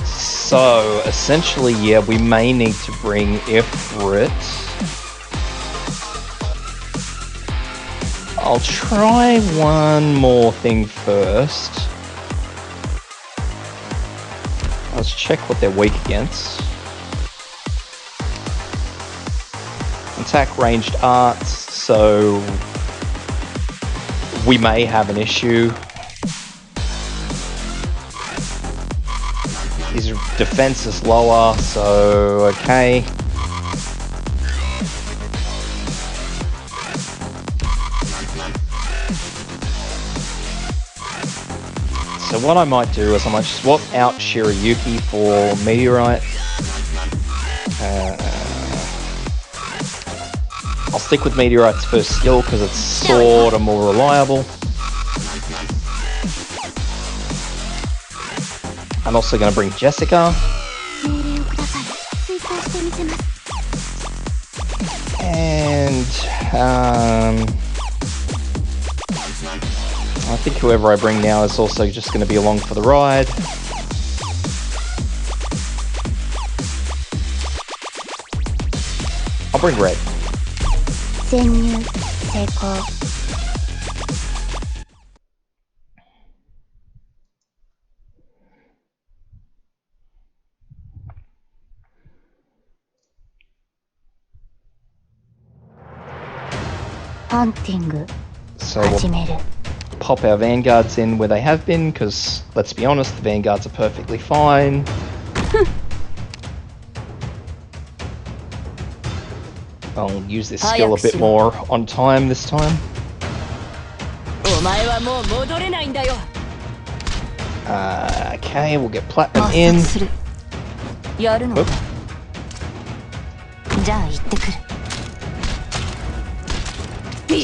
So, essentially, yeah, we may need to bring Ifrit. I'll try one more thing first. Let's check what they're weak against. Attack ranged arts, so we may have an issue. His defense is lower, so okay. So what I might do is I might swap out Shirayuki for Meteorite. I'll stick with Meteorite's first skill because it's sort of more reliable. I'm also going to bring Jessica. And I think whoever I bring now is also just going to be along for the ride. I'll bring Red. So we'll pop our Vanguards in where they have been, because let's be honest, the Vanguards are perfectly fine. I'll use this skill a bit more on time this time. Okay, we'll get Platinum in. Oop.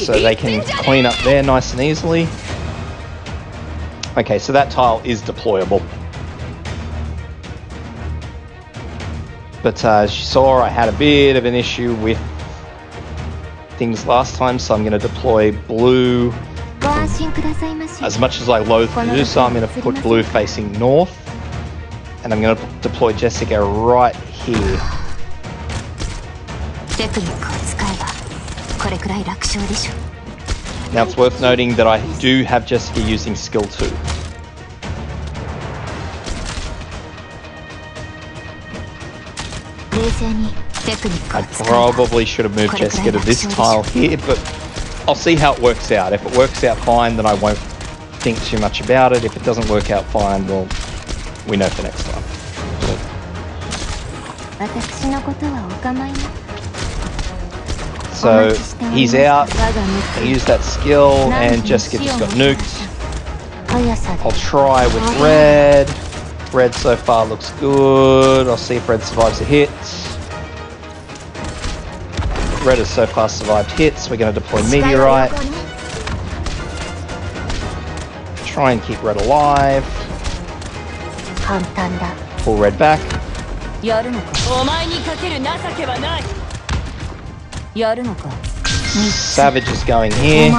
So they can clean up there nice and easily. Okay, so that tile is deployable. But as you saw, I had a bit of an issue with things last time, so I'm going to deploy blue. As much as I loathe to do so, I'm going to put blue facing north. And I'm going to deploy Jessica right here. Now it's worth noting that I do have Jessica using skill 2. I probably should have moved Jessica to this tile here, but I'll see how it works out. If it works out fine, then I won't think too much about it. If it doesn't work out fine, well, we know for next time. So he's out, I used that skill, and Jessica just got nuked. I'll try with Red. Red so far looks good. I'll see if Red survives a hit. Red has so far survived hits. We're going to deploy Meteorite. Try and keep Red alive. Pull Red back. Savage is going here.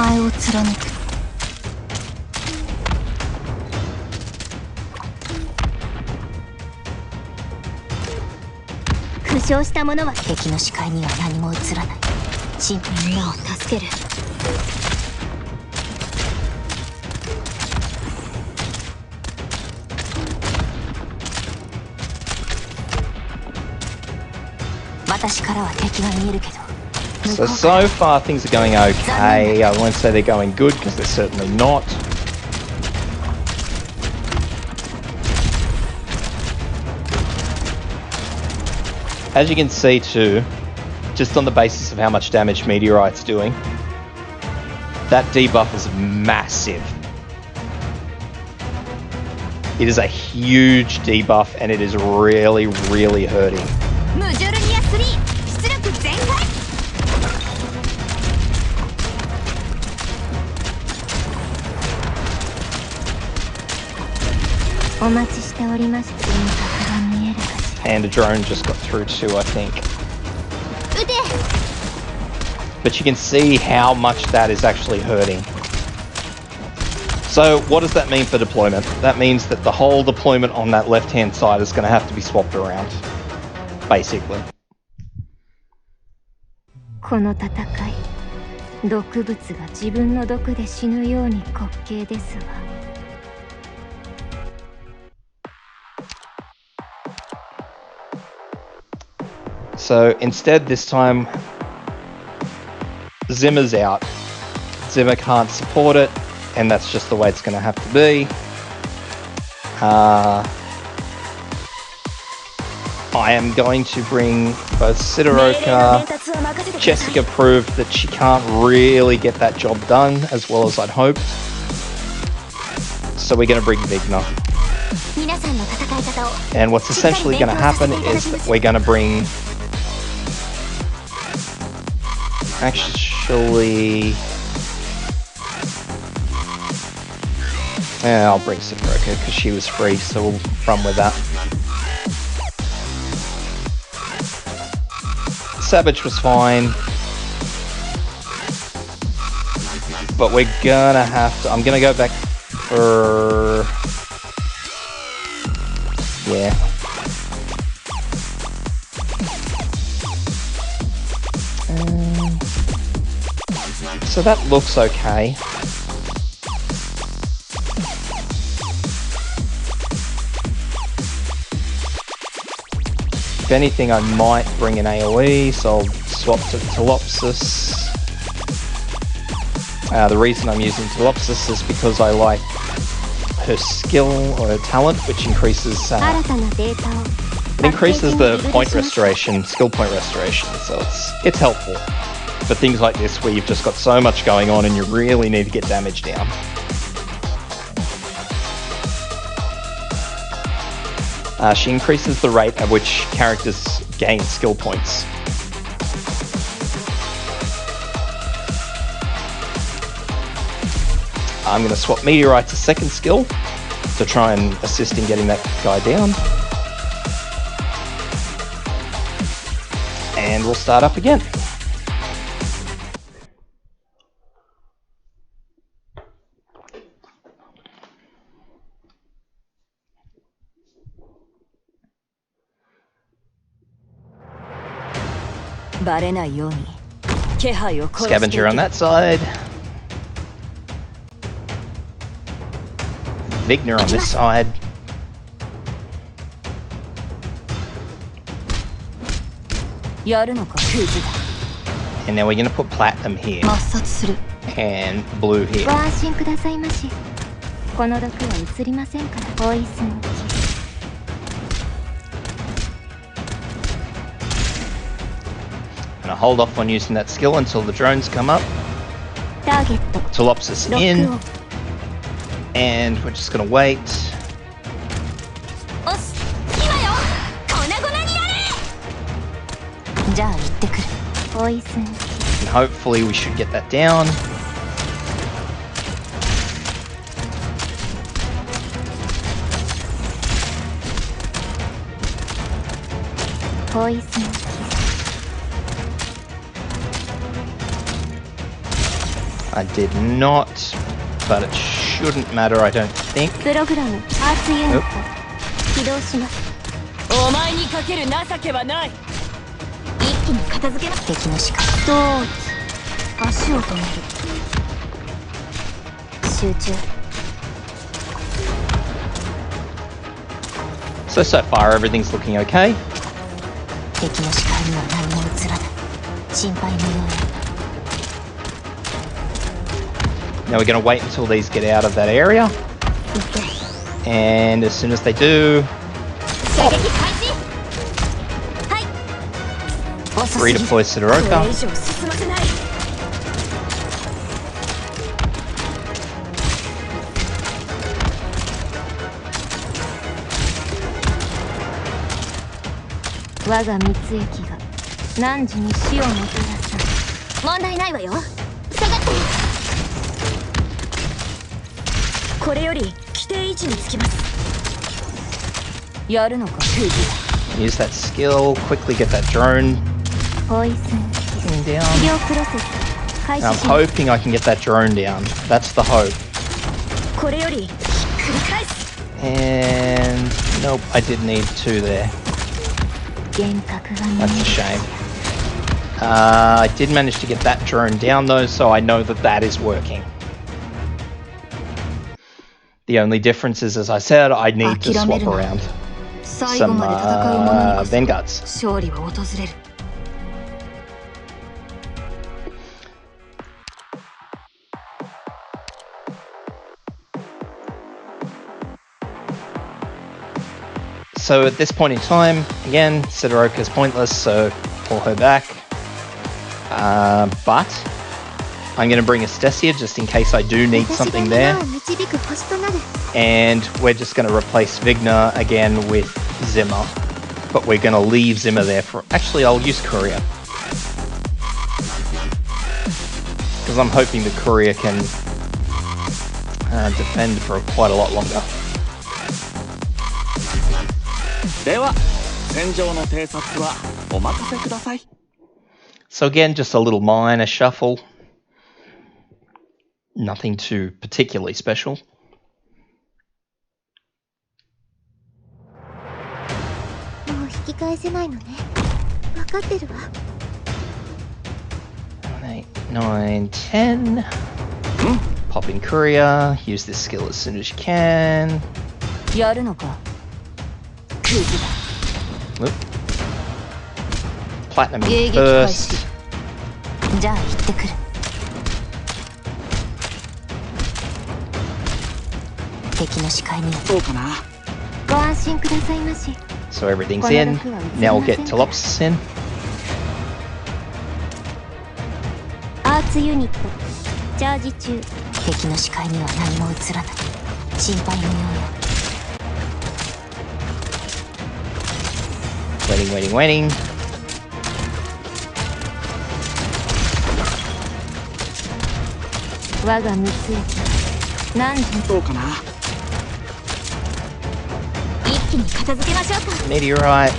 So far things are going okay. I won't say they're going good because they're certainly not. As you can see too, just on the basis of how much damage Meteorite's doing, that debuff is massive. It is a huge debuff and it is really, really hurting. And a drone just got through too, I think. But you can see how much that is actually hurting. So what does that mean for deployment? That means that the whole deployment on that left-hand side is going to have to be swapped around, basically. So instead this time, Zimmer's out. Zimmer can't support it, and that's just the way it's going to have to be. I am going to bring both Sidoroka. Jessica proved that she can't really get that job done as well as I'd hoped. So we're going to bring Vigna. And what's essentially going to happen is that we're going to bring... Actually... Yeah, I'll bring Sidoroka because she was free, so we'll run with that. Savage was fine. But we're gonna have to... I'm gonna go back for... Yeah. So that looks okay. If anything, I might bring an AoE, so I'll swap to Telopsis. The reason I'm using Telopsis is because I like her skill or her talent, which increases it increases the point restoration, skill point restoration, so it's helpful for things like this where you've just got so much going on and you really need to get damage down. She increases the rate at which characters gain skill points. I'm going to swap Meteorite to second skill to try and assist in getting that guy down. And we'll start up again. Scavenger on that side. Vigna on this side. And now we're going to put Platinum here. And Blue here. Gonna hold off on using that skill until the drones come up. Telopsis in. And we're just gonna wait. And hopefully we should get that down. I did not, but it shouldn't matter, I don't think. Nope. So far everything's looking okay. 敵の視界には何も映らない。心配無用よ。 Now we're going to wait until these get out of that area. And as soon as they do, redeploy Sidoroka. Use that skill, quickly get that drone down. And I'm hoping I can get that drone down. That's the hope. And nope, I did need 2 there. That's a shame. I did manage to get that drone down though, so I know that that is working. The only difference is, as I said, I need to swap around some Vanguards. So at this point in time, again, Sidoroka is pointless, so pull her back. But I'm going to bring Estesia just in case I do need something there. And we're just going to replace Vigna again with Zimmer. But we're going to leave Zimmer there for... Actually, I'll use Courier. Because I'm hoping the Courier can defend for quite a lot longer. So again, just a little minor shuffle. Nothing too particularly special. Eight, 9, 10. Pop in Courier. Use this skill as soon as you can. Whoop. Platinum in first. So everything's in. Now we'll get Telopsis in. Waiting. Meteorite.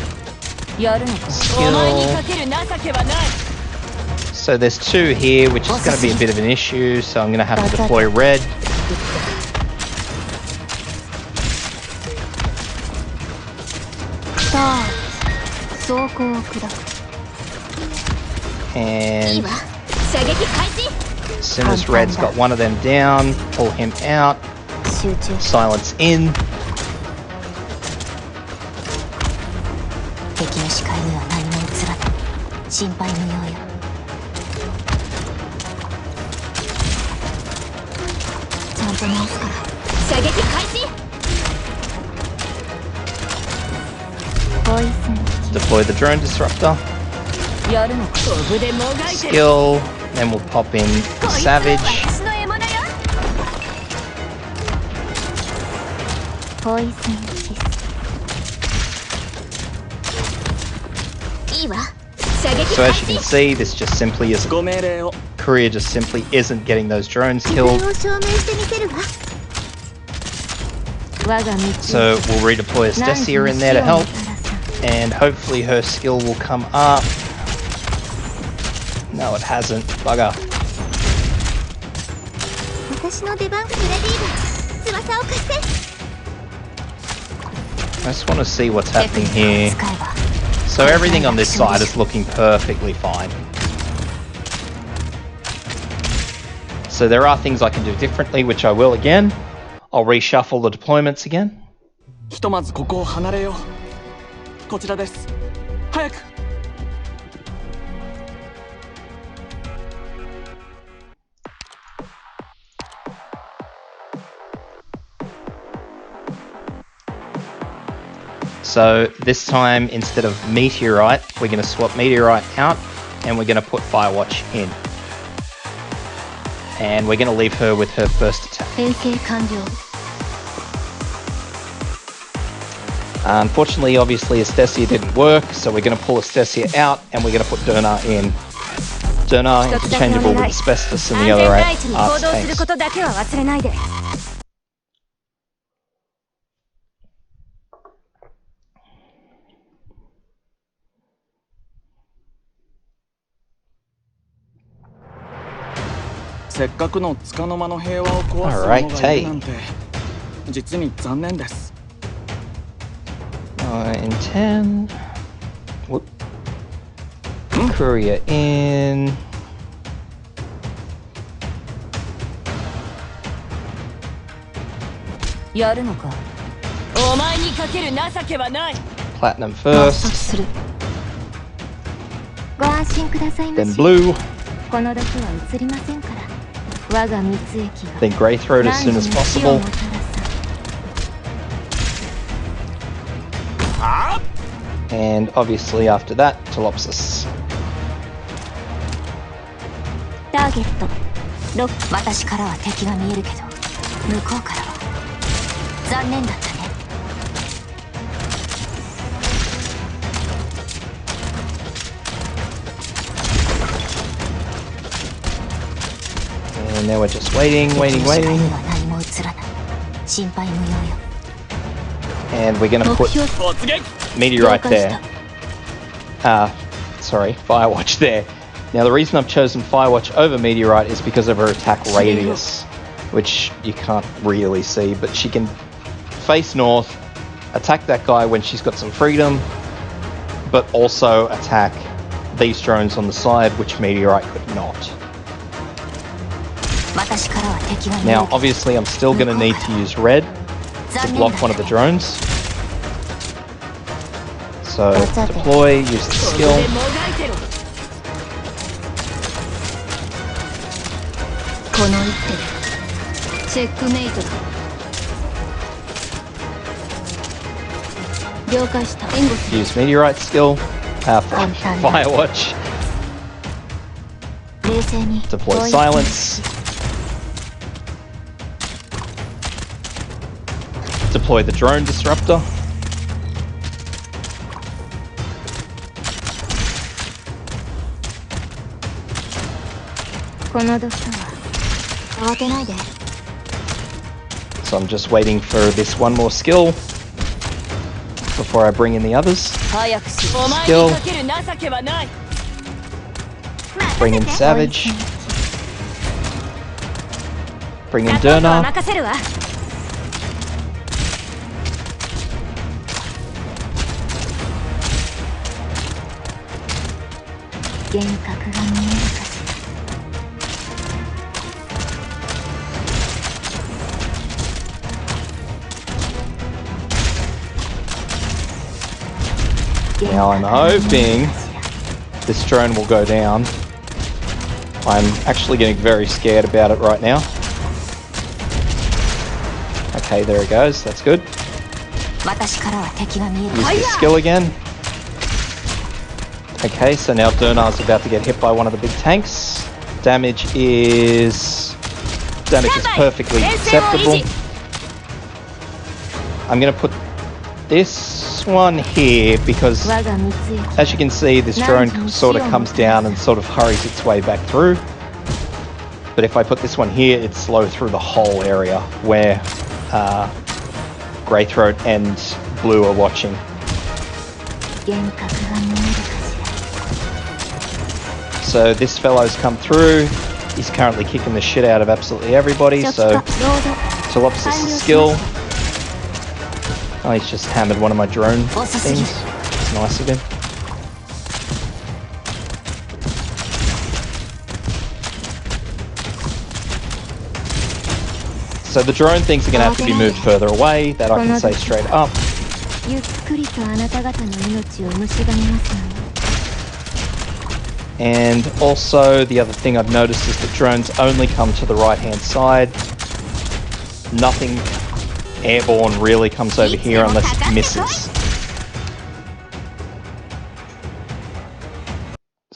Skill. So there's 2 here, which is going to be a bit of an issue, so I'm going to have to deploy red. And as soon as red's got one of them down, pull him out. Silence in. Deploy the drone disruptor. Skill. Then we'll pop in Savage. So as you can see, this just simply isn't. Courier just simply isn't getting those drones killed. So we'll redeploy Estesia in there to help. And hopefully her skill will come up. No, it hasn't. Bugger. I just want to see what's happening here. So everything on this side is looking perfectly fine. So there are things I can do differently, which I will again. I'll reshuffle the deployments again. So this time, instead of Meteorite, we're going to swap Meteorite out and we're going to put Firewatch in. And we're going to leave her with her first attack. 編成完了。 Unfortunately, obviously, Estesia didn't work, so we're going to pull Estesia out and we're going to put Durnar in. Durnar interchangeable with Asbestos and the 安 other 全第一に arts 行動する tanks. ことだけは忘れないで。 せっかくの束の間の平和を壊す者がいるなんて実に残念です。 9, 10. Whoop. Courier in. やるのか。お前にかける情けはない。 Platinum 抹殺 first, する。ご安心くださいま then し。 blue, この毒は移りませんから。我が蜜液が then grey throat as soon as 何に死を possible. もたらさ。 And obviously after that, Telopsis. ターゲットロック。私からは敵が見えるけど向こうからは残念だったね。 And now we're just waiting. 敵の視界には何も映らない。心配無用よ。 And we're gonna 目 put 標 突撃 Meteorite 了解した there. Sorry, Firewatch there. Now the reason I've chosen Firewatch over Meteorite is because of her attack radius, which you can't really see, but she can face north, attack that guy when she's got some freedom, but also attack these drones on the side, which Meteorite could not. 私からは敵が見える Now けど obviously I'm still going to need to use red to 残念 block だ one った of the ね。 drones. So That's okay. deploy, use the で skill. もがいてろ。この一手でチェックメイトだ。了解した。援護する。 Use Meteorite skill. Firewatch. 冷静に Deploy silence. Deploy the drone disruptor. この毒は慌てないで。 So I'm just waiting for this one more skill before I bring in the others. 早くし。お前 Skill. にかける情けはない。 Bring in Savage. Bring in サポートは Durnar. 任せるわ。幻覚が見えるかし Now I'm hoping this drone will go down. I'm actually getting very scared about it right now. Okay, there it goes. That's good. 私からは敵が見える Use the skill again. Okay, so now Durnar's about to get hit by one of the big tanks. Damage is perfectly acceptable. I'm gonna put this one here because 我が蜜液 as you can see, this drone sort of comes down and sort of hurries its way back through. But if I put this one here, it's slow through the whole area where Greythroat and Blue are watching. 幻覚が見えるかし So this fellow's come through. He's currently kicking the shit out of absolutely everybody. ら So ロード Telopsis' skill. Oh, he's just hammered one of my drone Also things. It's nice of him. So the drone things are going to have to be moved further away. That I can say straight up. ゆっくりとあなた方の命を蝕みますのよ And also, the other thing I've noticed is that drones only come to the right-hand side. Nothing airborne really comes over here unless it misses.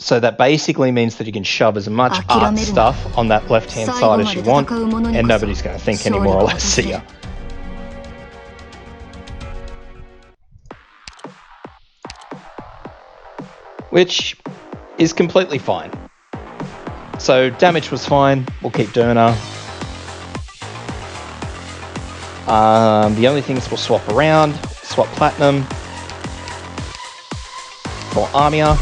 So that basically means that you can shove as much art stuff on that left-hand side as you want, and nobody's going to think any more or less. See ya. Which is completely fine. So damage was fine. We'll keep doing her. The only things we'll swap around, swap platinum for Armia.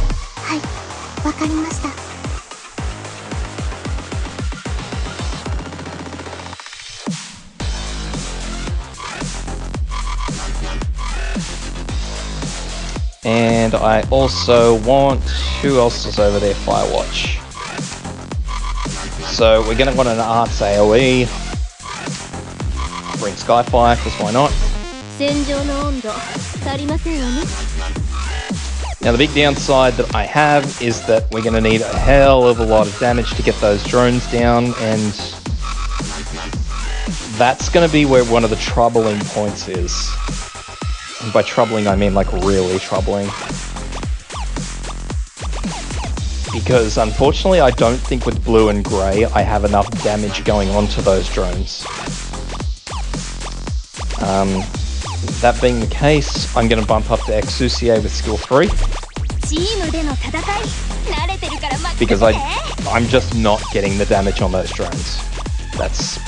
And I also want, who else is over there? Firewatch. So we're going to want an Arts AoE. Bring Skyfire, because why not? Now the big downside that I have is that we're going to need a hell of a lot of damage to get those drones down, and that's going to be where one of the troubling points is. And by troubling, I mean like really troubling. Because unfortunately, I don't think with blue and grey I have enough damage going on to those drones. That being the case, I'm going to bump up to Exusier with skill 3. Because I'm just not getting the damage on those drones. That's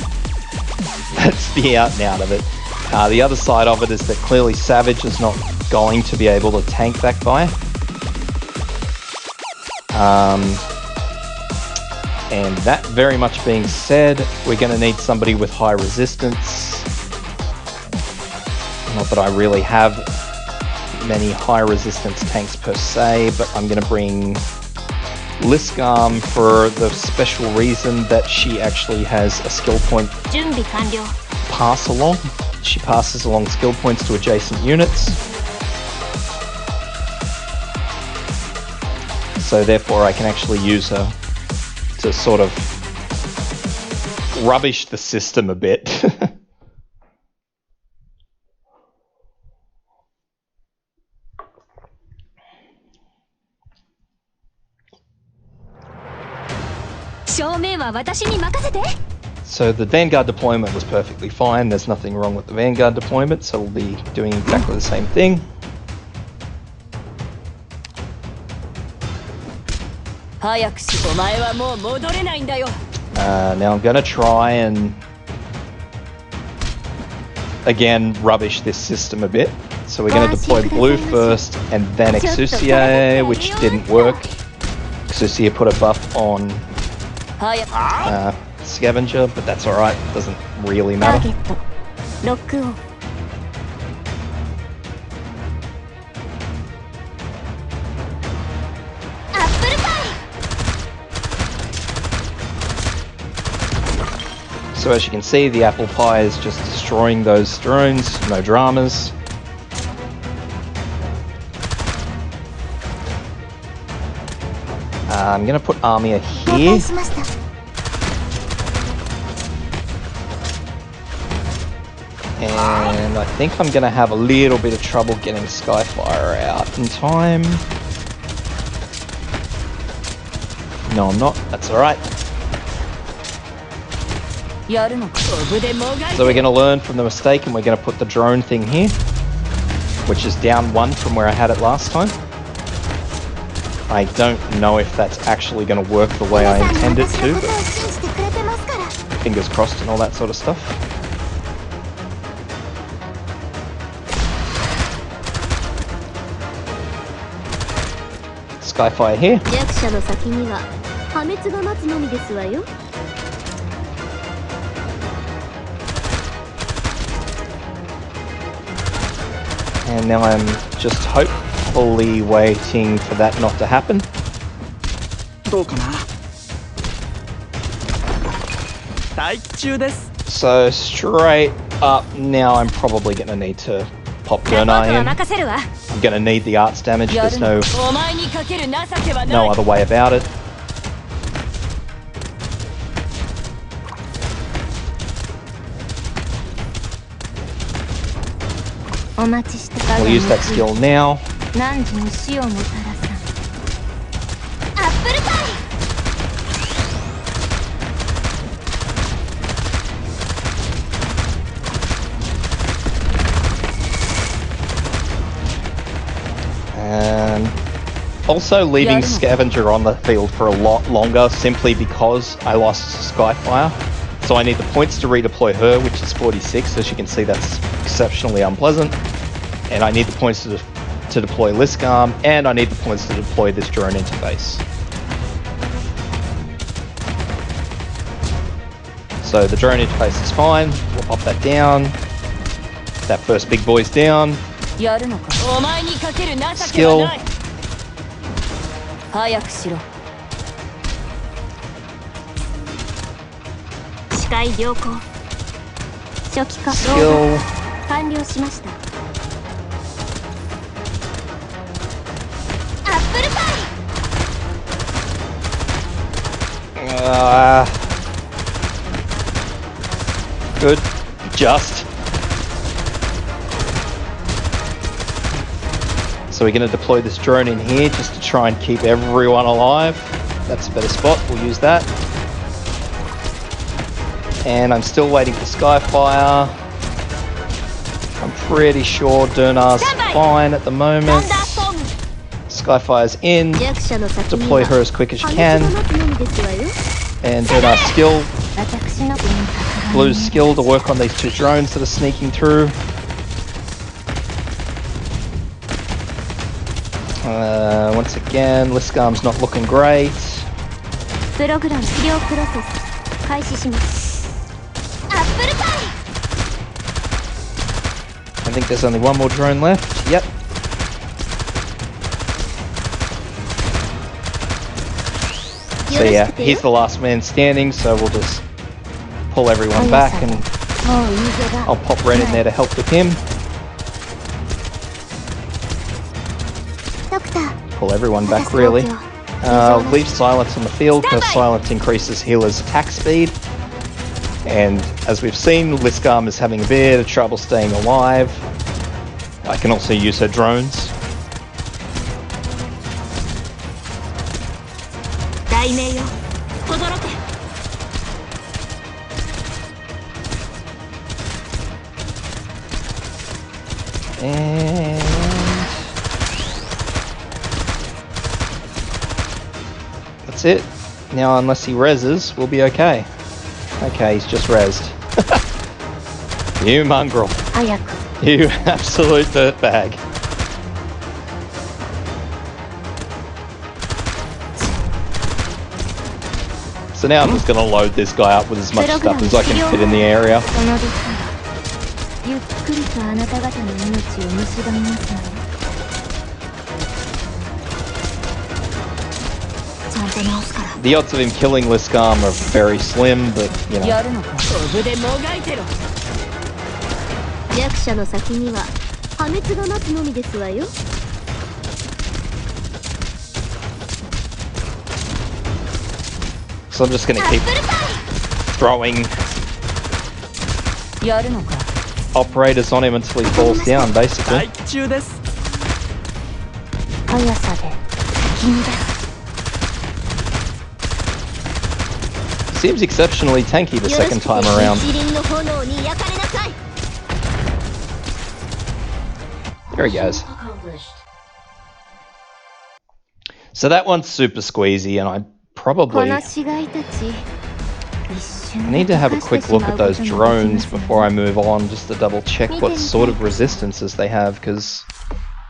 the out and out of it. The other side of it is that clearly Savage is not going to be able to tank that guy. And that very much being said, we're going to need somebody with high resistance. Not that I really have many high resistance tanks per se, but I'm going to bring Liskarm for the special reason that she actually has a skill point pass along. She passes along skill points to adjacent units. So therefore I can actually use her to sort of rubbish the system a bit. So the Vanguard deployment was perfectly fine. There's nothing wrong with the Vanguard deployment, so we'll be doing exactly the same thing. Now I'm going to try and again rubbish this system a bit. So we're going to deploy blue first and then Exusier, which didn't work. Exusier put a buff on Scavenger, but that's alright, doesn't really matter. So as you can see, the apple pie is just destroying those drones, no dramas. I'm going to put Armia here. And I think I'm going to have a little bit of trouble getting Skyfire out in time. No, I'm not. That's alright. So we're going to learn from the mistake and we're going to put the drone thing here, which is down 1 from where I had it last time. I don't know if that's actually going to work the way I intend it to, but fingers crossed and all that sort of stuff. Skyfire here. And now I'm just hopefully waiting for that not to happen. So straight up now I'm probably going to need to pop Gurnai in. I'm going to need the arts damage, there's no other way about it. We'll use that skill now. Also leaving Scavenger on the field for a lot longer simply because I lost Skyfire. So I need the points to redeploy her, which is 46. As you can see, that's exceptionally unpleasant. And I need the points to deploy Liskarm, and I need the points to deploy this drone interface. So the drone interface is fine. We'll pop that down. That first big boy's down. Skill. Skill. Good. Just. So we're going to deploy this drone in here just to try and keep everyone alive. That's a better spot. We'll use that. And I'm still waiting for Skyfire. I'm pretty sure Durnar's fine at the moment. Skyfire's in. Deploy her as quick as you can. And Durnar's skill. Blue's skill to work on these two drones that are sneaking through. Once again, Liskarm's not looking great. I think there's only one more drone left. Yep. So yeah, he's the last man standing, so we'll just pull everyone back and I'll pop Red in there to help with him. Pull everyone back really. Leave Silence on the field because Silence increases healer's attack speed. And as we've seen, Liskarm is having a bit of trouble staying alive. I can also use her drones. And that's it. Now, unless he reses, we'll be okay. Okay, he's just rezzed. You mongrel. You absolute dirtbag. So now I'm just going to load this guy up with as much stuff as I can fit in the area. The odds of him killing Liskarm are very slim, but you know. So I'm just going to keep throwing operators on him until he falls down, basically. Seems exceptionally tanky the second time around. There he goes. So that one's super squeezy, and I probably need to have a quick look at those drones before I move on, just to double check what sort of resistances they have, because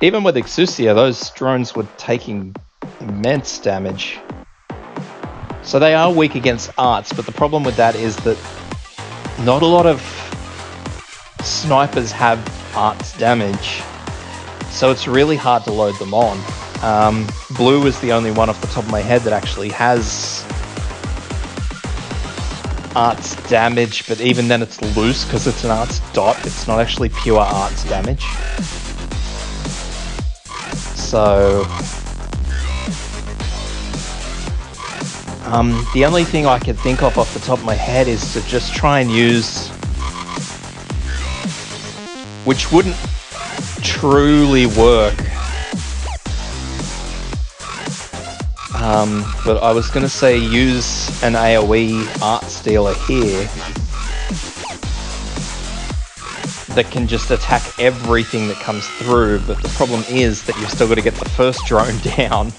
even with Exusia, those drones were taking immense damage. So they are weak against arts, but the problem with that is that not a lot of snipers have arts damage, so it's really hard to load them on. Blue is the only one off the top of my head that actually has arts damage, but even then it's loose because it's an arts dot. It's not actually pure arts damage. So the only thing I can think of off the top of my head is to just try and use, which wouldn't truly work, but I was going to say use an AoE art stealer here, that can just attack everything that comes through, but the problem is that you've still got to get the first drone down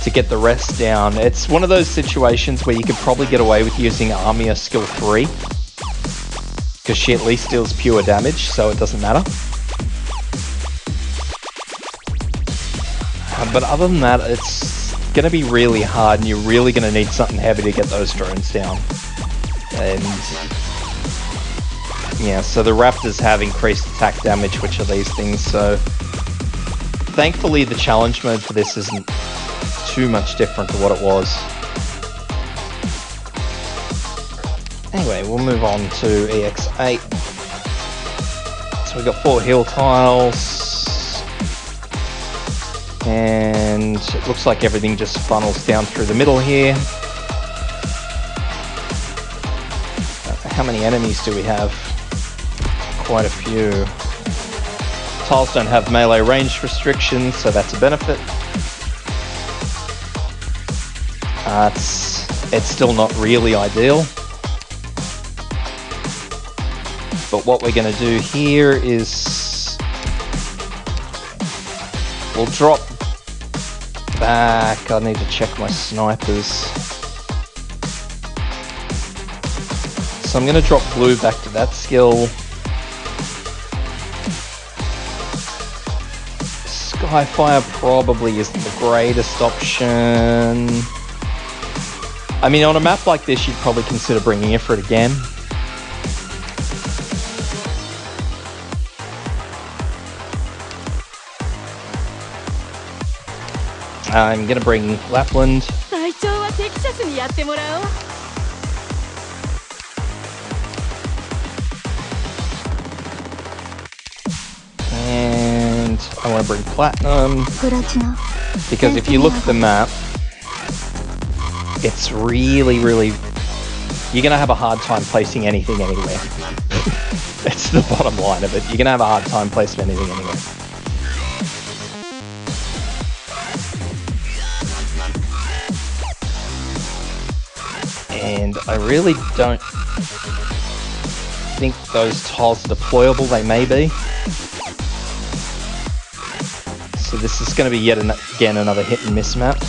to get the rest down. It's one of those situations where you could probably get away with using Armia skill 3, because she at least deals pure damage, so it doesn't matter. But other than that, it's going to be really hard, and you're really going to need something heavy to get those drones down. And yeah, so the Raptors have increased attack damage, which are these things, so thankfully the challenge mode for this isn't too much different to what it was. Anyway, we'll move on to EX8. So we've got 4 heal tiles, and it looks like everything just funnels down through the middle here. How many enemies do we have? Quite a few. Tiles don't have melee range restrictions, so that's a benefit. It's still not really ideal. But what we're going to do here is we'll drop back. I need to check my snipers. So I'm going to drop blue back to that skill. Skyfire probably isn't the greatest option. I mean, on a map like this, you'd probably consider bringing Ifrit again. I'm gonna bring Lapland. And I want to bring Platinum. Because if you look at the map, it's really, you're gonna have a hard time placing anything anywhere. It's the bottom line of it. You're gonna have a hard time placing anything anywhere. And I really don't think those tiles are deployable. They may be. So this is going to be yet again another hit and miss map.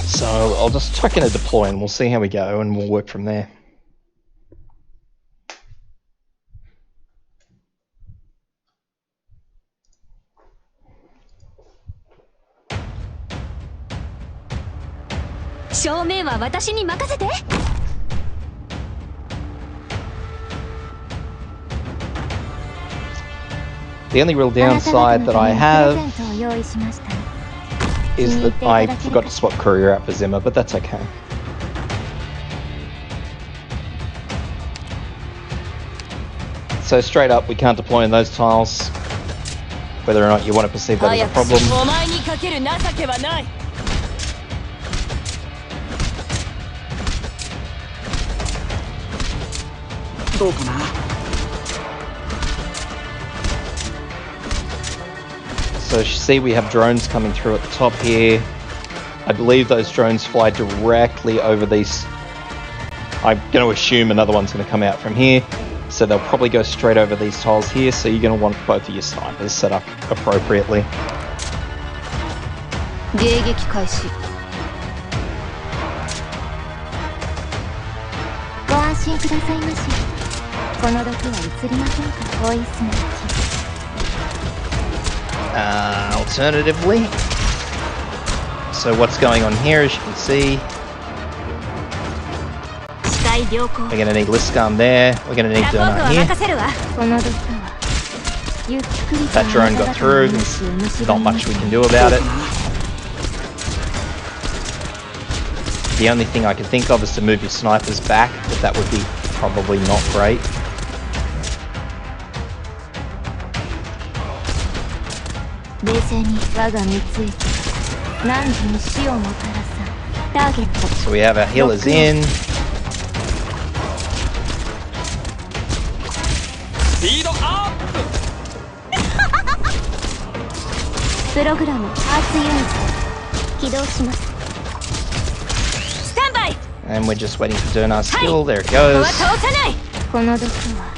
So I'll just chuck in a deploy and we'll see how we go and we'll work from there. The only real downside that I have is that I forgot to swap Courier out for Zimmer, but that's okay. So straight up, we can't deploy in those tiles, whether or not you want to perceive that as a problem. So see, we have drones coming through at the top here. I believe those drones fly directly over these. I'm going to assume another one's going to come out from here. So they'll probably go straight over these tiles here. So you're going to want both of your snipers set up appropriately. Alternatively, so what's going on here, as you can see, we're going to need Liscam there, we're going to need Donut here. That drone got through, there's not much we can do about it. The only thing I can think of is to move your snipers back, but that would be probably not great. So we have our healers in. Speed up! And we're just waiting for Durnar's skill. There it goes. この毒は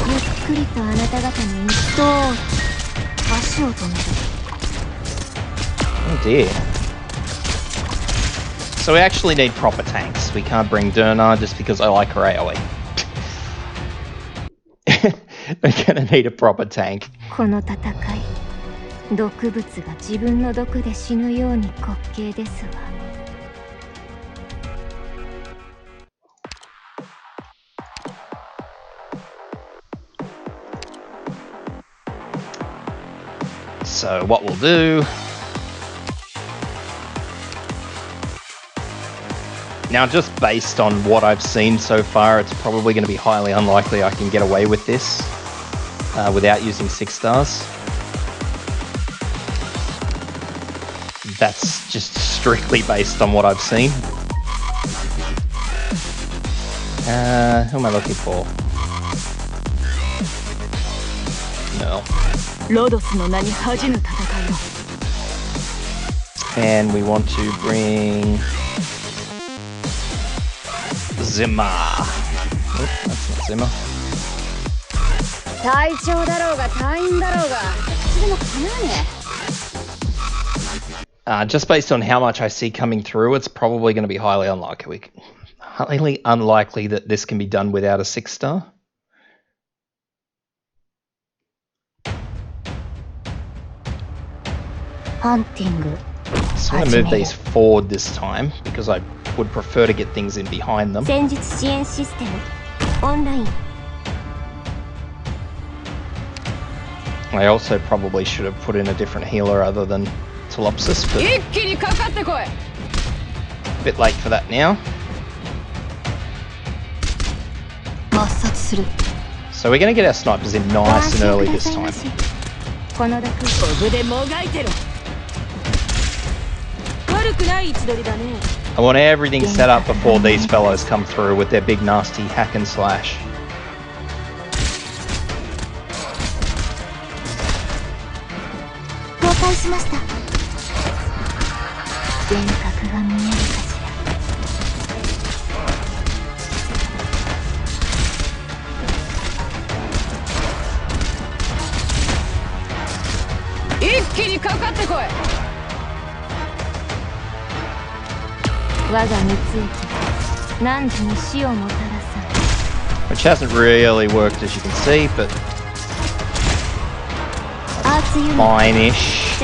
ゆっくりとあなた方の一刀を足を止める Oh dear. So we actually need proper tanks. We can't bring Durnar just because I like her AoE. We're gonna need a proper tank. この戦い毒物が自分の毒で死ぬように滑稽ですわ So what we'll do... Now, just based on what I've seen so far, it's probably going to be highly unlikely I can get away with this without using 6 stars. That's just strictly based on what I've seen. Who am I looking for? No. And we want to bring Zimmer. Oh, that's not Zimmer. Just based on how much I see coming through, it's probably going to be highly unlikely that this can be done without a 6 star. Hunting. So I'm going to move these forward this time because I would prefer to get things in behind them. 戦術支援システムオンライン I also probably should have put in a different healer other than Telopsis, but a bit late for that now. 抹殺する So we're going to get our snipers in nice and early this time. この毒オブでもがいてろ悪くない位置取りだね I want everything set up before these fellows come through with their big nasty hack and slash. 了解しました幻覚が見えるかしら一気にかかってこい我が蜜液が汝に死をもたらさ Which hasn't really worked as you can see, but fine-ish.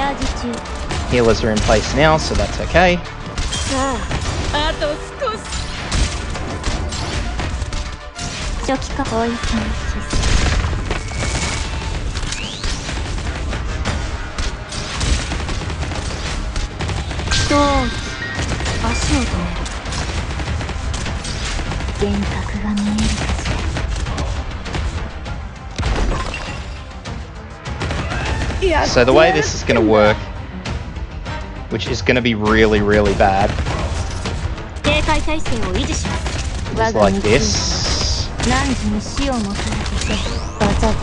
Healers are in place now, so that's okay. さああと少し初期化ポイズンシスどう足を止める幻覚が見えるかしら So the way this is going to work, which is going to be really, really bad, 警戒態勢を維持します is like this. 汝に死をもたらせて技で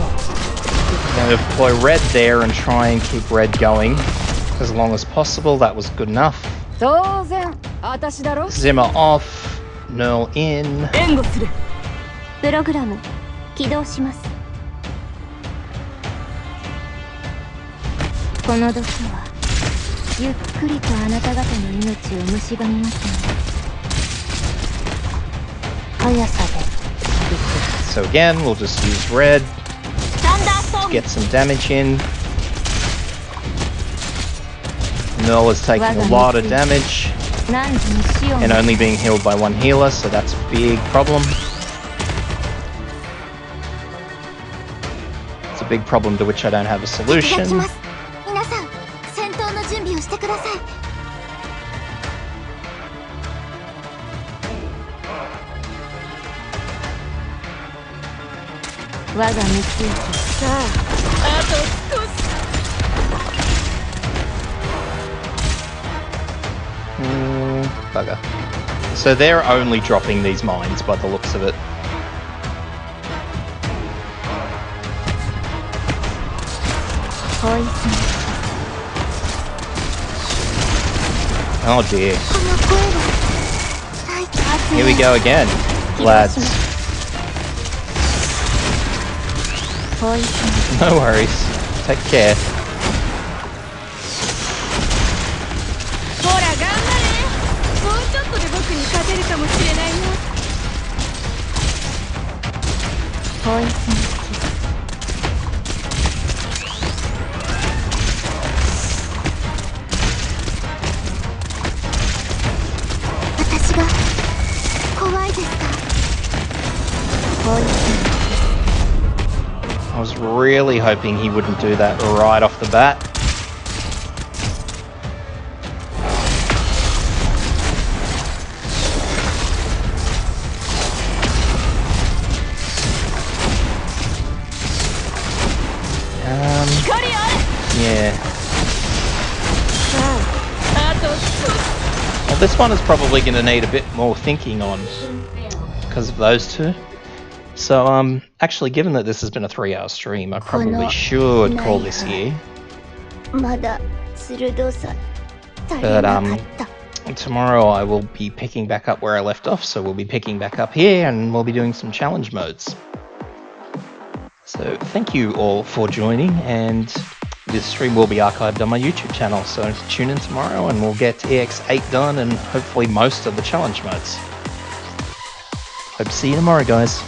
I'm going to deploy red there and try and keep red going as long as possible. That was good enough. 当然私だろ Zimmer off, Nearl in. 援護するプログラム起動しますこの毒はゆっくりとあなた方の命を蝕みますので速さで So again, we'll just use red, サンダーストーム get some damage in. Nearl is taking a lot of damage 汝に死を and only being healed by one healer, so that's a big problem. It's a big problem to which I don't have a いただ solution. きます皆さん戦闘の準備をしてください我が蜜液さああと少し Bugger. So they're only dropping these mines by the looks of it. Oh dear. この声は最近 Here we go again, lads. No worries. Take care. ほら頑張れ。もうちょっとで僕に勝てるかもしれないよ。ポイズン私が怖いですか？ポイズン I was really hoping he wouldn't do that right off the bat. Yeah. Well, this one is probably going to need a bit more thinking on because of those two. So, actually, given that this has been a 3-hour stream, I probably should call this here. But, tomorrow I will be picking back up where I left off, so we'll be picking back up here and we'll be doing some challenge modes. So, thank you all for joining, and this stream will be archived on my YouTube channel, so tune in tomorrow and we'll get EX8 done and hopefully most of the challenge modes. Hope to see you tomorrow, guys.